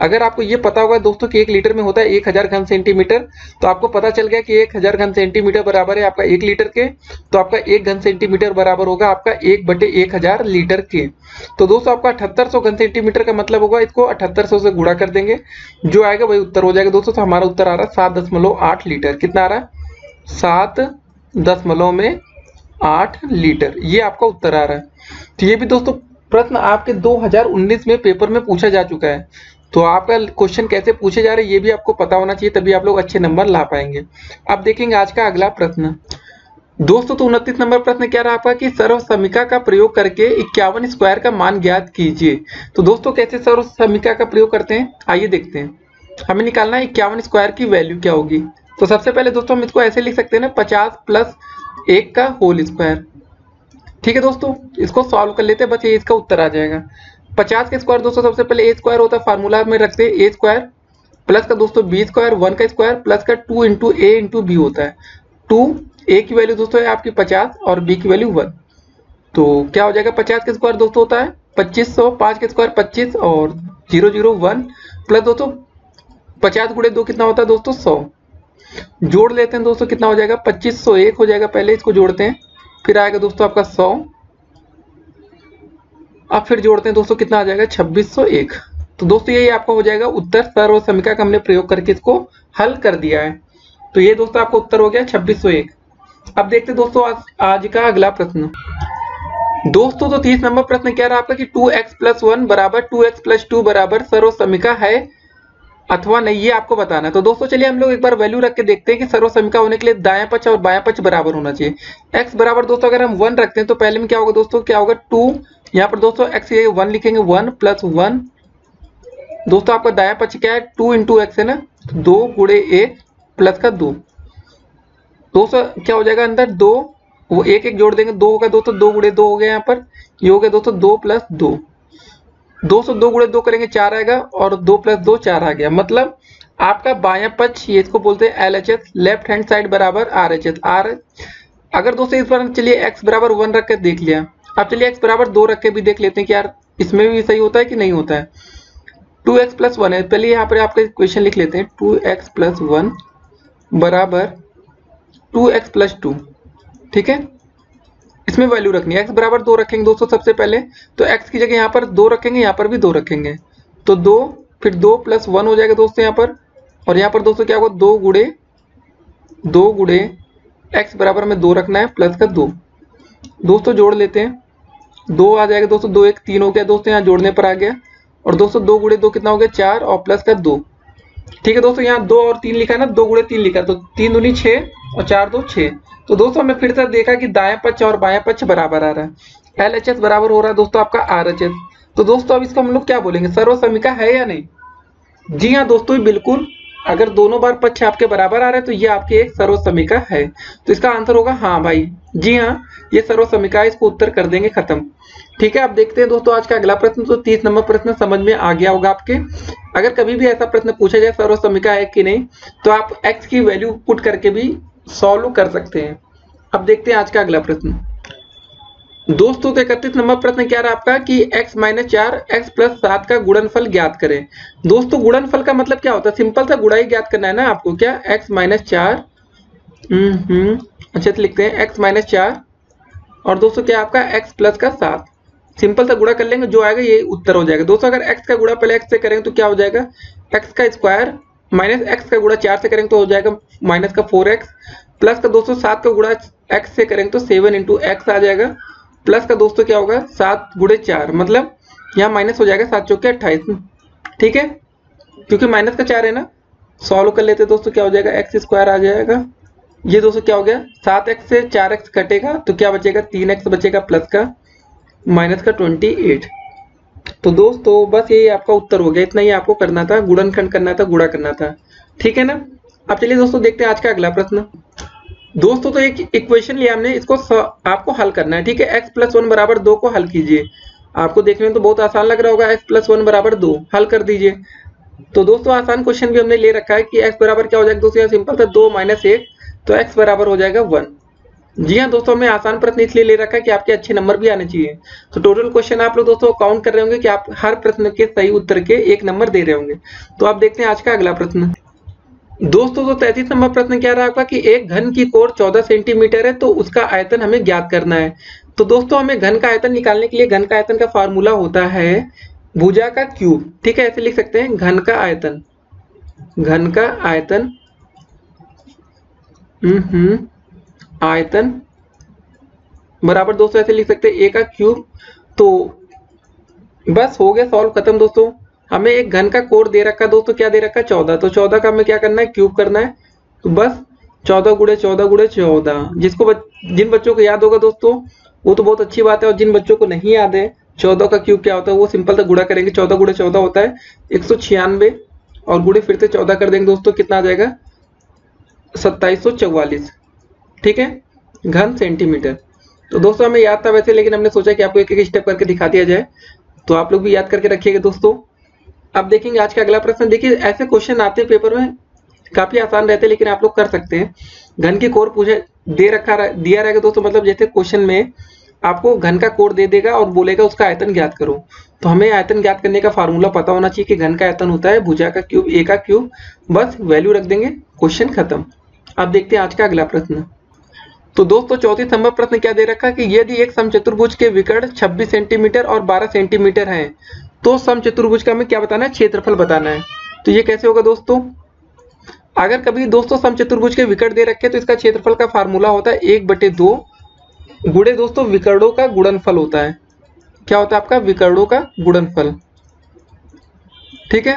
अगर आपको ये पता होगा दोस्तों कि 1 लीटर में होता है 1000 घन सेंटीमीटर, तो आपको पता चल गया कि 1000 घन सेंटीमीटर बराबर है आपका 1 लीटर के, तो आपका 1 घन सेंटीमीटर बराबर होगा आपका 1/1000 लीटर के। तो दोस्तों आपका 7800 घन सेंटीमीटर का मतलब होगा, इसको 7800 से गुणा कर देंगे, जो आएगा वही उत्तर हो जाएगा दोस्तों। तो हमारा उत्तर आ रहा है 7.8 लीटर। कितना आ रहा है, 7.8 लीटर, ये आपका उत्तर आ रहा है। तो ये भी दोस्तों प्रश्न आपके 2019 में पेपर में पूछा जा चुका है। तो आपका क्वेश्चन कैसे पूछे जा रहे हैं ये भी आपको पता होना चाहिए, तभी आप लोग अच्छे नंबर ला पाएंगे। अब देखेंगे आज का अगला प्रश्न दोस्तों। तो 29 नंबर प्रश्न क्या रहा आपका कि सर्व समीकरण का प्रयोग करके 51 स्क्वायर का मान ज्ञात कीजिए। तो दोस्तों कैसे सर्व समीकरण का प्रयोग करते हैं, आइए देखते हैं। हमें निकालना है 51 स्क्वायर की वैल्यू क्या होगी। तो सबसे पहले दोस्तों हम इसको ऐसे लिख सकते हैं ना, 50 + 1 का होल स्क्वायर, ठीक है दोस्तों। इसको सॉल्व कर लेते हैं, बस ये इसका उत्तर आ जाएगा। 50 का स्क्वायर दोस्तों सबसे पहले ए स्क्वायर होता है, फार्मूला में रखते हैं ए स्क्वायर, प्लस का दोस्तों बी स्क्वायर, 1 का स्क्वायर, प्लस का 2 × a × b होता है। 2 a की वैल्यू दोस्तों है आपकी 50 और b की वैल्यू 1, तो क्या हो जाएगा 50 का स्क्वायर दोस्तों होता है 2500, 5 का स्क्वायर 25 और 0 0 1 प्लस दोस्तों 50 × 2 कितना होता है दोस्तों 100। जोड़ लेते हैं दोस्तों, कितना हो जाएगा 2501 हो जाएगा, पहले इसको जोड़ते हैं, फिर आएगा दोस्तों आपका 100, अब फिर जोड़ते हैं दोस्तों, कितना आ जाएगा 2601। तो दोस्तों यही आपका हो जाएगा उत्तर। सर्व समीकरण का हमने प्रयोग करके इसको हल कर दिया है। तो ये दोस्तों आपका उत्तर हो गया 2601। अब देखते हैं दोस्तों आज का अगला प्रश्न दोस्तों। तो 30 नंबर प्रश्न क्या रहा आपका कि 2x + 1 = 2x + 2 बराबर सर्व समीकरण है अथवा नहीं, ये आपको बताना है। तो दोस्तों चलिए हम लोग एक बार वैल्यू रख के देखते हैं कि सर्व समीकरण होने के लिए दायां पक्ष और बायां पक्ष बराबर होना चाहिए। x बराबर दोस्तों अगर हम 1 रखते हैं तो पहले में क्या होगा दोस्तों, क्या होगा 2, यहाँ पर दोस्तों x ये 1 लिखेंगे, 1 + 1 दोस्तों आपका दायां पक्ष क्या है 2 × x है ना, 2 × 1 प्लस का 2 दोस्तों क्या हो जाएगा अंदर 2, वो 1 1 जोड़ देंगे, 2 होगा दोस्तों, 2 × 2 हो गया, यहाँ पर ये हो गया दोस्तों 2 + 2 दोस्तों 2 × 2 करेंगे 4 आएगा और 2 + 2 4 आ गया। मतलब आपका बायां पक्ष, ये इसको बोलते हैं LHS, लेफ्ट हैंड साइड बराबर RHS। अगर दोस्तों इस बार चलिए x बराबर 1 रख कर देख लिया, अब चलिए x बराबर 2 रख के भी देख लेते हैं कि यार इसमें भी सही होता है कि नहीं होता है। 2x + 1 है, पहले यहाँ पर आपका इक्वेशन लिख लेते हैं, 2x + 1 बराबर 2x + 2, ठीक है। इसमें वैल्यू रखनी है, x बराबर 2 रखेंगे दोस्तों सबसे पहले, तो x की जगह यहाँ पर 2 रखेंगे, यहाँ पर भी 2 रखेंगे, तो 2 फिर 2 + 1 हो जाएगा दोस्तों यहाँ पर, और यहाँ पर दोस्तों क्या होगा 2 × x बराबर में 2 रखना है, प्लस का 2 दोस्तों जोड़ लेते हैं, 2 आ जाएगा दोस्तों, 2 1 3 हो गया दोस्तों, यहाँ जोड़ने पर आ गया, और दोस्तों 2 × 2 कितना हो गया 4 और प्लस का 2, ठीक है दोस्तों। यहाँ 2 और 3 लिखा है ना, 2 × 3 लिखा, तो 3 दूनी 6 और 4 2 6। तो दोस्तों हमने फिर से देखा कि दायां पक्ष और बायां पक्ष बराबर आ रहा है, LHS बराबर हो रहा है दोस्तों आपका RHS। तो दोस्तों अब इसको हम लोग क्या बोलेंगे, सर्व समीकरण है या नहीं। जी हाँ दोस्तों बिल्कुल, अगर दोनों बार पक्ष आपके बराबर आ रहे हैं तो ये आपके एक सर्व समीकरण है। तो इसका आंसर होगा हाँ भाई, जी हाँ ये सर्व समीकरण, इसको उत्तर कर देंगे खत्म, ठीक है। अब देखते हैं दोस्तों आज का अगला प्रश्न। तो 30 नंबर प्रश्न समझ में आ गया होगा आपके। अगर कभी भी ऐसा प्रश्न पूछा जाए सर्व समीकरण है कि नहीं, तो आप x की वैल्यू पुट करके भी सॉल्व कर सकते हैं। अब देखते हैं आज का अगला प्रश्न दोस्तों। 31 नंबर प्रश्न क्या रहा आपका कि x - 4 x + 7 का गुणनफल ज्ञात करें। दोस्तों गुणनफल का मतलब क्या होता है, सिंपल सा गुणा ही ज्ञात करना है ना आपको, क्या x - 4 अच्छा तो लिखते हैं x - 4 और दोस्तों क्या आपका x प्लस का 7। सिंपल सा गुणा कर लेंगे, जो आएगा ये उत्तर हो जाएगा। दोस्तों अगर x का गुणा पहले x से करेंगे तो क्या हो जाएगा, x का स्क्वायर माइनस x का गुणा 4 से करेंगे तो हो जाएगा माइनस का 4x, प्लस का दोस्तों 7 का गुणा x से करेंगे तो 7 इंटू x आ जाएगा, प्लस का दोस्तों क्या होगा 7 गुणे 4, मतलब यहाँ माइनस हो जाएगा 7 चौके 28। ठीक है, क्योंकि माइनस का 4 है ना। सॉल्व कर लेते दोस्तों, क्या हो जाएगा एक्स स्क्वायर आ जाएगा। ये दोस्तों क्या हो गया, 7x से 4x कटेगा तो क्या बचेगा 3x बचेगा, प्लस का माइनस का 28। तो दोस्तों बस यही आपका उत्तर हो गया, इतना ही आपको करना था, गुणनखंड करना था, गुणा करना था। ठीक है ना। अब चलिए दोस्तों देखते हैं आज का अगला प्रश्न। दोस्तों तो एक इक्वेशन लिया हमने, इसको आपको हल करना है। ठीक है, x प्लस 1 बराबर 2 को हल कीजिए। आपको देखने में तो बहुत आसान लग रहा होगा, x प्लस 1 बराबर 2 हल कर दीजिए। तो दोस्तों आसान क्वेश्चन भी हमने ले रखा है कि x बराबर क्या हो जाएगा दोस्तों, सिंपल था 2 माइनस 1, तो x बराबर हो जाएगा 1। जी हाँ दोस्तों, हमने आसान प्रश्न इसलिए ले रखा है कि आपके अच्छे नंबर भी आने चाहिए। तो टोटल क्वेश्चन आप लोग दोस्तों काउंट कर रहे होंगे कि आप हर प्रश्न के सही उत्तर के 1 नंबर दे रहे होंगे। तो आप देखते हैं आज का अगला प्रश्न। दोस्तों तो 33 नंबर प्रश्न क्या रहा आपका कि एक घन की कोण 14 सेंटीमीटर है, तो उसका आयतन हमें ज्ञात करना है। तो दोस्तों हमें घन का आयतन निकालने के लिए घन का आयतन का फार्मूला होता है भुजा का क्यूब। ठीक है, ऐसे लिख सकते हैं घन का आयतन, घन का आयतन आयतन बराबर दोस्तों ऐसे लिख सकते हैं a का क्यूब। तो बस हो गया, सॉल्व खत्म। दोस्तों हमें एक घन का कोण दे रखा है दोस्तों, क्या दे रखा है 14, तो 14 का हमें क्या करना है, क्यूब करना है। तो बस 14 गुणे 14 गुणे 14, जिसको जिन बच्चों को याद होगा दोस्तों वो तो बहुत अच्छी बात है, और जिन बच्चों को नहीं याद है 14 का क्यूब क्या होता है वो सिंपल सा गुणा करेंगे। 14 गुणे 14 होता है 196, और गुणे फिर से 14 कर देंगे दोस्तों, कितना आ जाएगा 2744। ठीक है, घन सेंटीमीटर। तो दोस्तों हमें याद था वैसे, लेकिन हमने सोचा कि आपको एक एक स्टेप करके दिखा दिया जाए, तो आप लोग भी याद करके रखिएगा दोस्तों। अब देखेंगे आज का अगला प्रश्न। देखिए ऐसे क्वेश्चन आते हैं पेपर में, काफी आसान रहते हैं, लेकिन आप लोग कर सकते हैं। घन की कोण पूछे दिया रहेगा दोस्तों, मतलब जैसे क्वेश्चन में आपको घन का कोण दे देगा और बोलेगा उसका आयतन ज्ञात करो। तो हमें आयतन ज्ञात करने का फार्मूला पता होना चाहिए कि घन का आयतन होता है भुजा का क्यूब a का क्यूब। बस वैल्यू रख देंगे, क्वेश्चन खत्म। अब देखते हैं आज का अगला प्रश्न। तो दोस्तों 34 नंबर प्रश्न क्या दे रखा है कि यदि एक समचतुर्भुज के विकर्ण 26 सेंटीमीटर और 12 सेंटीमीटर हैं, तो समचतुर्भुज का हमें क्या बताना है, क्षेत्रफल बताना है। तो ये कैसे होगा दोस्तों, अगर कभी दोस्तों समचतुर्भुज के विकर्ण दे रखे तो इसका क्षेत्रफल का फार्मूला होता है 1/2 गुणे दोस्तों विकर्णों का गुणनफल होता है। क्या होता है आपका, विकर्णों का गुणनफल। ठीक है,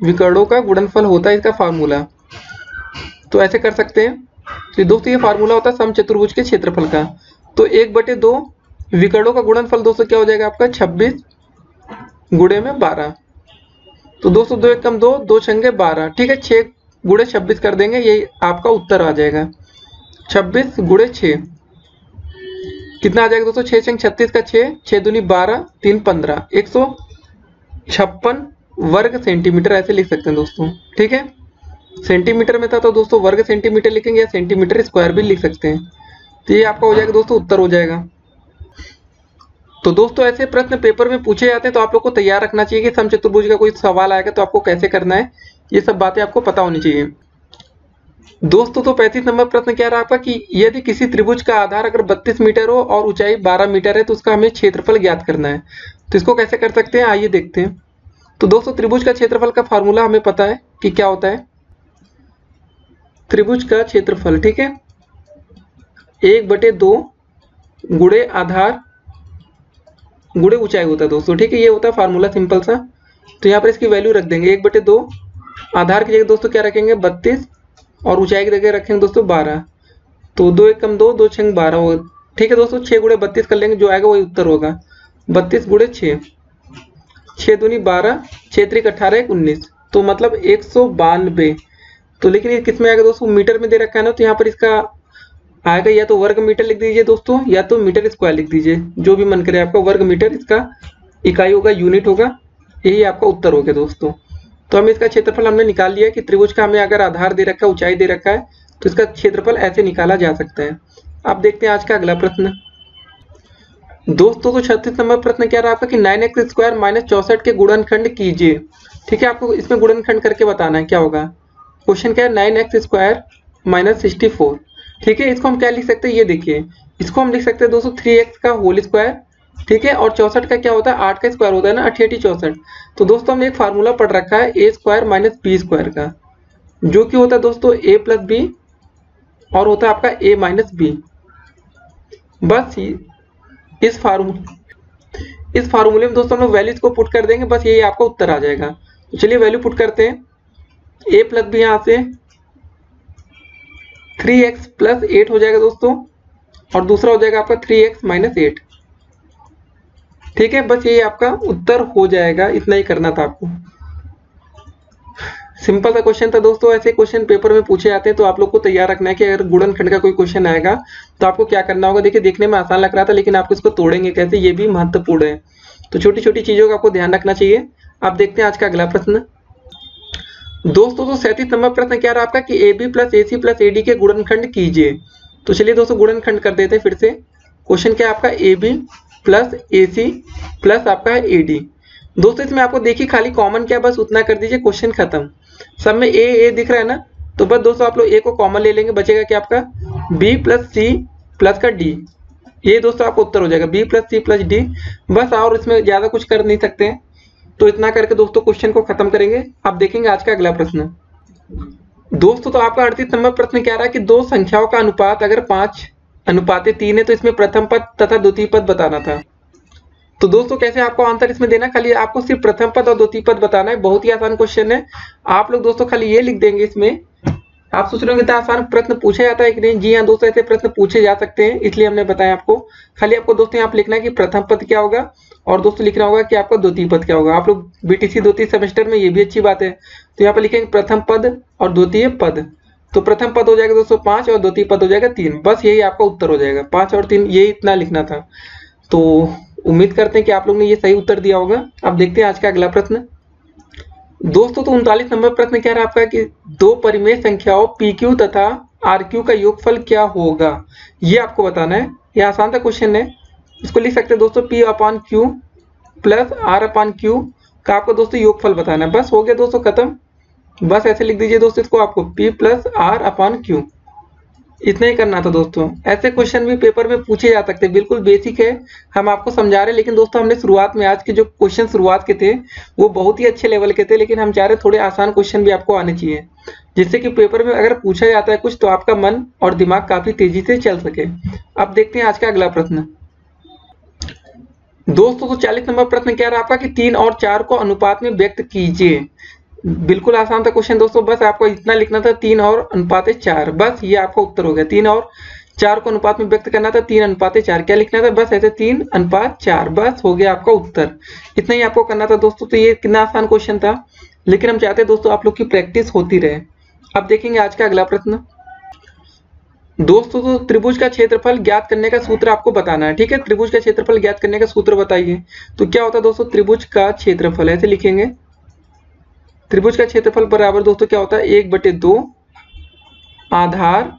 विकर्णों का गुणनफल होता है इसका फार्मूला। तो ऐसे कर सकते हैं। तो दोस्तों ये फार्मूला होता है समचतुर्भुज के क्षेत्रफल का। तो 1/2 विकर्णों का गुणनफल दोस्तों क्या हो जाएगा आपका 26 गुणे में 12। तो दोस्तों 2 एकम 2, 2 छंगे 12। ठीक है, 6 गुणे 26 कर देंगे, यही आपका उत्तर आ जाएगा। 26 गुणे 6 कितना आ जाएगा दोस्तों, 6 छंग 36 का 6, 6 दूनी 12, 3 15, 156 वर्ग सेंटीमीटर ऐसे लिख सकते हैं दोस्तों। ठीक है, सेंटीमीटर में था तो दोस्तों वर्ग सेंटीमीटर लिखेंगे, या सेंटीमीटर स्क्वायर भी लिख सकते हैं। तो ये आपका हो जाएगा दोस्तों, उत्तर हो जाएगा। तो दोस्तों ऐसे प्रश्न पेपर में पूछे जाते हैं, तो आप लोग को तैयार रखना चाहिए कि समचतुर्भुज का कोई सवाल आएगा तो आपको कैसे करना है, ये सब बातें आपको पता होनी चाहिए। दोस्तों तो 35 नंबर प्रश्न क्या रहा आपका कि यदि किसी त्रिभुज का आधार अगर 32 मीटर हो और ऊंचाई 12 मीटर है, तो उसका हमें क्षेत्रफल ज्ञात करना है। तो इसको कैसे कर सकते हैं, आइए देखते हैं। तो दोस्तों त्रिभुज का क्षेत्रफल का फार्मूला हमें पता है कि क्या होता है, त्रिभुज का क्षेत्रफल। ठीक है, 1/2 गुणे आधार गुणे ऊंचाई होता है दोस्तों। ठीक है, ये होता है फार्मूला सिंपल सा। तो यहाँ पर इसकी वैल्यू रख देंगे 1/2, आधार की जगह दोस्तों क्या रखेंगे 32, और ऊंचाई की जगह रखेंगे दोस्तों 12। तो 2 एकम 2, 2 छंग 12 होगा। ठीक है दोस्तों, 6 गुणे 32 कर लेंगे, जो आएगा वही उत्तर होगा। 32 गुणे 6, 6 दूनी 12, 6 त्रिक 18, 19, तो मतलब 192। तो लेकिन ये किस में आएगा दोस्तों, मीटर में दे रखा है ना, तो यहाँ पर इसका आएगा या तो वर्ग मीटर लिख दीजिए दोस्तों, या तो मीटर स्क्वायर लिख दीजिए, जो भी मन करे आपका। वर्ग मीटर इसका इकाई होगा, यूनिट होगा, यही आपका उत्तर हो गया दोस्तों। तो हम इसका क्षेत्रफल हमने निकाल लिया कि त्रिभुज का हमें अगर आधार दे रखा है, ऊंचाई दे रखा है, तो इसका क्षेत्रफल ऐसे निकाला जा सकता है। अब देखते हैं आज का अगला प्रश्न। दोस्तों तो 36 नंबर प्रश्न क्या रहा आपका कि 9x स्क्वायर माइनस 64 के गुणनखंड कीजिए। ठीक है, आपको इसमें गुणनखंड करके बताना है क्या होगा। क्वेश्चन क्या है, 9x स्क्वायर माइनस 64। ठीक है, इसको हम क्या लिख सकते हैं, ये देखिए इसको हम लिख सकते हैं दोस्तों 3x का होल स्क्वायर, ठीक है। और 64 का क्या होता है, 8 का स्क्वायर होता है ना, 88 64। तो दोस्तों हमने एक फार्मूला पढ़ रखा है ए स्क्वायर माइनस बी स्क्वायर का, जो कि होता है दोस्तों ए प्लस बी और होता है आपका ए माइनस बी। बस इस फार्मूले में दोस्तों हम लोग वैल्यूज को पुट कर देंगे, बस यही आपका उत्तर आ जाएगा। तो चलिए वैल्यू पुट करते हैं। ए प्लस बी यहाँ से 3x प्लस 8 हो जाएगा दोस्तों, और दूसरा हो जाएगा आपका 3x माइनस 8, ठीक है। बस यही आपका उत्तर हो जाएगा, इतना ही करना था आपको। सिंपल सा क्वेश्चन था दोस्तों। ऐसे क्वेश्चन पेपर में पूछे जाते हैं, तो आप लोग को तैयार रखना है कि अगर गुणनखंड का कोई क्वेश्चन आएगा तो आपको क्या करना होगा। देखिए देखने में आसान लग रहा था, लेकिन आपको इसको तोड़ेंगे कैसे, ये भी महत्वपूर्ण है। तो छोटी छोटी चीजों का आपको ध्यान रखना चाहिए। अब देखते हैं आज का अगला प्रश्न दोस्तों। तो 37 नंबर प्रश्न क्या रहा आपका कि a b plus a c plus a d के गुणनखंड कीजिए। तो चलिए दोस्तों गुणनखंड कर देते हैं फिर से। क्वेश्चन क्या है आपका, a b plus a c plus आपका है ए डी। दोस्तों इसमें आपको देखिए खाली कॉमन क्या, बस उतना कर दीजिए, क्वेश्चन खत्म। सब में ए दिख रहा है ना, तो बस दोस्तों आप लोग ए को कॉमन ले लेंगे, बचेगा क्या आपका बी प्लस सी प्लस का डी। ये दोस्तों आपका उत्तर हो जाएगा b plus c plus d. बस और इसमें ज्यादा कुछ कर नहीं सकते हैं, तो इतना करके दोस्तों क्वेश्चन को खत्म करेंगे। अब देखेंगे आज का अगला प्रश्न दोस्तों। तो आपका 38 नंबर प्रश्न क्या रहा है कि दो संख्याओं का अनुपात अगर 5:3 है तो इसमें प्रथम पद तथा द्वितीय पद बताना था। तो दोस्तों कैसे आपको आंसर इसमें देना, खाली आपको सिर्फ प्रथम पद और द्वितीय पद बताना है। बहुत ही आसान क्वेश्चन है। आप लोग दोस्तों खाली ये लिख देंगे इसमें। आप सोच रहे हो इतना आसान प्रश्न पूछा जाता है कि नहीं। जी हाँ दोस्तों, ऐसे प्रश्न पूछे जा सकते हैं, इसलिए हमने बताया आपको। खाली आपको दोस्तों यहाँ लिखना है कि प्रथम पद क्या होगा, और दोस्तों लिखना होगा कि आपका द्वितीय पद क्या होगा। आप लोग बीटीसी द्वितीय सेमेस्टर में, ये भी अच्छी बात है। तो यहाँ पर लिखेंगे प्रथम पद और द्वितीय पद। तो प्रथम पद हो जाएगा दोस्तों 5 और द्वितीय पद हो जाएगा 3। बस यही आपका उत्तर हो जाएगा, 5 और 3, यही इतना लिखना था। तो उम्मीद करते हैं कि आप लोग ने ये सही उत्तर दिया होगा। अब देखते हैं आज का अगला प्रश्न दोस्तों। तो 39 नंबर प्रश्न क्या रहा आपका कि दो परिमेय संख्याओं PQ तथा RQ का योगफल क्या होगा, ये आपको बताना है। ये आसान सा क्वेश्चन है। इसको लिख सकते हैं दोस्तों P/Q प्लस R/Q का आपको दोस्तों योगफल बताना है। बस हो गया दोस्तों खत्म। बस ऐसे लिख दीजिए दोस्तों इसको, आपको P प्लस R/Q, इतना ही करना था दोस्तों। ऐसे क्वेश्चन भी पेपर में पूछे जा सकते हैं, बिल्कुल बेसिक है, हम आपको समझा रहे हैं। लेकिन दोस्तों हमने शुरुआत में आज के जो क्वेश्चन शुरुआत के थे वो बहुत ही अच्छे लेवल के थे, लेकिन हम चाह रहे थोड़े आसान क्वेश्चन भी आपको आने चाहिए, जिससे कि पेपर में अगर पूछा जाता है कुछ तो आपका मन और दिमाग काफी तेजी से चल सके। अब देखते हैं आज का अगला प्रश्न दोस्तों। तो 40 नंबर प्रश्न क्या रहा आपका कि 3 और 4 को अनुपात में व्यक्त कीजिए। बिल्कुल आसान था क्वेश्चन दोस्तों। बस आपको इतना लिखना था 3 और अनुपात 4, बस ये आपका उत्तर हो गया। 3 और 4 को अनुपात में व्यक्त करना था, 3 अनुपात 4 क्या लिखना था, बस ऐसे 3 अनुपात 4, बस हो गया आपका उत्तर। इतना ही आपको करना था दोस्तों। तो ये कितना आसान क्वेश्चन था, लेकिन हम चाहते हैं दोस्तों आप लोग की प्रैक्टिस होती रहे। अब देखेंगे आज का अगला प्रश्न दोस्तों। तो त्रिभुज का क्षेत्रफल ज्ञात करने का सूत्र आपको बताना है, ठीक है। त्रिभुज का क्षेत्रफल ज्ञात करने का सूत्र बताइए। तो क्या होता है दोस्तों त्रिभुज का क्षेत्रफल, ऐसे लिखेंगे त्रिभुज का क्षेत्रफल बराबर दोस्तों क्या होता है 1/2 आधार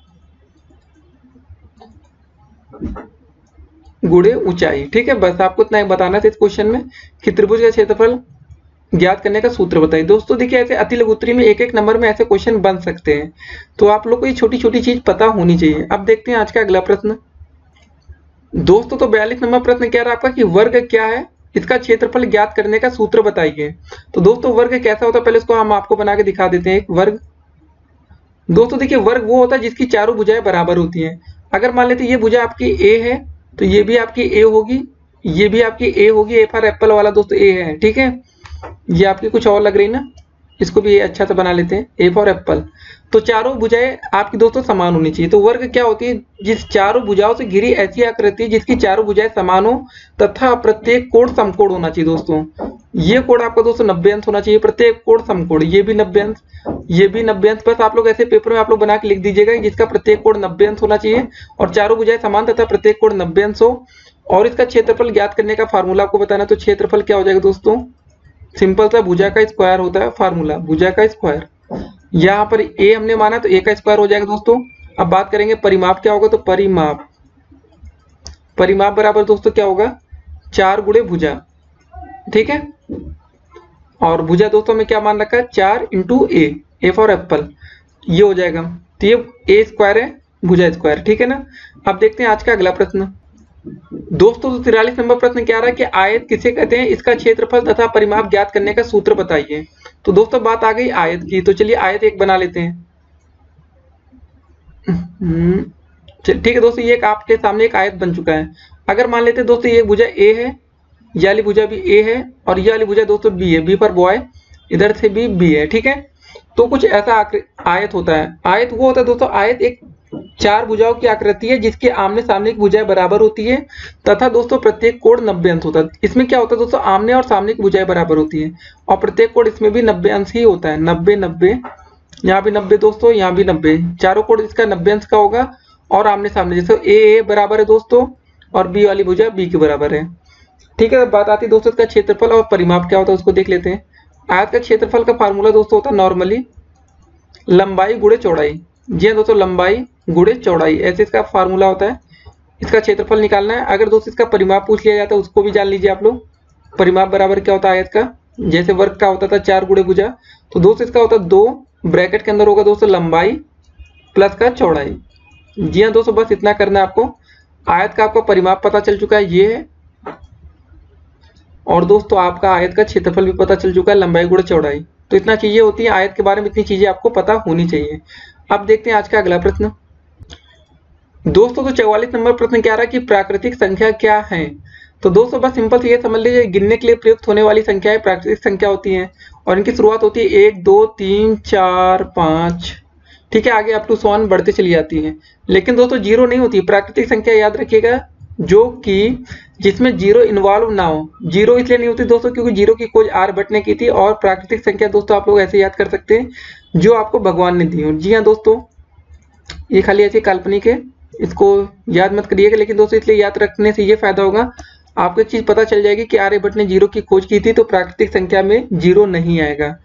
गुणे ऊंचाई, ठीक है। बस आपको इतना बताना था इस क्वेश्चन में कि त्रिभुज का क्षेत्रफल ज्ञात करने का सूत्र बताइए। दोस्तों देखिए ऐसे अति लघुत्तरी में एक एक नंबर में ऐसे क्वेश्चन बन सकते हैं, तो आप लोग को ये छोटी छोटी चीज पता होनी चाहिए। अब देखते हैं आज का अगला प्रश्न दोस्तों। तो 42 नंबर प्रश्न क्या रहा आपका कि वर्ग क्या है, इसका क्षेत्रफल ज्ञात करने का सूत्र बताइए। तो दोस्तों वर्ग कैसा होता है, पहले इसको हम आपको बना के दिखा देते हैं। एक वर्ग दोस्तों देखिए वर्ग वो होता है जिसकी चारों भुजाएं बराबर होती हैं। अगर मान लेते ये भुजा आपकी ए है तो ये भी आपकी ए होगी, ये भी आपकी ए होगी। ए फॉर एप्पल वाला दोस्तों ए है, ठीक है। ये आपकी कुछ और लग रही ना, इसको भी अच्छा सा बना लेते हैं, ए फॉर एप्पल। तो चारों भुजाएं आपकी दोस्तों समान होनी चाहिए। तो वर्ग क्या होती है, जिस चारों भुजाओं से घिरी ऐसी आकृति जिसकी चारों भुजाएं समान हो तथा प्रत्येक कोण समकोण होना चाहिए। दोस्तों ये कोण आपका दोस्तों 90 अंश होना चाहिए, प्रत्येक कोण समकोण, ये भी 90 अंश, ये भी 90 अंश। बस आप लोग ऐसे पेपर में आप लोग बना के लिख दीजिएगा जिसका प्रत्येक कोण 90 अंश होना चाहिए और चारों भुजाएं समान तथा प्रत्येक कोण 90 अंश हो। और इसका क्षेत्रफल ज्ञात करने का फार्मूला आपको बताना। तो क्षेत्रफल क्या हो जाएगा दोस्तों, सिंपल सा भुजा का स्क्वायर होता है फार्मूला, भुजा का स्क्वायर। यहाँ पर ए हमने माना तो ए का स्क्वायर हो जाएगा दोस्तों। अब बात करेंगे परिमाप क्या होगा, तो परिमाप बराबर दोस्तों क्या होगा 4 गुणे भुजा, ठीक है। और भुजा दोस्तों में क्या मान रखा है 4 × ए फॉर एप्पल, ये हो जाएगा। तो ये ए स्क्वायर है भुजा स्क्वायर, ठीक है ना। अब देखते हैं आज का अगला प्रश्न। दोस्तों 43 नंबर प्रश्न क्या रहा है कि आयत किसे कहते हैं, इसका क्षेत्रफल तथा परिमाप ज्ञात करने का सूत्र बताइए। तो दोस्तों बात आ गई आयत की, तो चलिए आयत एक बना लेते हैं। ठीक है दोस्तों, ये एक आपके सामने एक आयत बन चुका है। अगर मान लेते हैं दोस्तों ये भुजा ए है, ये वाली भुजा भी ए है और ये वाली भुजा दोस्तों बी है, बी फॉर बॉय, इधर से भी बी है, ठीक है। तो कुछ ऐसा आयत होता है। आयत वो होता है दोस्तों, आयत एक चार भुजाओं की आकृति है जिसके आमने सामने की भुजाएं बराबर होती है तथा दोस्तों प्रत्येक कोण 90 अंश होता है। इसमें क्या होता है दोस्तों, आमने और सामने की भुजाएं बराबर होती है और प्रत्येक कोण इसमें भी 90 अंश ही होता है। 90 90, यहाँ भी 90 दोस्तों, यहाँ भी 90, चारों कोण इसका 90 अंश का होगा और आमने सामने जैसे ए बराबर है दोस्तों और बी वाली भुजा बी के बराबर है, ठीक है। बात आती है दोस्तों इसका क्षेत्रफल और परिमाप क्या होता है उसको देख लेते हैं। आयत का क्षेत्रफल का फार्मूला दोस्तों होता है नॉर्मली लंबाई गुणे चौड़ाई। जी हाँ दोस्तों, लंबाई गुणे चौड़ाई, ऐसे इसका फार्मूला होता है। इसका क्षेत्रफल निकालना है। अगर दोस्तों इसका परिमाप पूछ लिया जाता है उसको भी जान लीजिए आप लोग। परिमाप बराबर क्या होता है आयत का, जैसे वर्ग का होता था 4 गुणे भुजा, तो दोस्तों इसका होता है 2 ब्रैकेट के अंदर होगा दोस्तों लंबाई प्लस का चौड़ाई। जी हाँ दोस्तों, बस इतना करना है आपको। आयत का आपका परिमाप पता चल चुका है, ये है, और दोस्तों आपका आयत का क्षेत्रफल भी पता चल चुका है, लंबाई गुणे चौड़ाई। तो इतना चीजें होती है आयत के बारे में, इतनी चीजें आपको पता होनी चाहिए। अब देखते हैं आज का अगला प्रश्न। दोस्तों तो 44 नंबर प्रश्न क्या रहा है कि प्राकृतिक संख्या क्या है। तो दोस्तों बस सिंपल से ये समझ लीजिए, गिनने के लिए प्रयुक्त होने वाली संख्याएं प्राकृतिक संख्या होती हैं और इनकी शुरुआत होती है 1 2 3 4 5, ठीक है, आगे अप टू 100 बढ़ते चली जाती है। लेकिन दोस्तों जीरो नहीं होती। प्राकृतिक संख्या याद रखिएगा जो कि जिसमें जीरो इन्वॉल्व ना हो। जीरो इसलिए नहीं होती दोस्तों क्योंकि जीरो की खोज आर्यभट्ट ने की थी, और प्राकृतिक संख्या दोस्तों आप लोग ऐसे याद कर सकते हैं जो आपको भगवान ने दी हो। जी हाँ दोस्तों, ये खाली ऐसी काल्पनिक है, इसको याद मत करिएगा, लेकिन दोस्तों इसलिए याद रखने से ये फायदा होगा, आपको एक चीज पता चल जाएगी कि आर्यभट्ट ने जीरो की खोज की थी, तो प्राकृतिक संख्या में जीरो नहीं आएगा।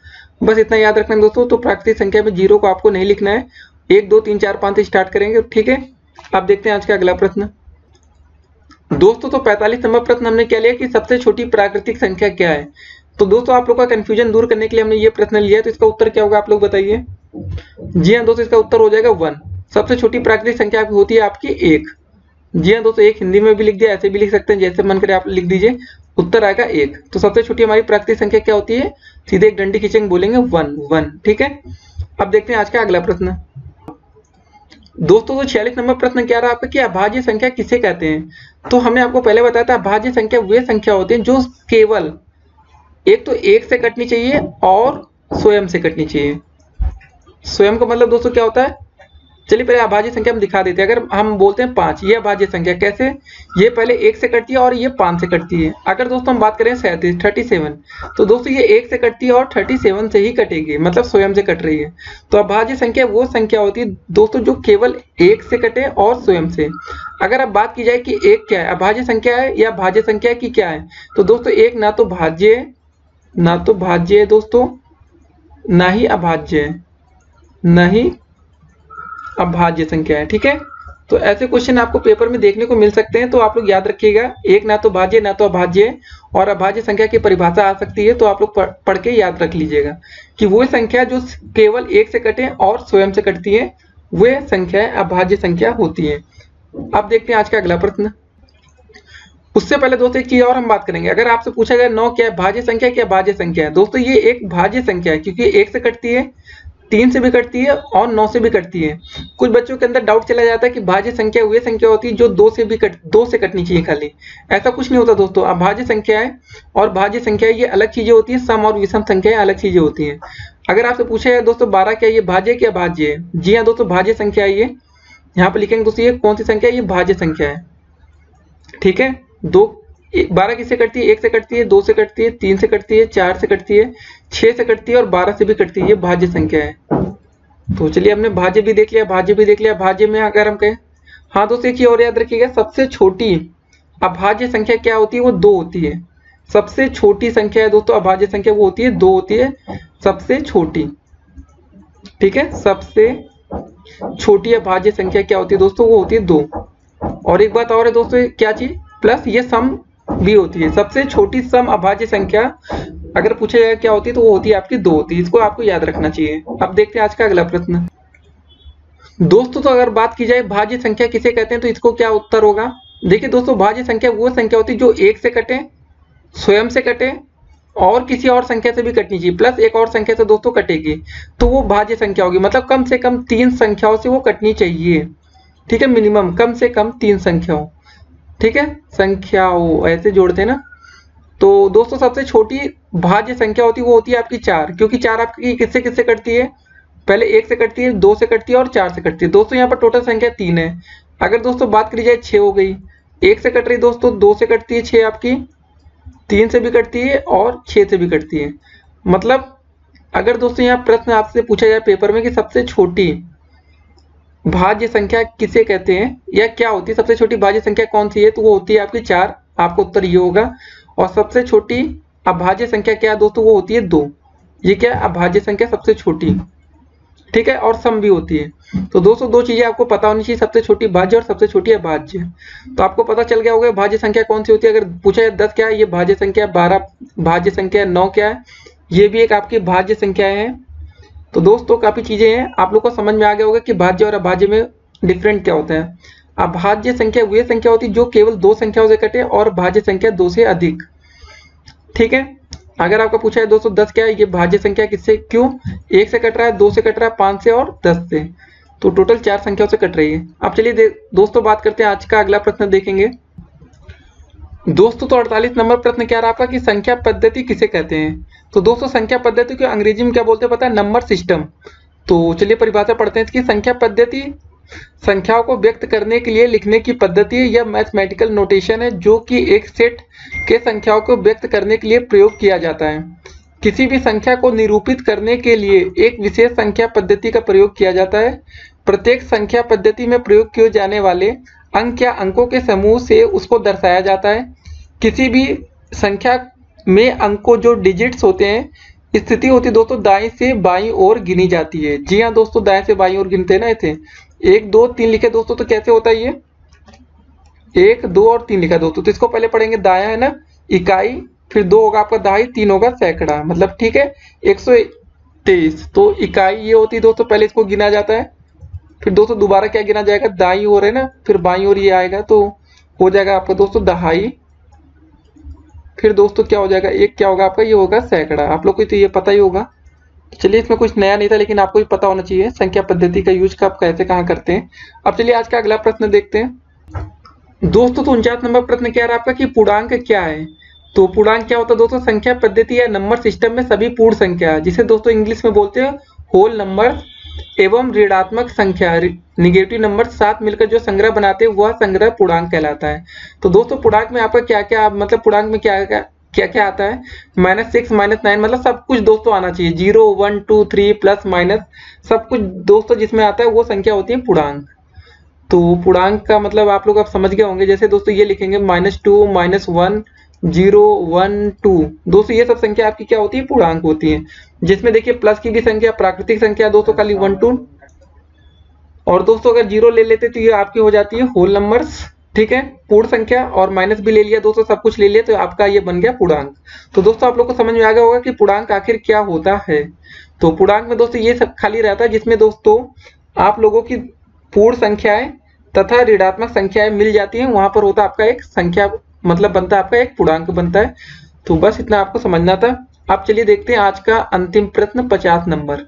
बस इतना याद रखना दोस्तों। तो प्राकृतिक संख्या में जीरो को आपको नहीं लिखना है, 1 2 3 4 5 से स्टार्ट करेंगे, ठीक है। अब देखते हैं आज का अगला प्रश्न। दोस्तों तो 45 नंबर प्रश्न हमने क्या लिया कि सबसे छोटी प्राकृतिक संख्या क्या है। तो दोस्तों आप लोग का कंफ्यूजन दूर करने के लिए हमने ये प्रश्न लिया है, तो इसका उत्तर क्या होगा आप लोग बताइए। जी हाँ दोस्तों, इसका उत्तर हो जाएगा 1। सबसे छोटी प्राकृतिक संख्या होती है आपकी 1। जी हाँ दोस्तों, एक हिंदी में भी लिख दिया, ऐसे भी लिख सकते हैं, जैसे मन करे आप लिख दीजिए, उत्तर आएगा 1। तो सबसे छोटी हमारी प्राकृतिक संख्या क्या होती है, सीधे एक डंडी खींचेंगे बोलेंगे 1, ठीक है। अब देखते हैं आज का अगला प्रश्न। दोस्तों तो 46 नंबर प्रश्न क्या रहा आपका कि अभाज्य संख्या किसे कहते हैं। तो हमने आपको पहले बताया था अभाज्य संख्या वे संख्या होती है जो केवल एक तो 1 से कटनी चाहिए और स्वयं से कटनी चाहिए। स्वयं का मतलब दोस्तों क्या होता है, चलिए पहले अभाज्य संख्या हम दिखा देते हैं। अगर हम बोलते हैं 5, ये अभाज्य संख्या कैसे, ये पहले 1 से कटती है और ये 5 से कटती है। अगर दोस्तों हम बात करें 37, तो दोस्तों ये 1 से कटती है और 37 से ही कटेगी, मतलब स्वयं से कट रही है। तो अभाज्य संख्या वो संख्या होती है दोस्तों जो केवल 1 से कटे और स्वयं से। अगर अब बात की जाए कि 1 क्या है, अभाज्य संख्या है या भाज्य संख्या की क्या है, तो दोस्तों 1 ना तो भाज्य है दोस्तों, ना ही अभाज्य है, नहीं अभाज्य संख्या है, ठीक है। तो ऐसे क्वेश्चन आपको पेपर में देखने को मिल सकते हैं, तो आप लोग याद रखिएगा, 1 ना तो भाज्य ना तो अभाज्य है, और अभाज्य संख्या की परिभाषा आ सकती है, तो आप लोग पढ़ के याद रख लीजिएगा कि वो संख्या जो केवल 1 से कटे और स्वयं से कटती है, वे संख्या अभाज्य संख्या होती है। अब देखते हैं आज का अगला प्रश्न। उससे पहले दोस्तों एक चीज और हम बात करेंगे। अगर आपसे पूछा जाए 9 क्या है, भाज्य संख्या क्या भाज्य संख्या है, दोस्तों ये एक भाज्य संख्या है क्योंकि 1 से कटती है, 3 से भी कटती है और 9 से भी कटती है। कुछ बच्चों के अंदर डाउट चला जाता है कि भाज्य संख्या वे संख्या होती है जो 2 से कटनी चाहिए खाली। ऐसा कुछ नहीं होता दोस्तों। अभाज्य संख्या है और भाज्य संख्या ये अलग चीजें होती है, सम और विषम संख्याएं अलग चीजें होती हैं। अगर आपसे पूछा जाए दोस्तों 12 क्या ये भाज्य क्या भाज्य है, जी हाँ दोस्तों भाज्य संख्या है। ये यहाँ पे लिखेंगे दोस्तों ये कौन सी संख्या है, ये भाज्य संख्या है, ठीक है। 12 किससे कटती है, 1 से कटती है, 2 से कटती है, 3 से कटती है, 4 से कटती है, 6 से कटती है और 12 से भी कटती है, ये भाज्य संख्या है। तो चलिए हमने भाज्य भी देख लिया, भाज्य भी देख लिया। भाज्य में अगर हम कहें, हाँ दोस्तों एक चीज और याद रखिएगा, सबसे छोटी अभाज्य संख्या क्या होती है, वो 2 होती है। सबसे छोटी संख्या है दोस्तों अभाज्य संख्या, वो होती है 2 होती है सबसे छोटी, ठीक है। सबसे छोटी अभाज्य संख्या क्या होती है दोस्तों, वो होती है 2। और एक बात और है दोस्तों, क्या चीज, प्लस ये सम भी होती है। सबसे छोटी सम अभाज्य संख्या अगर पूछा जाए क्या होती है, तो वो होती है आपकी 2 होती है। इसको आपको याद रखना चाहिए। अब देखते हैं आज का अगला प्रश्न। दोस्तों तो अगर बात की जाए भाज्य संख्या किसे कहते हैं तो इसको क्या उत्तर होगा। देखिए दोस्तों, भाज्य संख्या वो संख्या होती है जो एक से कटे, स्वयं से कटे और किसी और संख्या से भी कटनी चाहिए, प्लस एक और संख्या से दोस्तों कटेगी, तो वो भाज्य संख्या होगी। मतलब कम से कम 3 संख्याओं से वो कटनी चाहिए, ठीक है, मिनिमम कम से कम 3 संख्याओं, ठीक है, संख्याओं ऐसे जोड़ते हैं ना। तो दोस्तों सबसे छोटी भाज्य संख्या होती है वो होती है आपकी 4, क्योंकि 4 आपकी किससे किससे कटती है, पहले 1 से कटती है, 2 से कटती है और 4 से कटती है। दोस्तों यहाँ पर टोटल संख्या 3 है। अगर दोस्तों बात करी जाए 6 हो गई, 1 से कट रही दोस्तों, 2 से कटती है 6 आपकी, 3 से भी कटती है और 6 से भी कटती है। मतलब अगर दोस्तों यहाँ प्रश्न आपसे पूछा जाए पेपर में कि सबसे छोटी भाज्य संख्या किसे कहते हैं या क्या होती है, सबसे छोटी भाज्य संख्या कौन सी है, तो वो होती है आपकी 4। आपका उत्तर ये होगा। और सबसे छोटी अभाज्य संख्या क्या है दोस्तों, वो होती है 2। ये क्या है, अभाज्य संख्या सबसे छोटी, ठीक है, और सम भी होती है। तो दोस्तों 2 चीजें आपको पता होनी चाहिए, सबसे छोटी भाज्य और सबसे छोटी अभाज्य। तो आपको पता चल गया होगा भाज्य संख्या कौन सी होती है। अगर पूछा जाए 10 क्या है, ये भाज्य संख्या, 12 भाज्य संख्या, 9 क्या है, ये भी एक आपकी भाज्य संख्या है। तो दोस्तों काफी चीजें हैं, आप लोग को समझ में आ गया होगा कि भाज्य और अभाज्य में डिफरेंट क्या होता है। अभाज्य संख्या वह संख्या होती है जो केवल 2 संख्याओं से कटे और भाज्य संख्या 2 से अधिक, ठीक है। अगर आपका पूछा है दोस्तों 10 क्या है, ये भाज्य संख्या किससे, क्यों, 1 से कट रहा है, 2 से कट रहा है, 5 से और 10 से, तो टोटल 4 संख्याओं से कट रही है। अब चलिए दोस्तों बात करते हैं, आज का अगला प्रश्न देखेंगे दोस्तों। तो 48 नंबर प्रश्न क्या रहा आपका कि संख्या पद्धति किसे कहते हैं। तो दोस्तों संख्या पद्धति को अंग्रेजी में क्या बोलते हैं पता है, नंबर सिस्टम। तो चलिए परिभाषा पढ़ते हैं इसकी। संख्या पद्धति संख्याओं को व्यक्त करने के लिए लिखने की पद्धति है, यह मैथमेटिकल नोटेशन है जो कि एक सेट के संख्याओं को व्यक्त करने के लिए प्रयोग किया जाता है। किसी भी संख्या को निरूपित करने के लिए एक विशेष संख्या पद्धति का प्रयोग किया जाता है। प्रत्येक संख्या पद्धति में प्रयोग किए जाने वाले अंक या अंकों के समूह से उसको दर्शाया जाता है। किसी भी संख्या में अंकों जो डिजिट्स होते हैं, स्थिति होती है दोस्तों दाएं से बाईं ओर गिनी जाती है। जी हाँ दोस्तों, दाएं से बाईं ओर गिनते हैं ना, ऐसे 1 2 3 लिखे दोस्तों, तो कैसे होता है ये 1 2 और 3 लिखा दोस्तों। तो इसको पहले पढ़ेंगे, दायां है ना इकाई, फिर 2 होगा आपका दहाई, 3 होगा सैकड़ा, मतलब ठीक है 123। तो इकाई ये होती है दोस्तों, पहले इसको गिना जाता है, फिर दोस्तों दोबारा क्या गिना जाएगा, दाईं ओर है ना, फिर बाईं ओर ये आएगा, तो हो जाएगा आपका दोस्तों दहाई, फिर दोस्तों क्या हो जाएगा, एक क्या होगा आपका, ये होगा सैकड़ा। आप लोग को तो ये पता ही होगा। चलिए इसमें कुछ नया नहीं था, लेकिन आपको भी पता होना चाहिए संख्या पद्धति का यूज कब कैसे कहाँ करते हैं। अब चलिए आज का अगला प्रश्न देखते हैं दोस्तों। तो 49 नंबर प्रश्न क्या रहा आपका कि पूर्णांक क्या है। तो पूर्णांक क्या होता है दोस्तों, संख्या पद्धति या नंबर सिस्टम में सभी पूर्ण संख्या, जिसे दोस्तों इंग्लिश में बोलते हैं होल नंबर एवं ऋणात्मक संख्या निगेटिव नंबर साथ मिलकर जो संग्रह बनाते हैं वह संग्रह पूर्णांक कहलाता है। तो दोस्तों पूर्णांक में आपका क्या क्या, मतलब पूर्णांक में क्या क्या आता है, -6 -9, मतलब सब कुछ दोस्तों आना चाहिए, 0 1 2 3 प्लस माइनस सब कुछ दोस्तों जिसमें आता है वो संख्या होती है पूर्णांक। तो पूर्णांक का मतलब आप लोग अब समझ गए होंगे। जैसे दोस्तों ये लिखेंगे -2 -1 0 1 2, दोस्तों ये सब संख्या आपकी क्या होती है, पूर्णांक होती है। जिसमें देखिए प्लस की भी संख्या प्राकृतिक संख्या दोस्तों खाली 1 2, और दोस्तों अगर 0 ले लेते तो ये आपकी हो जाती है होल नंबर्स, ठीक है, पूर्ण संख्या, और माइनस भी ले लिया दोस्तों, सब कुछ ले लिया, तो आपका ये बन गया पूर्णांक। तो दोस्तों आप लोग को समझ में आ गया होगा कि पूर्णांक आखिर क्या होता है। तो पूर्णांक में दोस्तों ये सब खाली रहता है जिसमें दोस्तों आप लोगों की पूर्ण संख्याएं तथा ऋणात्मक संख्याएं मिल जाती हैं, वहां पर होता है आपका एक संख्या, मतलब बनता है आपका एक पूर्णांक बनता है। तो बस इतना आपको समझना था। अब चलिए देखते हैं आज का अंतिम प्रश्न 50 नंबर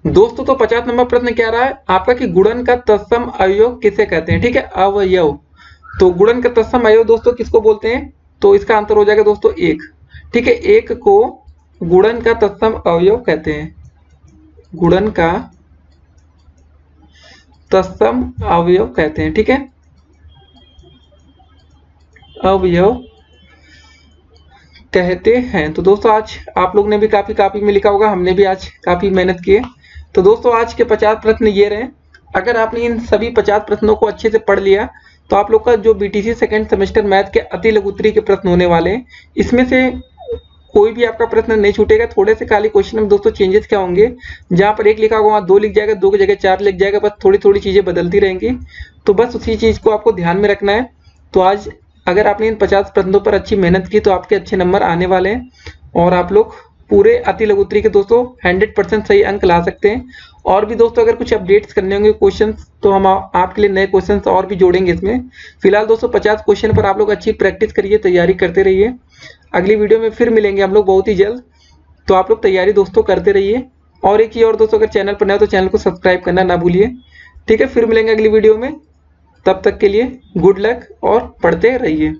दोस्तों। तो 50 नंबर प्रश्न क्या रहा है आपका कि गुणन का तत्सम अवयव किसे कहते हैं, ठीक है, अवयव। तो गुणन का तत्सम अवयव दोस्तों किसको बोलते हैं, तो इसका आंसर हो जाएगा दोस्तों 1, ठीक है, 1 को गुणन का तत्सम अवयव कहते हैं, गुणन का तत्सम अवयव कहते हैं, ठीक है, अवयव कहते हैं। तो दोस्तों आज आप लोग ने भी काफी में लिखा होगा, हमने भी आज काफी मेहनत की है। तो दोस्तों आज के 50 प्रश्न ये रहे। अगर आपने इन सभी 50 प्रश्नों को अच्छे से पढ़ लिया तो आप लोग का जो बीटीसी सेकंड सेमेस्टर मैथ के अति लघु उत्तरीय के प्रश्न होने वाले हैं, इसमें से कोई भी आपका प्रश्न नहीं छूटेगा। थोड़े से खाली क्वेश्चन में दोस्तों चेंजेस क्या होंगे, जहां पर 1 लिखा होगा वहां 2 लिख जाएगा, 2 की जगह 4 लिख जाएगा, बस थोड़ी चीजें बदलती रहेंगी। तो बस उसी चीज को आपको ध्यान में रखना है। तो आज अगर आपने इन 50 प्रश्नों पर अच्छी मेहनत की तो आपके अच्छे नंबर आने वाले हैं और आप लोग पूरे अति लघुत्तरी के दोस्तों 100% सही अंक ला सकते हैं। और भी दोस्तों अगर कुछ अपडेट्स करने होंगे क्वेश्चंस तो हम आपके लिए नए क्वेश्चंस और भी जोड़ेंगे इसमें। फिलहाल दोस्तों 50 क्वेश्चन पर आप लोग अच्छी प्रैक्टिस करिए, तैयारी करते रहिए। अगली वीडियो में फिर मिलेंगे हम लोग बहुत ही जल्द, तो आप लोग तैयारी दोस्तों करते रहिए। और एक ही और दोस्तों, अगर चैनल पर नए हो तो चैनल को सब्सक्राइब करना ना भूलिए। ठीक है, फिर मिलेंगे अगली वीडियो में, तब तक के लिए गुड लक और पढ़ते रहिए।